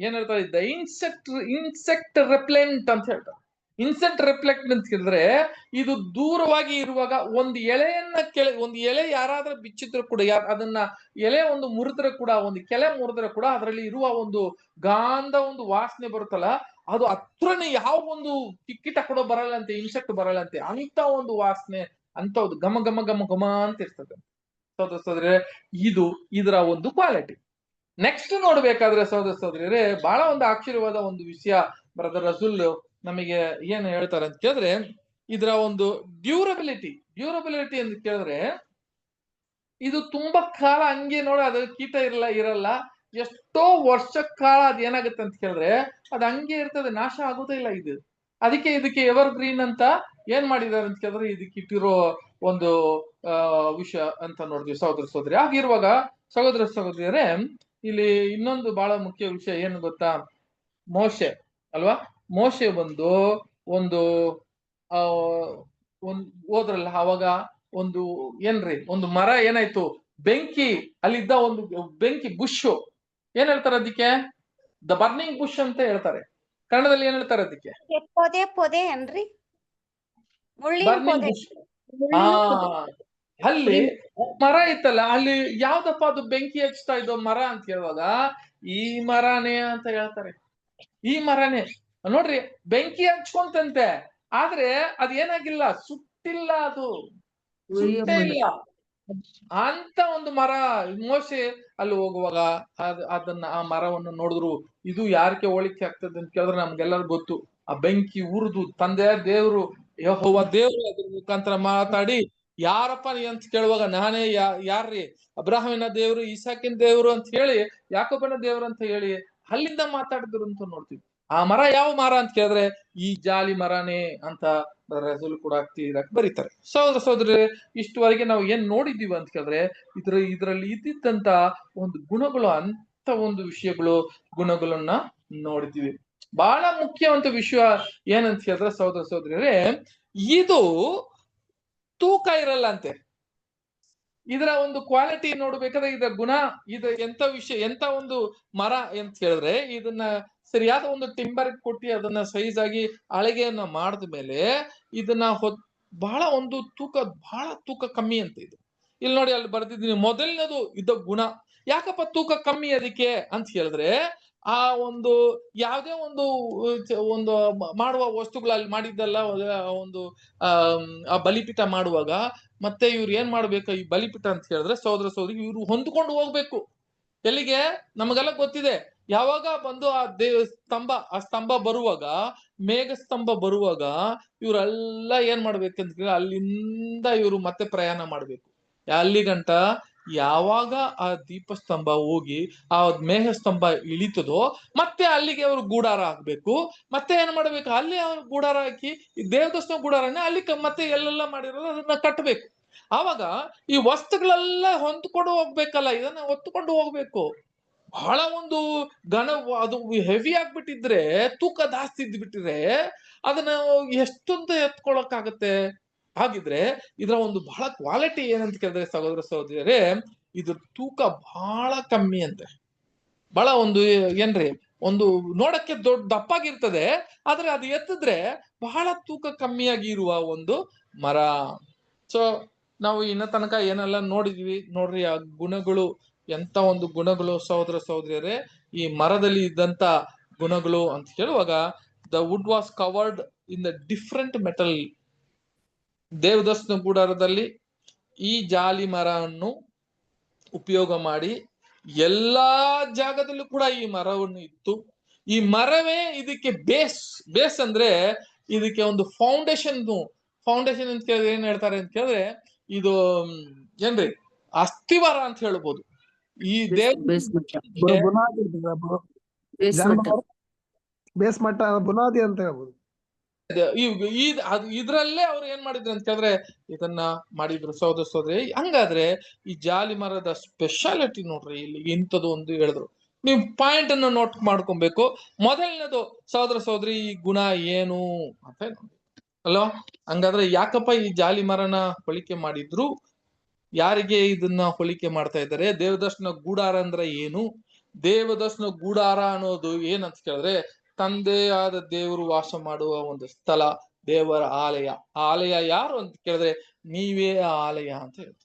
ಏನ್ ಹೇಳ್ತಾರೆ, ಇದ್ದ ಇನ್ಸೆಕ್ಟ್ ರೆಪ್ಲೆಂಟ್ ಅಂತ ಹೇಳ್ತಾರೆ. ಇನ್ಸೆಕ್ಟ್ ರೆಪ್ಲೆಂಟ್ ಅಂತ ಹೇಳಿದ್ರೆ, ಇದು ದೂರವಾಗಿ ಇರುವಾಗ ಒಂದು ಎಲೆಯನ್ನ ಒಂದು ಎಲೆ ಯಾರಾದ್ರೂ ಬಿಚ್ಚಿದ್ರು ಕೂಡ, ಅದನ್ನ ಎಲೆ ಒಂದು ಮುರಿದ್ರೆ ಕೂಡ, ಒಂದು ಕೆಲೆ ಮುರಿದ್ರೆ ಕೂಡ ಅದರಲ್ಲಿ ಇರುವ ಒಂದು ಗಾಂಧ ಒಂದು ವಾಸನೆ ಬರುತ್ತಲ್ಲ, ಅದು ಹತ್ರನೇ ಯಾವ ಒಂದು ಕೀಟ ಕೂಡ ಬರಲ್ಲ ಅಂತೆ, ಇನ್ಸೆಕ್ಟ್ ಬರಲ್ಲ ಅಂತೆ. ಅಂತ ಒಂದು ವಾಸನೆ, ಅಂತ ಒಂದು ಘಮ ಘಮ ಘಮ ಘಮ ಅಂತ ಇರ್ತದೆ. ಸಹೋದರ ಇದು ಇದರ ಒಂದು ಕ್ವಾಲಿಟಿ. ನೆಕ್ಸ್ಟ್ ನೋಡ್ಬೇಕಾದ್ರೆ ಸಹೋದರ ಸಹೋದರಿಯರೇ, ಬಹಳ ಒಂದು ಆಶ್ಚರ್ಯವಾದ ಒಂದು ವಿಷಯ ಬ್ರದರ್ ರಸೂಲ್ ನಮಗೆ ಏನ್ ಹೇಳ್ತಾರೆ ಅಂತ ಕೇಳಿದ್ರೆ, ಇದರ ಒಂದು ಡ್ಯೂರಬಿಲಿಟಿ ಅಂತ ಕೇಳಿದ್ರೆ, ಇದು ತುಂಬಾ ಕಾಲ ಹಂಗೆ ನೋಡಿ, ಅದ್ರ ಕೀಟ ಇರಲ್ಲ, ಎಷ್ಟೋ ವರ್ಷ ಕಾಲ ಅದ್ ಏನಾಗುತ್ತೆ ಅಂತ ಕೇಳಿದ್ರೆ ಅದು ಹಂಗೆ ಇರ್ತದೆ, ನಾಶ ಆಗೋದೇ ಇಲ್ಲ ಇದು. ಅದಕ್ಕೆ ಇದಕ್ಕೆ ಎವರ್ ಗ್ರೀನ್ ಅಂತ ಏನ್ ಮಾಡಿದ್ದಾರೆ ಅಂತ ಕೇಳಿದ್ರೆ, ಇದಕ್ಕೆ ಇಟ್ಟಿರೋ ಒಂದು ವಿಷಯ ಅಂತ ನೋಡಿದ್ವಿ ಸಹೋದರ ಸಹೋದರಿ. ಆಗಿರುವಾಗ ಸಹೋದರ ಸಹೋದರಿಯರೇ, ಇಲ್ಲಿ ಇನ್ನೊಂದು ಬಹಳ ಮುಖ್ಯ ವಿಷಯ ಏನು ಗೊತ್ತಾ? ಮೋಶೆ ಅಲ್ವಾ, ಮೋಶೆ ಬಂದು ಒಂದು ಹೋದ್ರಲ್ಲ, ಅವಾಗ ಒಂದು ಒಂದು ಮರ ಏನಾಯ್ತು, ಬೆಂಕಿ, ಅಲ್ಲಿದ್ದ ಒಂದು ಬೆಂಕಿ ಬುಷ್, ಏನ್ ಹೇಳ್ತಾರೆ ಅದಕ್ಕೆ? ದ ಬರ್ನಿಂಗ್ ಬುಷ್ ಅಂತ ಹೇಳ್ತಾರೆ. ಕನ್ನಡದಲ್ಲಿ ಏನ್ ಹೇಳ್ತಾರೆ ಅದಕ್ಕೆ? ಪೊದೆ ಏನ್ರಿ? Burning bush. ಅಲ್ಲಿ ಮರ ಇತ್ತಲ್ಲ, ಅಲ್ಲಿ ಯಾವ್ದಪ್ಪ ಅದು ಬೆಂಕಿ ಹಚ್ತಾ ಇದ್ದೋ ಮರ ಅಂತ ಹೇಳುವಾಗ ಈ ಮರನೇ ಅಂತ ಹೇಳ್ತಾರೆ. ಈ ಮರನೇ ನೋಡ್ರಿ, ಬೆಂಕಿ ಹಚ್ಕೊಂತಂತೆ, ಆದ್ರೆ ಅದೇನಾಗಿಲ್ಲ, ಸುಟ್ಟಿಲ್ಲ, ಅದು ಸುಟ್ಟೇ ಇಲ್ಲ. ಅಂತ ಒಂದು ಮರ. ಮೋಶೆ ಅಲ್ಲಿ ಹೋಗುವಾಗ ಅದನ್ನ ಆ ಮರವನ್ನು ನೋಡಿದ್ರು, ಇದು ಯಾರಕ್ಕೆ ಹೋಲಿಕೆ ಆಗ್ತದೆ ಅಂತ ಕೇಳಿದ್ರೆ ನಮ್ಗೆಲ್ಲರೂ ಗೊತ್ತು. ಆ ಬೆಂಕಿ ಉರಿದು ತಂದೆ ದೇವ್ರು ಯೆಹೋವ ದೇವ್ರು ಅದ್ರ ಮುಖಾಂತರ ಮಾತಾಡಿ, ಯಾರಪ್ಪ ಅಂತ ಕೇಳುವಾಗ ನಾನೇ ಯಾರ್ರಿ, ಅಬ್ರಾಹ್ಮನ ದೇವ್ರು, ಇಸಾಕಿನ ದೇವ್ರು ಅಂತ ಹೇಳಿ, ಯಾಕೋಬನ ದೇವ್ರು ಅಂತ ಹೇಳಿ ಅಲ್ಲಿಂದ ಮಾತಾಡಿದ್ರು ಅಂತ ನೋಡ್ತೀವಿ. ಆ ಮರ ಯಾವ ಮರ ಅಂತ ಕೇಳಿದ್ರೆ ಈ ಜಾಲಿ ಮರನೇ ಅಂತ ರಸೂಲ್ ಕೂಡ ಬರೀತಾರೆ. ಸಹೋದರ ಸಹೋದರಿ, ಇಷ್ಟುವರೆಗೆ ನಾವು ಏನ್ ನೋಡಿದೀವಿ ಅಂತ ಕೇಳಿದ್ರೆ ಇದ್ರಲ್ಲಿ ಇದ್ದಿದ್ದಂತ ಒಂದು ಗುಣಗಳು, ಅಂತ ಒಂದು ವಿಷಯಗಳು, ಗುಣಗಳನ್ನ ನೋಡಿದೀವಿ. ಬಹಳ ಮುಖ್ಯವಂತ ವಿಷಯ ಏನಂತ ಹೇಳಿದ್ರೆ ಸಹೋದರ ಸಹೋದರಿಯರೇ, ಇದು ತೂಕ ಇರಲ್ಲ ಅಂತೆ. ಇದರ ಒಂದು ಕ್ವಾಲಿಟಿ ನೋಡ್ಬೇಕಾದ್ರೆ, ಇದರ ಗುಣ, ಇದು ಎಂತ ವಿಷಯ, ಎಂತ ಒಂದು ಮರ ಅಂತ ಹೇಳಿದ್ರೆ, ಇದನ್ನ ಸರಿಯಾದ ಒಂದು ಟಿಂಬರ್ ಕೊಟ್ಟಿ ಅದನ್ನ ಸೈಜ್ ಆಗಿ ಅಳಗೆಯನ್ನ ಮಾಡಿದ ಮೇಲೆ ಇದನ್ನ ಬಹಳ ಒಂದು ಬಹಳ ತೂಕ ಕಮ್ಮಿ ಅಂತ ಇದು. ಇಲ್ಲಿ ನೋಡಿ, ಅಲ್ಲಿ ಬರ್ದಿದ್ದೀನಿ, ಮೊದಲನೇದು ಇದ್ದ ಗುಣ. ಯಾಕಪ್ಪ ತೂಕ ಕಮ್ಮಿ ಅದಕ್ಕೆ ಅಂತ ಹೇಳಿದ್ರೆ, ಆ ಒಂದು ಯಾವುದೇ ಒಂದು ಮಾಡುವ ವಸ್ತುಗಳಲ್ಲಿ ಮಾಡಿದ್ದಲ್ಲ, ಒಂದು ಆ ಬಲಿಪೀಠ ಮಾಡುವಾಗ ಮತ್ತೆ ಇವ್ರು ಏನ್ ಮಾಡ್ಬೇಕು, ಈ ಬಲಿಪೀಠ ಅಂತ ಹೇಳಿದ್ರೆ ಸಹೋದರ ಸಹೋದರಿ, ಇವ್ರು ಹೊಂದ್ಕೊಂಡು ಹೋಗ್ಬೇಕು. ಎಲ್ಲಿಗೆ? ನಮಗೆಲ್ಲ ಗೊತ್ತಿದೆ, ಯಾವಾಗ ಬಂದು ಆ ಆ ಸ್ತಂಭ ಬರುವಾಗ, ಮೇಘ ಸ್ತಂಭ ಬರುವಾಗ ಇವರೆಲ್ಲ ಏನ್ ಮಾಡ್ಬೇಕಂತ ಅಲ್ಲಿಂದ ಇವರು ಮತ್ತೆ ಪ್ರಯಾಣ ಮಾಡ್ಬೇಕು. ಅಲ್ಲಿಗಂಟ ಯಾವಾಗ ಆ ದೀಪಸ್ತಂಭ ಹೋಗಿ ಆ ಮೇಘ ಸ್ತಂಭ ಇಳಿತದೋ ಮತ್ತೆ ಅಲ್ಲಿಗೆ ಅವರು ಗೂಡಾರ ಹಾಕ್ಬೇಕು. ಮತ್ತೆ ಏನ್ ಮಾಡ್ಬೇಕು, ಅಲ್ಲಿ ಅವ್ರು ಗೂಡಾರ ಹಾಕಿ ಈ ದೇವದರ್ಶನ ಗೂಡಾರನೇ ಅಲ್ಲಿ ಮತ್ತೆ ಎಲ್ಲೆಲ್ಲ ಮಾಡಿರೋದು ಅದನ್ನ ಕಟ್ಟಬೇಕು. ಆವಾಗ ಈ ವಸ್ತುಗಳೆಲ್ಲ ಹೊಂದ್ಕೊಂಡು ಹೋಗ್ಬೇಕಲ್ಲ, ಇದನ್ನ ಹೊತ್ತುಕೊಂಡು ಹೋಗ್ಬೇಕು. ಬಹಳ ಒಂದು ಅದು ಹೆವಿ ಆಗ್ಬಿಟ್ಟಿದ್ರೆ, ತೂಕ ಜಾಸ್ತಿ ಇದ್ಬಿಟ್ಟಿದ್ರೆ ಅದನ್ನ ಎಷ್ಟೊಂದು ಎತ್ಕೊಳಕ್ ಆಗತ್ತೆ. ಹಾಗಿದ್ರೆ ಇದರ ಒಂದು ಬಹಳ ಕ್ವಾಲಿಟಿ ಏನಂತ ಕೇಳಿದ್ರೆ ಸಹೋದರ ಸಹೋದರಿಯರೇ, ಇದ್ರ ತೂಕ ಬಹಳ ಕಮ್ಮಿ ಅಂತೆ. ಬಹಳ ಒಂದು ಏನ್ರಿ, ಒಂದು ನೋಡಕ್ಕೆ ದಪ್ಪಾಗಿರ್ತದೆ, ಆದ್ರೆ ಅದು ಎತ್ತಿದ್ರೆ ಬಹಳ ತೂಕ ಕಮ್ಮಿಯಾಗಿ ಇರುವ ಒಂದು ಮರ. ಸೊ ನಾವು ಇನ್ನ ತನಕ ಏನೆಲ್ಲ ನೋಡಿದ್ವಿ ನೋಡ್ರಿ, ಆ ಗುಣಗಳು, ಎಂತ ಒಂದು ಗುಣಗಳು ಸಹೋದರ ಸಹೋದರಿಯರೇ. ಈ ಮರದಲ್ಲಿ ಇದ್ದಂತ ಗುಣಗಳು ಅಂತ ಹೇಳುವಾಗ the wood was covered in the different metal. ದೇವದರ್ಶನ ಗುಡಾರದಲ್ಲಿ ಈ ಜಾಲಿ ಮರವನ್ನು ಉಪಯೋಗ ಮಾಡಿ ಎಲ್ಲಾ ಜಾಗದಲ್ಲೂ ಕೂಡ ಈ ಮರವನ್ನು ಇತ್ತು. ಈ ಮರವೇ ಇದಕ್ಕೆ ಬೇಸ್ ಅಂದ್ರೆ ಇದಕ್ಕೆ ಒಂದು ಫೌಂಡೇಶನ್ ಅಂತ ಕೇಳಿದ್ರೆ ಏನ್ ಹೇಳ್ತಾರೆ ಅಂತ ಕೇಳಿದ್ರೆ ಇದು ಏನ್ರಿ ಅಸ್ಥಿವಾರ ಅಂತ ಹೇಳ್ಬೋದು. ಈ ಬೇಸ್ ಮಟ್ಟ ಬುನಾದಿ ಅಂತ ಹೇಳ್ಬೋದು. ಇದ್ರಲ್ಲೇ ಅವ್ರು ಏನ್ ಮಾಡಿದ್ರು ಅಂತ ಕೇಳಿದ್ರೆ ಇದನ್ನ ಮಾಡಿದ್ರು ಸಹೋದರ ಸಹೋದರಿ. ಹಂಗಾದ್ರೆ ಈ ಜಾಲಿ ಮರದ ಸ್ಪೆಷಾಲಿಟಿ ನೋಡ್ರಿ, ಇಲ್ಲಿ ಇಂಥದ್ದು ಒಂದು ಹೇಳಿದ್ರು. ನೀವು ಪಾಯಿಂಟ್ ಅನ್ನು ನೋಟ್ ಮಾಡ್ಕೊಬೇಕು. ಮೊದಲನೇದು ಸಹೋದರ ಸಹೋದರಿ, ಈ ಗುಣ ಏನು ಅಂತ ಅಲ್ವಾ? ಹಂಗಾದ್ರೆ ಯಾಕಪ್ಪ ಈ ಜಾಲಿ ಮರನ ಹೋಲಿಕೆ ಮಾಡಿದ್ರು? ಯಾರಿಗೆ ಇದನ್ನ ಹೋಲಿಕೆ ಮಾಡ್ತಾ ಇದ್ದಾರೆ? ದೇವದರ್ಶನ ಗೂಡಾರ ಅಂದ್ರೆ ಏನು? ದೇವದರ್ಶನ ಗೂಡಾರ ಅನ್ನೋದು ಏನಂತ ಕೇಳಿದ್ರೆ ತಂದೆ ಆದ ದೇವರು ವಾಸ ಮಾಡುವ ಒಂದು ಸ್ಥಳ, ದೇವರ ಆಲಯ. ಆಲಯ ಯಾರು ಅಂತ ಕೇಳಿದ್ರೆ ನೀವೇ ಆಲಯ ಅಂತ ಹೇಳ್ತಾರೆ.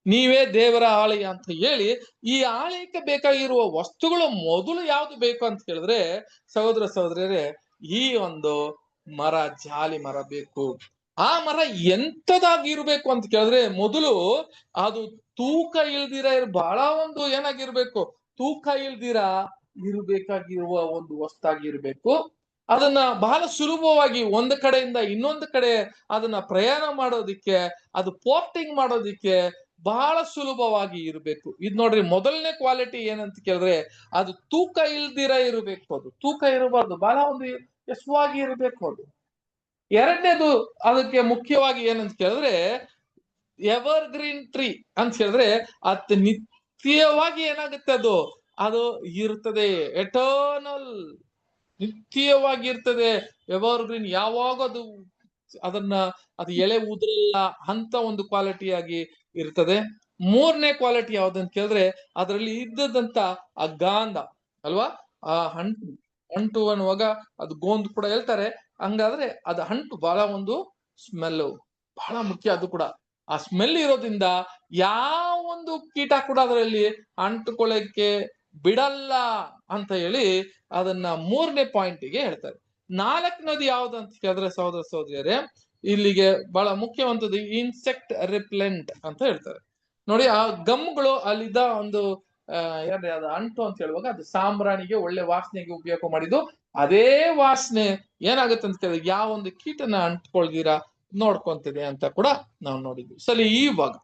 ನೀವೇ ದೇವರ ಆಲಯ ಅಂತ ಹೇಳಿ, ಈ ಆಲಯಕ್ಕೆ ಬೇಕಾಗಿರುವ ವಸ್ತುಗಳು ಮೊದಲು ಯಾವ್ದು ಬೇಕು ಅಂತ ಕೇಳಿದ್ರೆ ಸಹೋದರ ಸಹೋದರಿಯರೇ, ಈ ಒಂದು ಮರ, ಜಾಲಿ ಮರ ಬೇಕು. ಆ ಮರ ಎಂತದಾಗಿರ್ಬೇಕು ಅಂತ ಕೇಳಿದ್ರೆ ಮೊದಲು ಅದು ತೂಕ ಇಲ್ದಿರ ಬಹಳ ಒಂದು ಏನಾಗಿರ್ಬೇಕು, ತೂಕ ಇಲ್ದಿರ ಇರಬೇಕಾಗಿರುವ ಒಂದು ವಸ್ತಾಗಿರ್ಬೇಕು. ಅದನ್ನ ಬಹಳ ಸುಲಭವಾಗಿ ಒಂದು ಕಡೆಯಿಂದ ಇನ್ನೊಂದು ಕಡೆ ಅದನ್ನ ಪ್ರಯಾಣ ಮಾಡೋದಿಕ್ಕೆ, ಅದು ಪೋರ್ಟಿಂಗ್ ಮಾಡೋದಿಕ್ಕೆ ಬಹಳ ಸುಲಭವಾಗಿ ಇರಬೇಕು. ಇದ್ ನೋಡ್ರಿ, ಮೊದಲನೇ ಕ್ವಾಲಿಟಿ ಏನಂತ ಕೇಳಿದ್ರೆ ಅದು ತೂಕ ಇಲ್ದಿರ ಇರಬೇಕು. ಅದು ತೂಕ ಇರಬಾರ್ದು, ಬಹಳ ಒಂದು ಯಶವಾಗಿ ಇರಬೇಕು ಅದು. ಎರಡನೇದು ಅದಕ್ಕೆ ಮುಖ್ಯವಾಗಿ ಏನಂತ ಕೇಳಿದ್ರೆ ಎವರ್ ಗ್ರೀನ್ ಟ್ರೀ ಅಂತ ಹೇಳಿದ್ರೆ ಅದು ನಿತ್ಯವಾಗಿ ಏನಾಗುತ್ತೆ, ಅದು ಇರ್ತದೆ. ಎಟರ್ನಲ್, ನಿತ್ಯವಾಗಿ ಇರ್ತದೆ. ಎವರ್ ಗ್ರೀನ್, ಯಾವಾಗ ಅದು ಎಳೆ ಉದುರಲ್ಲ ಅಂತ ಒಂದು ಕ್ವಾಲಿಟಿಯಾಗಿ ಇರ್ತದೆ. ಮೂರನೇ ಕ್ವಾಲಿಟಿ ಯಾವ್ದಂತ ಕೇಳಿದ್ರೆ ಅದರಲ್ಲಿ ಇದ್ದದಂತ ಆ ಗಾಂಧ ಅಲ್ವಾ, ಆ ಅಂಟು ಅನ್ನುವಾಗ ಅದು ಗೋಂದ್ ಕೂಡ ಹೇಳ್ತಾರೆ. ಹಂಗಾದ್ರೆ ಅದು ಅಂಟು ಬಹಳ ಒಂದು ಸ್ಮೆಲ್ ಬಹಳ ಮುಖ್ಯ. ಅದು ಕೂಡ ಆ ಸ್ಮೆಲ್ ಇರೋದ್ರಿಂದ ಯಾವ ಒಂದು ಕೀಟ ಕೂಡ ಅದರಲ್ಲಿ ಅಂಟುಕೊಳ್ಳಕ್ಕೆ ಬಿಡಲ್ಲ ಅಂತ ಹೇಳಿ ಅದನ್ನ ಮೂರನೇ ಪಾಯಿಂಟಿಗೆ ಹೇಳ್ತಾರೆ. ನಾಲ್ಕನೇದು ಯಾವ್ದು ಅಂತ ಕೇಳಿದ್ರೆ ಸಹೋದರ ಸಹೋದರಿಯರೇ, ಇಲ್ಲಿಗೆ ಬಹಳ ಮುಖ್ಯವಂತದ್ದು ಇನ್ಸೆಕ್ಟ್ ರಿಪ್ಲೆಂಟ್ ಅಂತ ಹೇಳ್ತಾರೆ. ನೋಡಿ, ಆ ಗಮ್ಗಳು ಅಲ್ಲಿದ್ದ ಒಂದು ಏನ್ರಿ ಅದು ಅಂಟು ಅಂತ ಹೇಳುವಾಗ ಅದು ಸಾಂಬ್ರಾಣಿಗೆ ಒಳ್ಳೆ ವಾಸನೆಗೆ ಉಪಯೋಗ ಮಾಡಿದ್ದು. ಅದೇ ವಾಸನೆ ಏನಾಗುತ್ತೆ ಅಂತ ಕೇಳಿದ್ರೆ ಯಾವ ಒಂದು ಕೀಟನ ಅಂಟ್ಕೊಳ್ದಿರಾ ನೋಡ್ಕೊಂತಿದೆ ಅಂತ ಕೂಡ ನಾವು ನೋಡಿದ್ವಿ. ಸರಿ, ಇವಾಗ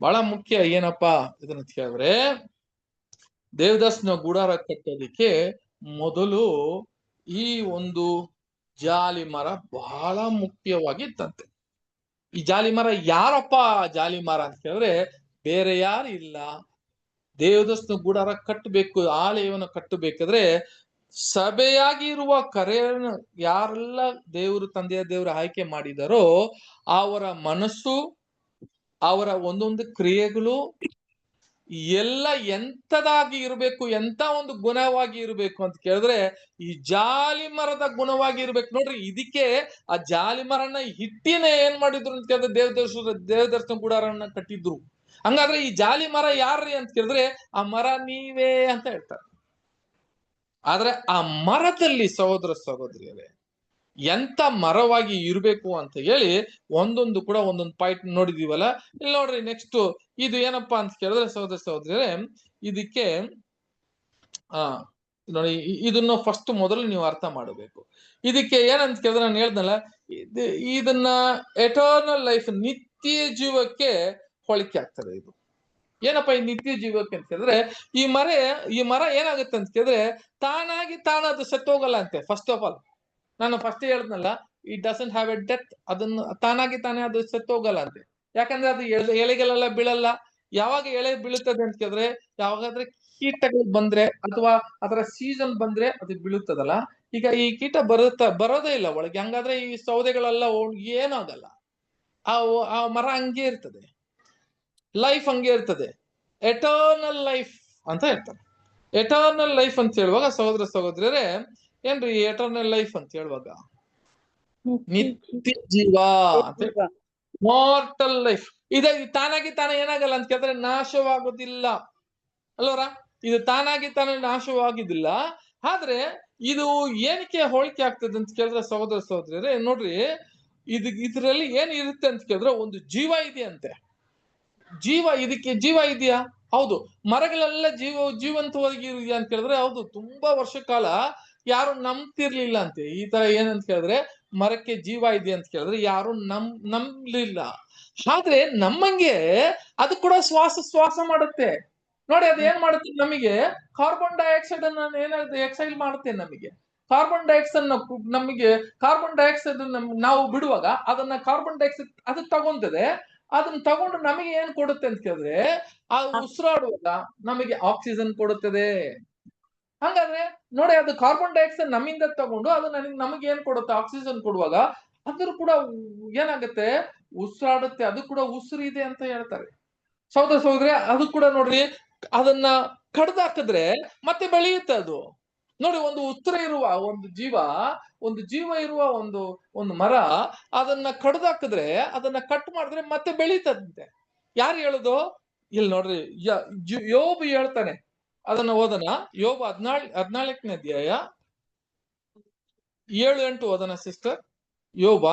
ಬಹಳ ಮುಖ್ಯ ಏನಪ್ಪಾ ಇದನ್ನ ಕೇಳಿದ್ರೆ, ದೇವದಾಸನ ಗುಡಾರ ಕಟ್ಟೋದಿಕ್ಕೆ ಮೊದಲು ಈ ಒಂದು ಜಾಲಿ ಮರ ಬಹಳ ಮುಖ್ಯವಾಗಿತ್ತಂತೆ. ಈ ಜಾಲಿ ಮರ ಯಾರಪ್ಪ ಜಾಲಿ ಮರ ಅಂತ ಕೇಳಿದ್ರೆ ಬೇರೆ ಯಾರು ಇಲ್ಲ. ದೇವದಾಸನ ಗುಡಾರ ಕಟ್ಟಬೇಕು, ಆಲಯವನ್ನು ಕಟ್ಟಬೇಕಾದ್ರೆ ಸಭೆಯಾಗಿ ಇರುವ ಕರೆಯನ್ನು ಯಾರೆಲ್ಲ ದೇವರು, ತಂದೆಯ ದೇವರು ಆಯ್ಕೆ ಮಾಡಿದಾರೋ ಅವರ ಮನಸ್ಸು, ಅವರ ಒಂದೊಂದು ಕ್ರಿಯೆಗಳು ಎಲ್ಲ ಎಂತದಾಗಿ ಇರಬೇಕು, ಎಂತ ಒಂದು ಗುಣವಾಗಿ ಇರಬೇಕು ಅಂತ ಕೇಳಿದ್ರೆ ಈ ಜಾಲಿ ಮರದ ಗುಣವಾಗಿ ಇರ್ಬೇಕು. ನೋಡ್ರಿ, ಇದಕ್ಕೆ ಆ ಜಾಲಿ ಮರನ ಹಿಟ್ಟಿನೇ ಏನ್ ಮಾಡಿದ್ರು ಅಂತ ಕೇಳಿದ್ರೆ ದೇವದರ್ಶನ ಗುಡಾರನ್ನ ಕಟ್ಟಿದ್ರು. ಹಂಗಾದ್ರೆ ಈ ಜಾಲಿ ಮರ ಯಾರ್ರಿ ಅಂತ ಕೇಳಿದ್ರೆ ಆ ಮರ ನೀವೇ ಅಂತ ಹೇಳ್ತಾರೆ. ಆದ್ರೆ ಆ ಮರದಲ್ಲಿ ಸಹೋದರ ಸಹೋದರಿಯರೇ ಎಂತ ಮರವಾಗಿ ಇರ್ಬೇಕು ಅಂತ ಹೇಳಿ ಒಂದೊಂದು ಕೂಡ ಒಂದೊಂದು ಪಾಯಿಂಟ್ ನೋಡಿದೀವಲ್ಲ. ಇಲ್ಲಿ ನೋಡ್ರಿ, ನೆಕ್ಸ್ಟ್ ಇದು ಏನಪ್ಪಾ ಅಂತ ಕೇಳಿದ್ರೆ ಸಹೋದರ ಸಹೋದರಿಯರೇ, ಇದಕ್ಕೆ ನೋಡಿ, ಇದನ್ನ ಫಸ್ಟ್ ಮೊದಲು ನೀವು ಅರ್ಥ ಮಾಡಬೇಕು. ಇದಕ್ಕೆ ಏನಂತ ಕೇಳಿದ್ರೆ ನಾನು ಹೇಳ್ದಲ್ಲ, ಇದನ್ನ ಎಟರ್ನಲ್ ಲೈಫ್, ನಿತ್ಯ ಜೀವಕ್ಕೆ ಹೋಲಿಕೆ ಆಗ್ತದೆ. ಇದು ಏನಪ್ಪಾ ಈ ನಿತ್ಯ ಜೀವಕ್ಕೆ ಅಂತ ಕೇಳಿದ್ರೆ ಈ ಮರ ಏನಾಗುತ್ತೆ ಅಂತ ಕೇಳಿದ್ರೆ ತಾನಾಗಿ ಅದು ಸತ್ತೋಗಲ್ಲ ಅಂತೆ. ಫಸ್ಟ್ ಆಫ್ ಆಲ್ ನಾನು ಫಸ್ಟ್ ಹೇಳಿದ್ನಲ್ಲ, it doesn't have A death. ಅದನ್ನ ತಾನಾಗಿ ಅದು ಸತ್ತೋಗಲ್ಲ ಅಂತೆ. ಯಾಕಂದ್ರೆ ಅದು ಎಲೆಗಳೆಲ್ಲ ಬೀಳಲ್ಲ. ಯಾವಾಗ ಎಲೆ ಬೀಳುತ್ತದೆ ಅಂತ ಕೇಳಿದ್ರೆ ಯಾವಾಗಾದ್ರೆ ಕೀಟಗಳು ಬಂದ್ರೆ ಅಥವಾ ಅದರ ಸೀಸನ್ ಬಂದ್ರೆ ಅದು ಬೀಳುತ್ತದಲ್ಲ. ಈಗ ಈ ಕೀಟ ಬರೋದೇ ಇಲ್ಲ ಒಳಗೆ, ಹಂಗಾದ್ರೆ ಈ ಸೌದೆಗಳೆಲ್ಲ ಏನಾಗಲ್ಲ. ಆ ಮರ ಹಂಗೆ ಇರ್ತದೆ, ಲೈಫ್ ಹಂಗೆ ಇರ್ತದೆ. ಎಟರ್ನಲ್ ಲೈಫ್ ಅಂತ ಹೇಳ್ತಾರೆ. ಎಟರ್ನಲ್ ಲೈಫ್ ಅಂತ ಹೇಳುವಾಗ ಸಹೋದರ ಸಹೋದರಿಯರೇ ಏನ್ರಿ ಎಟರ್ನಲ್ ಲೈಫ್ ಅಂತ ಹೇಳುವಾಗ ನಿತ್ಯ ಜೀವ ಅಂತ, ಮಾರ್ಟಲ್ ಲೈಫ್. ತಾನಾಗಿ ಏನಾಗಲ್ಲ ಅಂತ ಕೇಳಿದ್ರೆ ನಾಶವಾಗೋದಿಲ್ಲ ಅಲ್ವರ. ಇದು ತಾನಾಗಿ ನಾಶವಾಗಿದ್ದಿಲ್ಲ. ಆದ್ರೆ ಇದು ಏನಕ್ಕೆ ಹೋಲಿಕೆ ಆಗ್ತದೆ ಅಂತ ಕೇಳಿದ್ರೆ ಸಹೋದರ ಸಹೋದರಿಯರೇ ನೋಡ್ರಿ, ಇದ್ರಲ್ಲಿ ಏನ್ ಇರುತ್ತೆ ಅಂತ ಕೇಳಿದ್ರೆ ಒಂದು ಜೀವ ಇದೆ ಅಂತೆ. ಇದಕ್ಕೆ ಜೀವ ಇದೆಯಾ? ಹೌದು. ಮರಗಳೆಲ್ಲ ಜೀವಂತವಾಗಿ ಇದೆಯಾ ಅಂತ ಕೇಳಿದ್ರೆ ಹೌದು. ತುಂಬಾ ವರ್ಷ ಕಾಲ ಯಾರು ನಂಬ್ತಿರ್ಲಿಲ್ಲ ಅಂತೆ. ಈ ತರ ಏನಂತ ಕೇಳಿದ್ರೆ ಮರಕ್ಕೆ ಜೀವ ಇದೆ ಅಂತ ಕೇಳಿದ್ರೆ ಯಾರು ನಂಬಲಿಲ್ಲ. ಆದ್ರೆ ನಮ್ಮಂಗೆ ಅದು ಕೂಡ ಶ್ವಾಸ ಮಾಡುತ್ತೆ ನೋಡಿ. ಅದು ಏನ್ ಮಾಡುತ್ತೆ, ನಮಗೆ ಕಾರ್ಬನ್ ಡೈಆಕ್ಸೈಡ್ ಅನ್ನ ಎಕ್ಸೈಲ್ ಮಾಡುತ್ತೆ. ನಮಗೆ ಕಾರ್ಬನ್ ಡೈಆಕ್ಸೈಡ್ ಕಾರ್ಬನ್ ಡೈಆಕ್ಸೈಡ್ ನಾವು ಬಿಡುವಾಗ ಅದನ್ನ ಕಾರ್ಬನ್ ಡೈಆಕ್ಸೈಡ್ ಅದು ತಗೊಂತದೆ. ಅದನ್ನ ತಗೊಂಡು ನಮಗೆ ಏನ್ ಕೊಡುತ್ತೆ ಅಂತ ಕೇಳಿದ್ರೆ ಆ ಉಸಿರಾಡುವಾಗ ನಮಗೆ ಆಕ್ಸಿಜನ್ ಕೊಡುತ್ತದೆ. ಹಂಗಾದ್ರೆ ನೋಡಿ, ಅದು ಕಾರ್ಬನ್ ಡೈಆಕ್ಸೈಡ್ ನಮ್ಮಿಂದ ತಗೊಂಡು ಅದು ನಮಗೆ ಏನ್ ಕೊಡುತ್ತೆ, ಆಕ್ಸಿಜನ್ ಕೊಡುವಾಗ ಅದ್ರ ಕೂಡ ಏನಾಗುತ್ತೆ, ಉಸಿರಾಡುತ್ತೆ. ಅದು ಕೂಡ ಉಸಿರು ಇದೆ ಅಂತ ಹೇಳ್ತಾರೆ ಸಹೋದರ ಸಹೋದರಿ. ಅದು ಕೂಡ ನೋಡ್ರಿ, ಅದನ್ನ ಕಡ್ದಾಕಿದ್ರೆ ಮತ್ತೆ ಬೆಳೆಯುತ್ತೆ ಅದು. ನೋಡಿ, ಒಂದು ಉತ್ತರ ಇರುವ ಒಂದು ಜೀವ ಇರುವ ಒಂದು ಮರ, ಅದನ್ನ ಕಡ್ದಾಕಿದ್ರೆ, ಅದನ್ನ ಕಟ್ ಮಾಡಿದ್ರೆ ಮತ್ತೆ ಬೆಳೀತದಂತೆ. ಯಾರು ಹೇಳುದು? ಇಲ್ಲಿ ನೋಡ್ರಿ, ಯೋಬ್ ಹೇಳ್ತಾನೆ. ಅದನ್ನ ಓದನ, ಯೋಬ 14ನೇ ಅಧ್ಯಾಯ 7-8 ಓದನ ಸಿಸ್ಟರ್. ಯೋಬ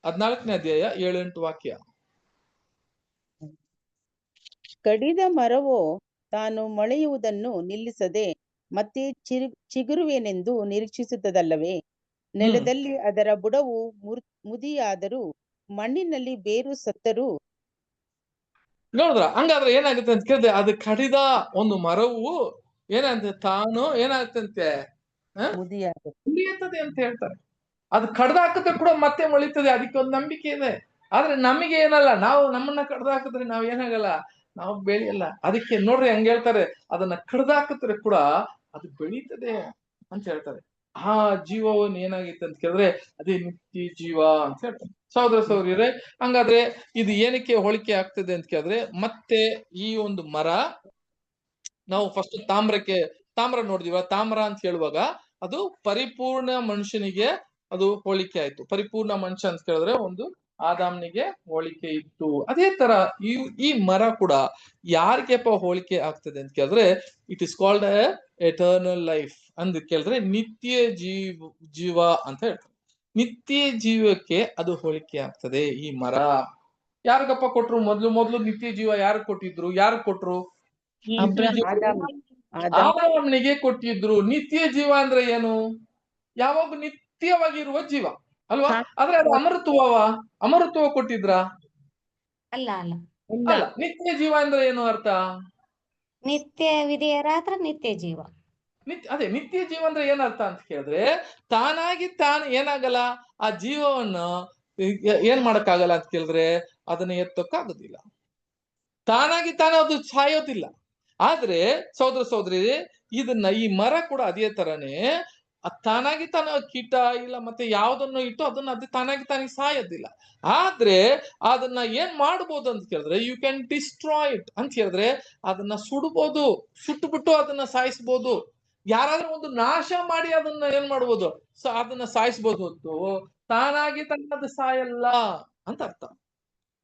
14ನೇ ಅಧ್ಯಾಯ 7-8 ವಾಕ್ಯ. ಕಡಿದ ಮರವು ತಾನು ಮೊಳೆಯುವುದನ್ನು ನಿಲ್ಲಿಸದೆ ಮತ್ತೆ ಚಿಗುರುವೆನೆಂದು ನಿರೀಕ್ಷಿಸುತ್ತದಲ್ಲವೇ? ನೆಲದಲ್ಲಿ ಅದರ ಬುಡವು ಮುದಿಯಾದರೂ ಮಣ್ಣಿನಲ್ಲಿ ಬೇರು ಸತ್ತರೂ. ನೋಡಿದ್ರ? ಹಂಗಾದ್ರೆ ಏನಾಗುತ್ತೆ ಅಂತ ಕೇಳಿದ್ರೆ, ಅದು ಕಡಿದ ಒಂದು ಮರವು ಏನಾಗುತ್ತೆ, ತಾನು ಏನಾಗುತ್ತಂತೆ ಮುಳಿಯುತ್ತದೆ ಅಂತ ಹೇಳ್ತಾರೆ. ಅದು ಕಡ್ದಾಕಿದ್ರೆ ಕೂಡ ಮತ್ತೆ ಮೊಳಿತದೆ. ಅದಕ್ಕೆ ಒಂದು ನಂಬಿಕೆ ಇದೆ. ಆದ್ರೆ ನಮಗೆ ಏನಲ್ಲ, ನಾವು ನಮ್ಮನ್ನ ಕಡ್ದಾಕಿದ್ರೆ ನಾವ್ ಏನಾಗಲ್ಲ, ನಾವು ಬೆಳೆಯಲ್ಲ. ಅದಕ್ಕೆ ನೋಡ್ರಿ ಹಂಗ ಹೇಳ್ತಾರೆ, ಅದನ್ನ ಕಡ್ದಾಕಿದ್ರೆ ಕೂಡ ಅದು ಬೆಳೀತದೆ ಅಂತ ಹೇಳ್ತಾರೆ. ಆ ಜೀವವನ್ನು ಏನಾಗಿತ್ತು ಅಂತ ಕೇಳಿದ್ರೆ ಅದೇ ನಿತ್ಯ ಜೀವ ಅಂತ ಹೇಳ್ತಾರೆ ಸಹೋದರ ಸಹೋದರಿಯರೇ. ಹಂಗಾದ್ರೆ ಇದು ಏನಕ್ಕೆ ಹೋಲಿಕೆ ಆಗ್ತದೆ ಅಂತ ಕೇಳಿದ್ರೆ, ಮತ್ತೆ ಈ ಒಂದು ಮರ, ನಾವು ಫಸ್ಟ್ ತಾಮ್ರ ನೋಡಿದಿವ. ತಾಮ್ರ ಅಂತ ಹೇಳುವಾಗ ಅದು ಪರಿಪೂರ್ಣ ಮನುಷ್ಯನಿಗೆ ಅದು ಹೋಲಿಕೆ ಆಯ್ತು. ಪರಿಪೂರ್ಣ ಮನುಷ್ಯ ಅಂತ ಕೇಳಿದ್ರೆ ಒಂದು ಆದಾಮ್ನಿಗೆ ಹೋಲಿಕೆ ಇತ್ತು. ಅದೇ ತರ ಈ ಮರ ಕೂಡ ಯಾರಿಗೆಪ್ಪ ಹೋಲಿಕೆ ಆಗ್ತದೆ ಅಂತ ಕೇಳಿದ್ರೆ, it is called eternal life ಅಂತ ಕೇಳಿದ್ರೆ ನಿತ್ಯ ಜೀವ ಅಂತ ಹೇಳ್ತಾರೆ. ನಿತ್ಯ ಜೀವಕ್ಕೆ ಅದು ಹೋಲಿಕೆ ಆಗ್ತದೆ ಈ ಮರ. ಯಾರಿಗಪ್ಪ ಕೊಟ್ರು? ಮೊದ್ಲು ನಿತ್ಯ ಜೀವ ಯಾರು ಕೊಟ್ಟಿದ್ರು? ಆದಾಮನಿಗೆ ಕೊಟ್ಟಿದ್ರು. ನಿತ್ಯ ಜೀವ ಅಂದ್ರೆ ಏನು? ಯಾವಾಗ ನಿತ್ಯವಾಗಿರುವ ಜೀವ ಅಲ್ವಾ? ಆದ್ರೆ ಅದು ಅಮೃತ್ವ ಕೊಟ್ಟಿದ್ರ? ಅಲ್ಲ. ಅಲ್ಲ. ನಿತ್ಯ ಜೀವ ಅಂದ್ರೆ ಏನು ಅರ್ಥ? ನಿತ್ಯ ವಿಧಿಯರಾತ್ರ ನಿತ್ಯ ಜೀವ. ಅದೇ ನಿತ್ಯ ಜೀವ ಅಂದ್ರೆ ಏನರ್ಥ ಅಂತ ಕೇಳಿದ್ರೆ, ತಾನು ಏನಾಗಲ್ಲ, ಆ ಜೀವವನ್ನು ಏನ್ ಮಾಡಕ್ಕಾಗಲ್ಲ ಅಂತ ಕೇಳಿದ್ರೆ ಅದನ್ನ ಎತ್ತಕ್ಕಾಗೋದಿಲ್ಲ. ತಾನಾಗಿ ಅದು ಸಾಯೋದಿಲ್ಲ. ಆದ್ರೆ ಸಹೋದರ ಸಹೋದರಿ, ಈ ಮರ ಕೂಡ ಅದೇ ತರನೇ ತಾನಾಗಿ ಕೀಟ ಇಲ್ಲ ಮತ್ತೆ ಯಾವ್ದನ್ನು ಇಟ್ಟು ಅದನ್ನ ತಾನಾಗಿ ಸಾಯೋದಿಲ್ಲ. ಆದ್ರೆ ಅದನ್ನ ಏನ್ ಮಾಡ್ಬೋದು ಅಂತ ಕೇಳಿದ್ರೆ, ಯು ಕ್ಯಾನ್ ಡಿಸ್ಟ್ರಾಯ್ ಇಟ್ ಅಂತ ಹೇಳಿದ್ರೆ ಅದನ್ನ ಸುಡ್ಬೋದು, ಸುಟ್ಟುಬಿಟ್ಟು ಅದನ್ನ ಸಾಯಿಸ್ಬೋದು. ಯಾರಾದ್ರೂ ಒಂದು ನಾಶ ಮಾಡಿ ಅದನ್ನ ಏನ್ ಮಾಡ್ಬೋದು, ಅದನ್ನ ಸಾಯಿಸ್ಬೋದು ಹೊತ್ತು ತಾನಾಗಿ ಅದು ಸಾಯಲ್ಲ ಅಂತ ಅರ್ಥ.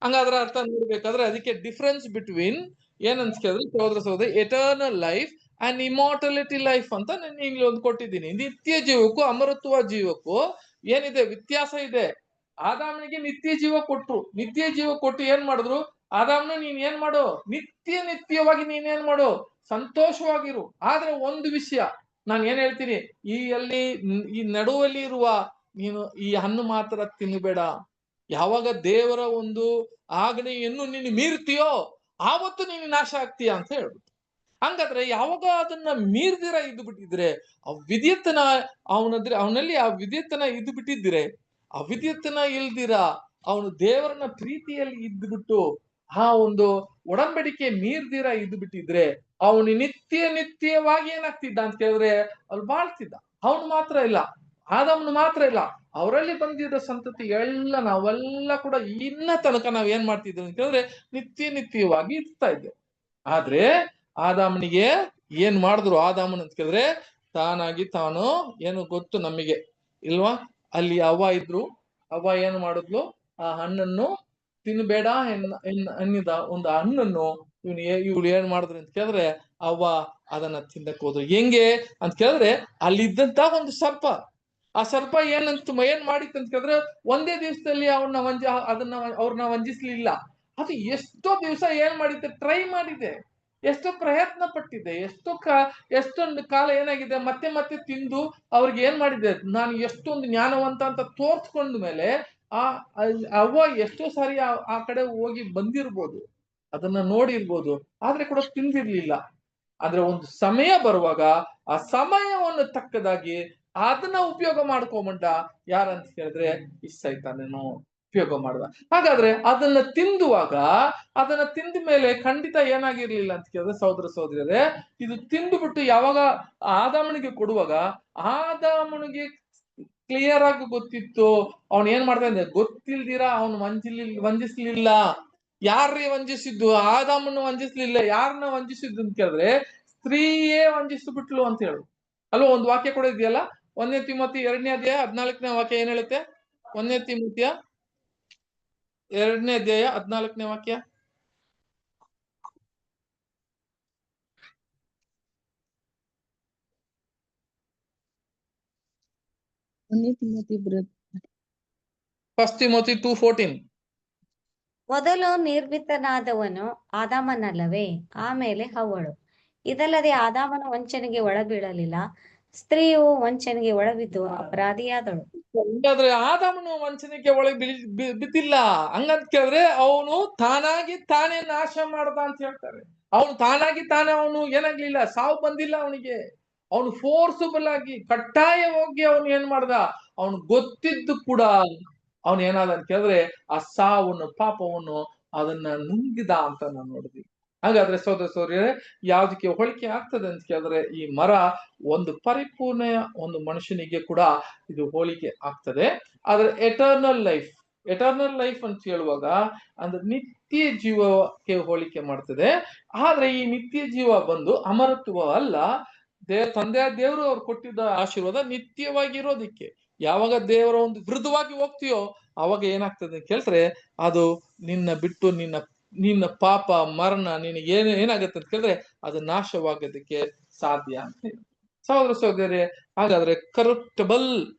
ಹಂಗಾದ್ರ ಅರ್ಥ ನೋಡ್ಬೇಕಾದ್ರೆ ಅದಕ್ಕೆ ಡಿಫ್ರೆನ್ಸ್ ಬಿಟ್ವೀನ್ ಏನಂತ ಕೇಳಿದ್ರೆ ಸಹೋದರ ಸಹೋದರಿ, eternal life and immortality life ಅಂತ ನಾನು ಇಲ್ಲಿ ಒಂದು ಕೊಟ್ಟಿದ್ದೀನಿ. ನಿತ್ಯ ಜೀವಕ್ಕೂ ಅಮೃತ್ವ ಜೀವಕ್ಕೂ ಏನಿದೆ ವ್ಯತ್ಯಾಸ ಇದೆ. ಆದಾಮನಿಗೆ ನಿತ್ಯ ಜೀವ ಕೊಟ್ಟು ಏನ್ ಮಾಡಿದ್ರು, ಆದಾಮನ ನೀನ್ ಏನ್ ಮಾಡು, ನಿತ್ಯವಾಗಿ ನೀನೇನ್ ಮಾಡು, ಸಂತೋಷವಾಗಿರು. ಆದ್ರೆ ಒಂದು ವಿಷಯ ನಾನು ಏನ್ ಹೇಳ್ತೀನಿ, ಈ ನಡುವಲ್ಲಿ ಇರುವ ನೀನು ಈ ಹಣ್ಣು ಮಾತ್ರ ತಿನ್ನಬೇಡ. ಯಾವಾಗ ದೇವರ ಒಂದು ಆಜ್ಞೆಯನ್ನು ನೀನು ಮೀರ್ತೀಯೋ ಆವತ್ತು ನೀನು ನಾಶ ಆಗ್ತೀಯ ಅಂತ ಹೇಳ್ಬಿಟ್ಟು. ಹಂಗಾದ್ರೆ ಯಾವಾಗ ಅದನ್ನ ಮೀರ್ದಿರ ಇದ್ದು ಬಿಟ್ಟಿದ್ರೆ, ಅವನಲ್ಲಿ ಆ ವಿದ್ಯತ್ತನ ಇದ್ದು ಬಿಟ್ಟಿದ್ರೆ, ಆ ವಿದ್ಯತ್ತನ ಇಲ್ದಿರ ಅವನು ದೇವರನ್ನ ಪ್ರೀತಿಯಲ್ಲಿ ಇದ್ದು ಬಿಟ್ಟು ಆ ಒಂದು ಒಡಂಬಡಿಕೆ ಮೀರ್ದಿರ ಇದ್ದು ಬಿಟ್ಟಿದ್ರೆ ಅವನು ನಿತ್ಯವಾಗಿ ಏನಾಗ್ತಿದ್ದ ಅಂತ ಕೇಳಿದ್ರೆ ಅಲ್ಲಿ ಬಾಳ್ತಿದ್ದ. ಅವನು ಮಾತ್ರ ಇಲ್ಲ, ಆದಾಮನು ಮಾತ್ರ ಇಲ್ಲ, ಅವರಲ್ಲಿ ಬಂದಿರೋ ಸಂತತಿ ನಾವೆಲ್ಲ ಕೂಡ ಇನ್ನ ತನಕ ನಾವ್ ಏನ್ ಮಾಡ್ತಿದ್ವಿ ಅಂತ ಕೇಳಿದ್ರೆ ನಿತ್ಯವಾಗಿ ಇರ್ತಾ ಇದ್ದೆ. ಆದ್ರೆ ಆದಾಮನಿಗೆ ಏನ್ ಮಾಡಿದ್ರು ಆದಾಮನ್ ಅಂತ ಕೇಳಿದ್ರೆ, ತಾನು ಏನು ಗೊತ್ತು ನಮಗೆ ಇಲ್ವಾ? ಅಲ್ಲಿ ಅವ್ವ ಏನು ಮಾಡಿದ್ಲು, ಆ ಹಣ್ಣನ್ನು ತಿನ್ಬೇಡ ಅನ್ನಿದ ಒಂದು ಹಣ್ಣನ್ನು ಇವ್ಳು ಏನ್ ಮಾಡಿದ್ರು ಅಂತ ಕೇಳಿದ್ರೆ ಅವ್ವ ಅದನ್ನ ತಿನ್ನಕ್ ಹೋದ್ರು. ಹೆಂಗೆ ಅಂತ ಕೇಳಿದ್ರೆ ಅಲ್ಲಿದ್ದಂತ ಒಂದು ಸರ್ಪ, ಆ ಸರ್ಪ ಏನ್ ಮಾಡಿತ್ತು ಅಂತ ಕೇಳಿದ್ರೆ ಒಂದೇ ದಿವಸದಲ್ಲಿ ಅವ್ರನ್ನ ವಂಜಿಸ್ಲಿಲ್ಲ. ಅದು ಎಷ್ಟೋ ದಿವಸ ಏನ್ ಮಾಡಿದೆ, ಟ್ರೈ ಮಾಡಿದೆ, ಎಷ್ಟೋ ಪ್ರಯತ್ನ ಪಟ್ಟಿದೆ, ಎಷ್ಟೊಂದು ಕಾಲ ಏನಾಗಿದೆ ಮತ್ತೆ ಮತ್ತೆ ತಿಂದು ಅವ್ರಿಗೆ ಏನ್ ಮಾಡಿದೆ, ನಾನು ಎಷ್ಟೊಂದು ಜ್ಞಾನವಂತ ಅಂತ ತೋರ್ಸ್ಕೊಂಡ ಮೇಲೆ ಅವ್ವ ಎಷ್ಟೋ ಸಾರಿ ಆ ಕಡೆ ಹೋಗಿ ಬಂದಿರ್ಬೋದು, ಅದನ್ನ ನೋಡಿರ್ಬೋದು, ಆದ್ರೆ ಕೂಡ ತಿಂದಿರ್ಲಿಲ್ಲ. ಆದ್ರೆ ಒಂದು ಸಮಯ ಬರುವಾಗ ಆ ಸಮಯವನ್ನು ತಕ್ಕದಾಗಿ ಅದನ್ನ ಉಪಯೋಗ ಮಾಡ್ಕೊಂಬಂಟ ಯಾರಂತ ಹೇಳಿದ್ರೆ ಈ ಸೈತಾನನು ಉಪಯೋಗ ಮಾಡುವ. ಹಾಗಾದ್ರೆ ಅದನ್ನ ತಿಂದ ಮೇಲೆ ಖಂಡಿತ ಏನಾಗಿರ್ಲಿಲ್ಲ ಅಂತ ಕೇಳಿದ್ರೆ ಸಹೋದರ ಸಹೋದರಿಯರೇ, ಇದು ತಿಂದುಬಿಟ್ಟು ಯಾವಾಗ ಆದಾಮನಿಗೆ ಕೊಡುವಾಗ ಆದಾಮನಿಗೆ ಕ್ಲಿಯರ್ ಆಗಿ ಗೊತ್ತಿತ್ತು ಅವನ್ ಏನ್ ಮಾಡ್ತಾ ಇದ್ದ, ಗೊತ್ತಿಲ್ದಿರಾ ಅವನು ವಂಜಿಸ್ಲಿಲ್ಲ. ಯಾರ್ರೀ ವಂಜಿಸಿದ್ದು? ಆದಾಮನ್ನು ವಂಜಿಸ್ಲಿಲ್ಲ. ಯಾರನ್ನ ವಂಜಿಸಿದ್ದು ಅಂತ ಕೇಳಿದ್ರೆ ಸ್ತ್ರೀಯೇ ವಂಜಿಸ್ಬಿಟ್ಲು ಅಂತ ಹೇಳು ಅಲ್ವಾ. ಒಂದು ವಾಕ್ಯ ಕೂಡ ಇದೆಯಲ್ಲ, 1 ತಿಮೋತಿ 2ನೇ ಅಧ್ಯಾಯ 14ನೇ ವಾಕ್ಯ ಏನ್ ಹೇಳುತ್ತೆ? 1 ತಿಮೋತಿಯ 2ನೇ ಅಧ್ಯಾಯ 14ನೇ ವಾಕ್ಯ. First Timothy 2:14. ಮೊದಲು ನಿರ್ಮಿತನಾದವನು ಆದಾಮನಲ್ಲವೇ, ಆಮೇಲೆ ಹವ್ವಳು. ಇದಲ್ಲದೆ ಆದಾಮನ ವಂಚನೆಗೆ ಒಳಬೀಳಲಿಲ್ಲ, ಸ್ತ್ರೀಯು ವಂಚನೆಗೆ ಒಳಬಿದ್ದು ಅಪರಾಧಿಯಾದಳು. ಹಾಗಾದ್ರೆ ಆದಾಮನು ವಂಚನೆಗೆ ಒಳಗೆ ಬಿದ್ದಿಲ್ಲ. ಹಂಗಂತ ಕೇಳಿದ್ರೆ ಅವನು ತಾನಾಗಿ ತಾನೇ ನಾಶ ಮಾಡ್ದ ಅಂತ ಹೇಳ್ತಾರೆ. ಅವನು ತಾನಾಗಿ ತಾನೇ ಅವನು ಏನಾಗ್ಲಿಲ್ಲ, ಸಾವು ಬಂದಿಲ್ಲ ಅವನಿಗೆ. ಅವನು ಫೋರ್ಸಬಲ್ ಆಗಿ ಕಡ್ಡಾಯವಾಗಿ ಅವನು ಏನ್ ಮಾಡ್ದ, ಅವನು ಗೊತ್ತಿದ್ದು ಕೂಡ ಅವನು ಏನಾದ ಅಂತ ಕೇಳಿದ್ರೆ ಆ ಸಾವನ್ನು ಪಾಪವನ್ನು ಅದನ್ನ ನುಂಗಿದ ಅಂತ ನಾವು ನೋಡಿದ್ವಿ. ಹಾಗಾದ್ರೆ ಸಹೋದರ ಸಹೋದರಿಯರೇ, ಯಾವ್ದಕ್ಕೆ ಹೋಲಿಕೆ ಆಗ್ತದೆ ಅಂತ ಕೇಳಿದ್ರೆ ಈ ಮರ ಒಂದು ಪರಿಪೂರ್ಣ ಒಂದು ಮನುಷ್ಯನಿಗೆ ಕೂಡ ಇದು ಹೋಲಿಕೆ ಆಗ್ತದೆ. ಆದ್ರೆ ಎಟರ್ನಲ್ ಲೈಫ್ ಅಂತ ಹೇಳುವಾಗ ಅಂದ್ರೆ ನಿತ್ಯ ಜೀವಕ್ಕೆ ಹೋಲಿಕೆ ಮಾಡ್ತದೆ. ಆದ್ರೆ ಈ ನಿತ್ಯ ಜೀವ ಬಂದು ಅಮರತ್ವ ಅಲ್ಲ. ತಂದೆಯ ದೇವರು ಅವ್ರು ಕೊಟ್ಟಿದ್ದ ಆಶೀರ್ವಾದ ನಿತ್ಯವಾಗಿರೋದಿಕ್ಕೆ. ಯಾವಾಗ ದೇವರ ಒಂದು ವಿರುದ್ಧವಾಗಿ ಹೋಗ್ತೀಯೋ ಅವಾಗ ಏನಾಗ್ತದೆ ಅಂತ ಕೇಳಿದ್ರೆ ಅದು ನಿನ್ನ ಬಿಟ್ಟು ನಿನ್ನ ಪಾಪ ಮರಣ ನಿನಗೆ ಏನಾಗತ್ತೆ ಅಂತ ಕೇಳಿದ್ರೆ ಅದು ನಾಶವಾಗೋದಕ್ಕೆ ಸಾಧ್ಯ ಅಂತ ಹೇಳಿ. ಸಹೋದರ ಸಹೋದರಿ, ಹಾಗಾದ್ರೆ ಕರಪ್ಟಬಲ್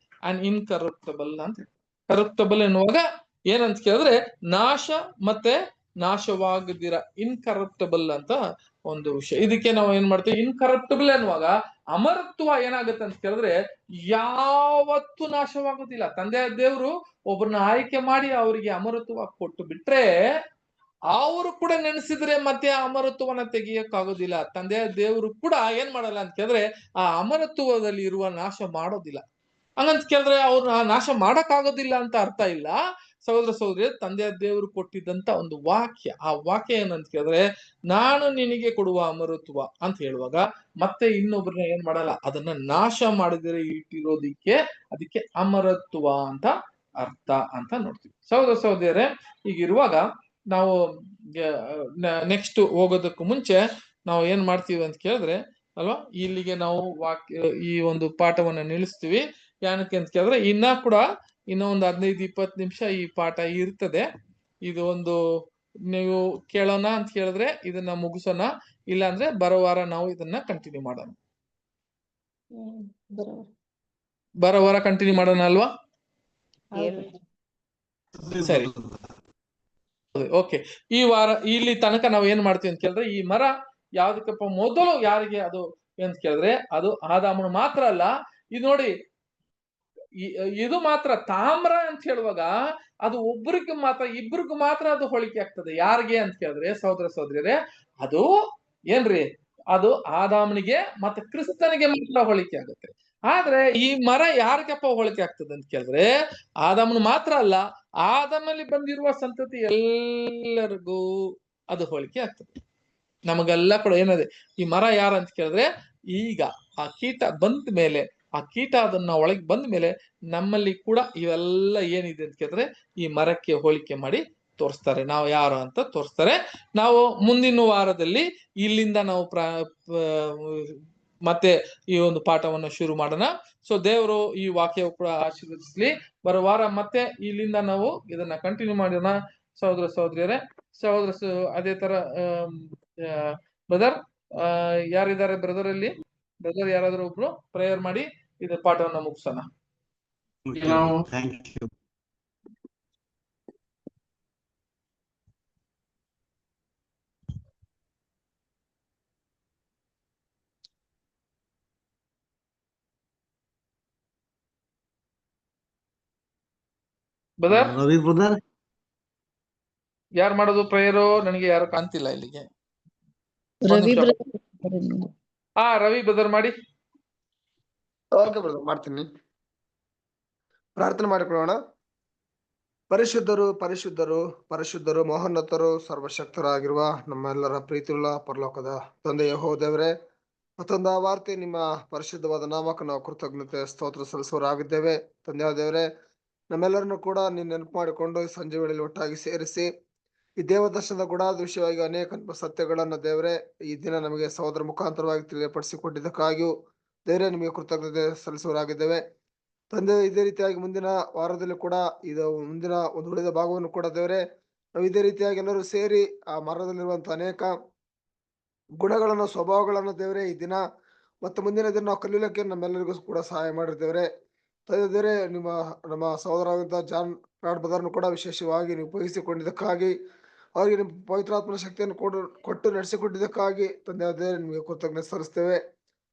ಅಂಡ್ ಇನ್ಕರಪ್ಟಬಲ್ ಅಂತ. ಕರಪ್ಟಬಲ್ ಎನ್ನುವಾಗ ಏನಂತ ಕೇಳಿದ್ರೆ ನಾಶ ಮತ್ತೆ ನಾಶವಾಗದಿರ ಇನ್ಕರಪ್ಟಬಲ್ ಅಂತ ಒಂದು ವಿಷಯ. ಇದಕ್ಕೆ ನಾವು ಏನ್ ಮಾಡ್ತೀವಿ, ಇನ್ಕರಪ್ಟಬಲ್ ಎನ್ನುವಾಗ ಅಮರತ್ವ ಏನಾಗುತ್ತೆ ಅಂತ ಕೇಳಿದ್ರೆ ಯಾವತ್ತೂ ನಾಶವಾಗುದಿಲ್ಲ. ತಂದೆಯ ದೇವರು ಒಬ್ಬರನ್ನ ಆಯ್ಕೆ ಮಾಡಿ ಅವರಿಗೆ ಅಮರತ್ವ ಕೊಟ್ಟು ಬಿಟ್ರೆ ಅವರು ಕೂಡ ನೆನೆಸಿದ್ರೆ ಮತ್ತೆ ಆ ಅಮರತ್ವನ ತೆಗಿಯಕ್ಕಾಗೋದಿಲ್ಲ. ತಂದೆಯ ದೇವರು ಕೂಡ ಏನ್ ಮಾಡಲ್ಲ ಅಂತ ಕೇಳಿದ್ರೆ ಆ ಅಮರತ್ವದಲ್ಲಿ ಇರುವ ನಾಶ ಮಾಡೋದಿಲ್ಲ. ಹಂಗಂತ ಕೇಳಿದ್ರೆ ಅವ್ರು ನಾಶ ಮಾಡಕ್ಕಾಗೋದಿಲ್ಲ ಅಂತ ಅರ್ಥ ಇಲ್ಲ. ಸಹೋದರ ಸಹೋದರಿ, ತಂದೆಯ ದೇವರು ಕೊಟ್ಟಿದ್ದಂತ ಒಂದು ವಾಕ್ಯ, ಆ ವಾಕ್ಯ ಏನಂತ ಕೇಳಿದ್ರೆ ನಾನು ನಿನಗೆ ಕೊಡುವ ಅಮರತ್ವ ಅಂತ ಹೇಳುವಾಗ ಮತ್ತೆ ಇನ್ನೊಬ್ಬರನ್ನ ಏನ್ ಮಾಡಲ್ಲ, ಅದನ್ನ ನಾಶ ಮಾಡದಿರ ಇಟ್ಟಿರೋದಿಕ್ಕೆ ಅದಕ್ಕೆ ಅಮರತ್ವ ಅಂತ ಅರ್ಥ ಅಂತ ನೋಡ್ತೀವಿ. ಸಹೋದರ ಸಹೋದರಿಯರೇ, ಈಗಿರುವಾಗ ನಾವು ನೆಕ್ಸ್ಟ್ ಹೋಗೋದಕ್ಕೂ ಮುಂಚೆ ನಾವು ಏನ್ ಮಾಡ್ತೀವಿ ಅಂತ ಕೇಳಿದ್ರೆ ಅಲ್ವಾ, ಇಲ್ಲಿಗೆ ನಾವು ಈ ಒಂದು ಪಾಠವನ್ನ ನಿಲ್ಲಿಸ್ತೀವಿ. ಏನಕ್ಕೆ ಅಂತ ಕೇಳಿದ್ರೆ ಇನ್ನ ಒಂದು 15-20 ನಿಮಿಷ ಈ ಪಾಠ ಇರ್ತದೆ. ಇದು ಒಂದು ನೀವು ಕೇಳೋಣ ಅಂತ ಕೇಳಿದ್ರೆ ಇದನ್ನ ಮುಗಿಸೋಣ, ಇಲ್ಲ ಅಂದ್ರೆ ಬರೋ ವಾರ ನಾವು ಇದನ್ನ ಕಂಟಿನ್ಯೂ ಮಾಡೋಣ. ಬರೋ ವಾರ ಕಂಟಿನ್ಯೂ ಮಾಡೋಣ ಅಲ್ವಾ? ಸರಿ, ಓಕೆ. ಈ ವಾರ ಇಲ್ಲಿ ತನಕ ನಾವು ಏನ್ ಮಾಡ್ತೀವಿ ಅಂತ ಕೇಳಿದ್ರೆ ಈ ಮರ ಯಾವ್ದಕ್ಕಪ್ಪ ಮೊದಲು ಯಾರಿಗೆ ಅದು ಅಂತ ಕೇಳಿದ್ರೆ ಅದು ಆದಾಮನು ಮಾತ್ರ ಅಲ್ಲ. ಇದು ನೋಡಿ, ಇದು ಮಾತ್ರ ತಾಮ್ರ ಅಂತ ಹೇಳುವಾಗ ಅದು ಇಬ್ಬರಿಗೂ ಮಾತ್ರ ಅದು ಹೋಲಿಕೆ ಆಗ್ತದೆ. ಯಾರಿಗೆ ಅಂತ ಕೇಳಿದ್ರೆ ಸಹೋದರ ಸಹೋದರಿಯರೇ, ಅದು ಏನ್ರಿ, ಅದು ಆದಾಮನಿಗೆ ಮತ್ತೆ ಕ್ರಿಸ್ತನಿಗೆ ಮಾತ್ರ ಹೋಲಿಕೆ ಆಗುತ್ತೆ. ಆದ್ರೆ ಈ ಮರ ಯಾರಿಗಪ್ಪ ಹೋಲಿಕೆ ಆಗ್ತದೆ ಅಂತ ಕೇಳಿದ್ರೆ ಆದಾಮನು ಮಾತ್ರ ಅಲ್ಲ, ಆದಾಮಲ್ಲಿ ಬಂದಿರುವ ಸಂತತಿ ಎಲ್ಲರಿಗೂ ಅದು ಹೋಲಿಕೆ ಆಗ್ತದೆ. ನಮಗೆಲ್ಲ ಕೂಡ ಏನದೆ, ಈ ಮರ ಯಾರಂತ ಕೇಳಿದ್ರೆ ಈಗ ಆ ಕೀಟ ಬಂದ ಮೇಲೆ, ಆ ಕೀಟ ಅದನ್ನ ಒಳಗೆ ಬಂದ ಮೇಲೆ ನಮ್ಮಲ್ಲಿ ಕೂಡ ಇವೆಲ್ಲ ಏನಿದೆ ಅಂತ ಕೇಳಿದ್ರೆ ಈ ಮರಕ್ಕೆ ಹೋಲಿಕೆ ಮಾಡಿ ತೋರಿಸ್ತಾರೆ, ನಾವು ಯಾರು ಅಂತ ತೋರಿಸ್ತಾರೆ. ನಾವು ಮುಂದಿನ ವಾರದಲ್ಲಿ ಇಲ್ಲಿಂದ ನಾವು ಮತ್ತೆ ಈ ಒಂದು ಪಾಠವನ್ನು ಶುರು ಮಾಡೋಣ. ಸೊ ದೇವರು ಈ ವಾಕ್ಯವು ಕೂಡ ಆಶೀರ್ವದಿಸ್ಲಿ. ಬರೋ ವಾರ ಮತ್ತೆ ಇಲ್ಲಿಂದ ನಾವು ಇದನ್ನ ಕಂಟಿನ್ಯೂ ಮಾಡೋಣ. ಸಹೋದರ ಸಹೋದರಿಯರೇ, ಅದೇ ತರ ಬ್ರದರ್ ಯಾರಿದ್ದಾರೆ ಬ್ರದರ್ ಅಲ್ಲಿ? ಬ್ರದರ್ ಯಾರಾದ್ರೂ ಒಬ್ರು ಪ್ರೇಯರ್ ಮಾಡಿ ಇದು ಪಾಠವನ್ನ ಮುಗಿಸೋಣ. Thank you. Brother Ravi brother, ಯಾರು ಮಾಡೋದು ಪ್ರೇಯರು? ನನಗೆ ಯಾರು ಕಾಣ್ತಿಲ್ಲ ಇಲ್ಲಿಗೆ. ರವಿ ನಿಮಿಷ. ಬ್ರದರ್. ರವಿ ಬ್ರದರ್ ಮಾಡಿ. ಓಕೆ ಬ್ರದರ್, ಮಾಡ್ತೀನಿ. ಪ್ರಾರ್ಥನೆ ಮಾಡಿಕೊಳ್ಳೋಣ. ಪರಿಶುದ್ಧರು ಪರಿಶುದ್ಧರು ಪರಿಶುದ್ಧರು ಮಹೋನ್ನತರು ಸರ್ವಶಕ್ತರಾಗಿರುವ ನಮ್ಮೆಲ್ಲರ ಪ್ರೀತಿಯುಳ್ಳ ಪರಲೋಕದ ತಂದೆ ಯೆಹೋವ ದೇವರೇ, ಮತ್ತೊಂದು ವಾರ್ತೆ ನಿಮ್ಮ ಪರಿಶುದ್ಧವಾದ ನಾಮಕ್ಕೆ ನಾವು ಕೃತಜ್ಞತೆ ಸ್ತೋತ್ರ ಸಲ್ಲಿಸುವರಾಗಿದ್ದೇವೆ. ತಂದೆಯ ದೇವರೇ, ನಮ್ಮೆಲ್ಲರನ್ನು ಕೂಡ ನೀನು ನೆನಪು ಮಾಡಿಕೊಂಡು ಈ ಸಂಜೆ ವೇಳೆಯಲ್ಲಿ ಒಟ್ಟಾಗಿ ಸೇರಿಸಿ ಈ ದೇವದರ್ಶನದ ಗುಡಾದ ವಿಷಯವಾಗಿ ಅನೇಕ ಸತ್ಯಗಳನ್ನು ದೇವರೇ ಈ ದಿನ ನಮಗೆ ಸಹೋದರ ಮುಖಾಂತರವಾಗಿ ತಿಳಿಯಪಡಿಸಿಕೊಟ್ಟಿದ್ದಕ್ಕಾಗಿಯೂ ದೇವರೇ ನಿಮಗೆ ಕೃತಜ್ಞತೆ ಸಲ್ಲಿಸುವರಾಗಿದ್ದೇವೆ. ತಂದೆ, ಇದೇ ರೀತಿಯಾಗಿ ಮುಂದಿನ ವಾರದಲ್ಲಿ ಕೂಡ ಇದು ಮುಂದಿನ ಒಂದು ಉಳಿದ ಭಾಗವನ್ನು ಕೂಡ ದೇವರೇ ನಾವು ಇದೇ ರೀತಿಯಾಗಿ ಎಲ್ಲರೂ ಸೇರಿ ಆ ಮರದಲ್ಲಿರುವಂತಹ ಅನೇಕ ಗುಣಗಳನ್ನು ಸ್ವಭಾವಗಳನ್ನು ದೇವರೇ ಈ ದಿನ ಮತ್ತು ಮುಂದಿನ ದಿನ ನಾವು ಕಲೀಲಿಕ್ಕೆ ನಮ್ಮೆಲ್ಲರಿಗೂ ಕೂಡ ಸಹಾಯ ಮಾಡಿದ್ದೇವೆ. ತಂದೆ ದೇವರೇ, ನಮ್ಮ ಸಹೋದರರಾದಂತಹ ಜಾನ್ ರಾಡ್ ಬ್ರದರ್ನು ಕೂಡ ವಿಶೇಷವಾಗಿ ನೀವು ಉಪಯೋಗಿಸಿಕೊಂಡಿದ್ದಕ್ಕಾಗಿ ಅವರಿಗೆ ನಿಮ್ಮ ಪವಿತ್ರಾತ್ಮನ ಶಕ್ತಿಯನ್ನು ಕೊಟ್ಟು ನಡೆಸಿಕೊಟ್ಟಿದ್ದಕ್ಕಾಗಿ ತಂದೆ ದೇವರೇ ನಿಮಗೆ ಕೃತಜ್ಞತೆ ಸಲ್ಲಿಸ್ತೇವೆ.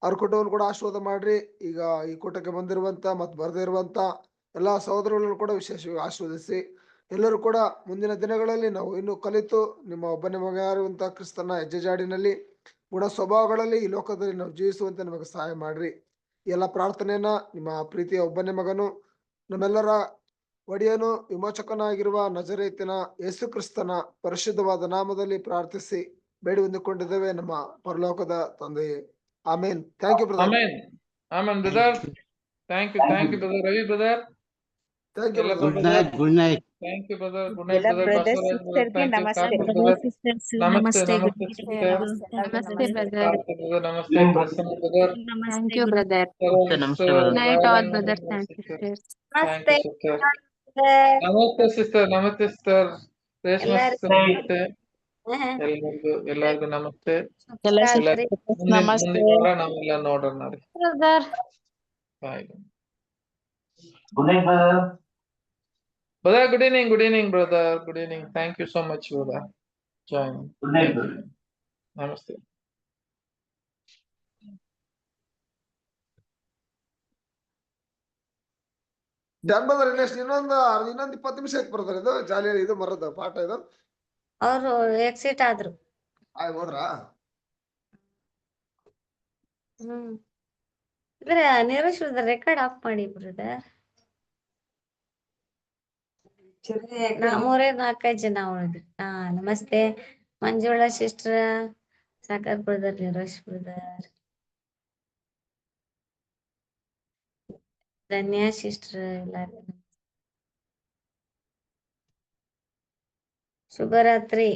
ಅವ್ರ ಕೂಟವನ್ನು ಕೂಡ ಆಶೀರ್ವಾದ ಮಾಡ್ರಿ. ಈಗ ಈ ಕೂಟಕ್ಕೆ ಬಂದಿರುವಂತ ಮತ್ತು ಬರದೇ ಇರುವಂತ ಎಲ್ಲಾ ಸಹೋದರಗಳನ್ನು ಕೂಡ ವಿಶೇಷವಾಗಿ ಆಶೀರ್ವದಿಸಿ ಎಲ್ಲರೂ ಕೂಡ ಮುಂದಿನ ದಿನಗಳಲ್ಲಿ ನಾವು ಇನ್ನು ಕಲಿತು ನಿಮ್ಮ ಒಬ್ಬನೇ ಮಗನಾಗಿರುವಂತಹ ಕ್ರಿಸ್ತನ ಹೆಜ್ಜೆಜಾಡಿನಲ್ಲಿ ಗುಣ ಸ್ವಭಾವಗಳಲ್ಲಿ ಈ ಲೋಕದಲ್ಲಿ ನಾವು ಜೀವಿಸುವಂತೆ ನಮಗೆ ಸಹಾಯ ಮಾಡ್ರಿ. ಎಲ್ಲ ಪ್ರಾರ್ಥನೆಯನ್ನ ನಿಮ್ಮ ಪ್ರೀತಿಯ ಒಬ್ಬನೇ ಮಗನು ನಮ್ಮೆಲ್ಲರ ಒಡೆಯನು ವಿಮೋಚಕನಾಗಿರುವ ನಜರೇತಿನ ಯೇಸು ಕ್ರಿಸ್ತನ ಪರಿಶುದ್ಧವಾದ ನಾಮದಲ್ಲಿ ಪ್ರಾರ್ಥಿಸಿ ಬೇಡಿ ಹೊಂದಿಕೊಂಡಿದ್ದೇವೆ ನಮ್ಮ ಪರಲೋಕದ ತಂದೆಯೇ. ಆಮೇನ್. Thank you brother. ಆಮೆನ್. ಆಮೆನ್ brother. Thank you brother. Ravi brother. Thank you good night. Good night. Thank you brother. Good night ಎಲ್ಲ ಬ್ರದರ್. Brother Basavaraj brother. ಸಿಸ್ಟರ್ಗೆ ಥ್ಯಾಂಕ್ ಯು. ನಮಸ್ತೆ. ಕಾರ್ತಿಕ್ ಬ್ರದರ್. ನಮಸ್ತೆ. ನಮಸ್ತೆ ಸಿಸ್ಟರ್. ನಮಸ್ತೆ ಬ್ರದರ್. ಕಾರ್ತಿಕ್ ಬ್ರದರ್. ನಮಸ್ತೆ Prasanna brother. Thank you brother. ನಮಸ್ತೆ brother. Night all brother. Thank you sister. Thank you sister. ನಮಸ್ತೆ sister. ನಮಸ್ತೆ ಸಿಸ್ಟರ್. ರೇಷ್ಮಾ ಸಿಸ್ಟರ್ ನಮಸ್ತೆ. ಎಲ್ಲರಿಗೂ ನಮಸ್ತೆ. ನಮಸ್ತೆ ಮುಂದಿನ ವಾರ ನಾವೆಲ್ಲ ನೋಡೋಣ ರೀ. Brother. Bye. Brother, good evening, brother. Good evening. Thank you so much, brother. Join. Good night, brother. Namaste. John brother, ಇನ್ನೊಂದು 20 ನಿಮಿಷ ಐತೆ ಬ್ರದರ್. ಇದು ಜಾಲಿ ಇದು ಮರದ ಪಾಠ ಇದು. ಅವರು ಎಕ್ಸಿಟ್ ಆದ್ರು. ಹೋದ್ರಾ? ಇದ್ರೆ ನೀರಜ್ ಬ್ರದರ್ ರೆಕಾರ್ಡ್ ಆಫ್ ಮಾಡಿ ಬ್ರದರ್. 4-5 ಜನ ಉಳಿದ್ರಿ. ನಮಸ್ತೆ Manjula sister, Sagar brother, Neeraj brother, Dhanya sister, ಎಲ್ಲರಿಗೂ ಶುಭರಾತ್ರಿ.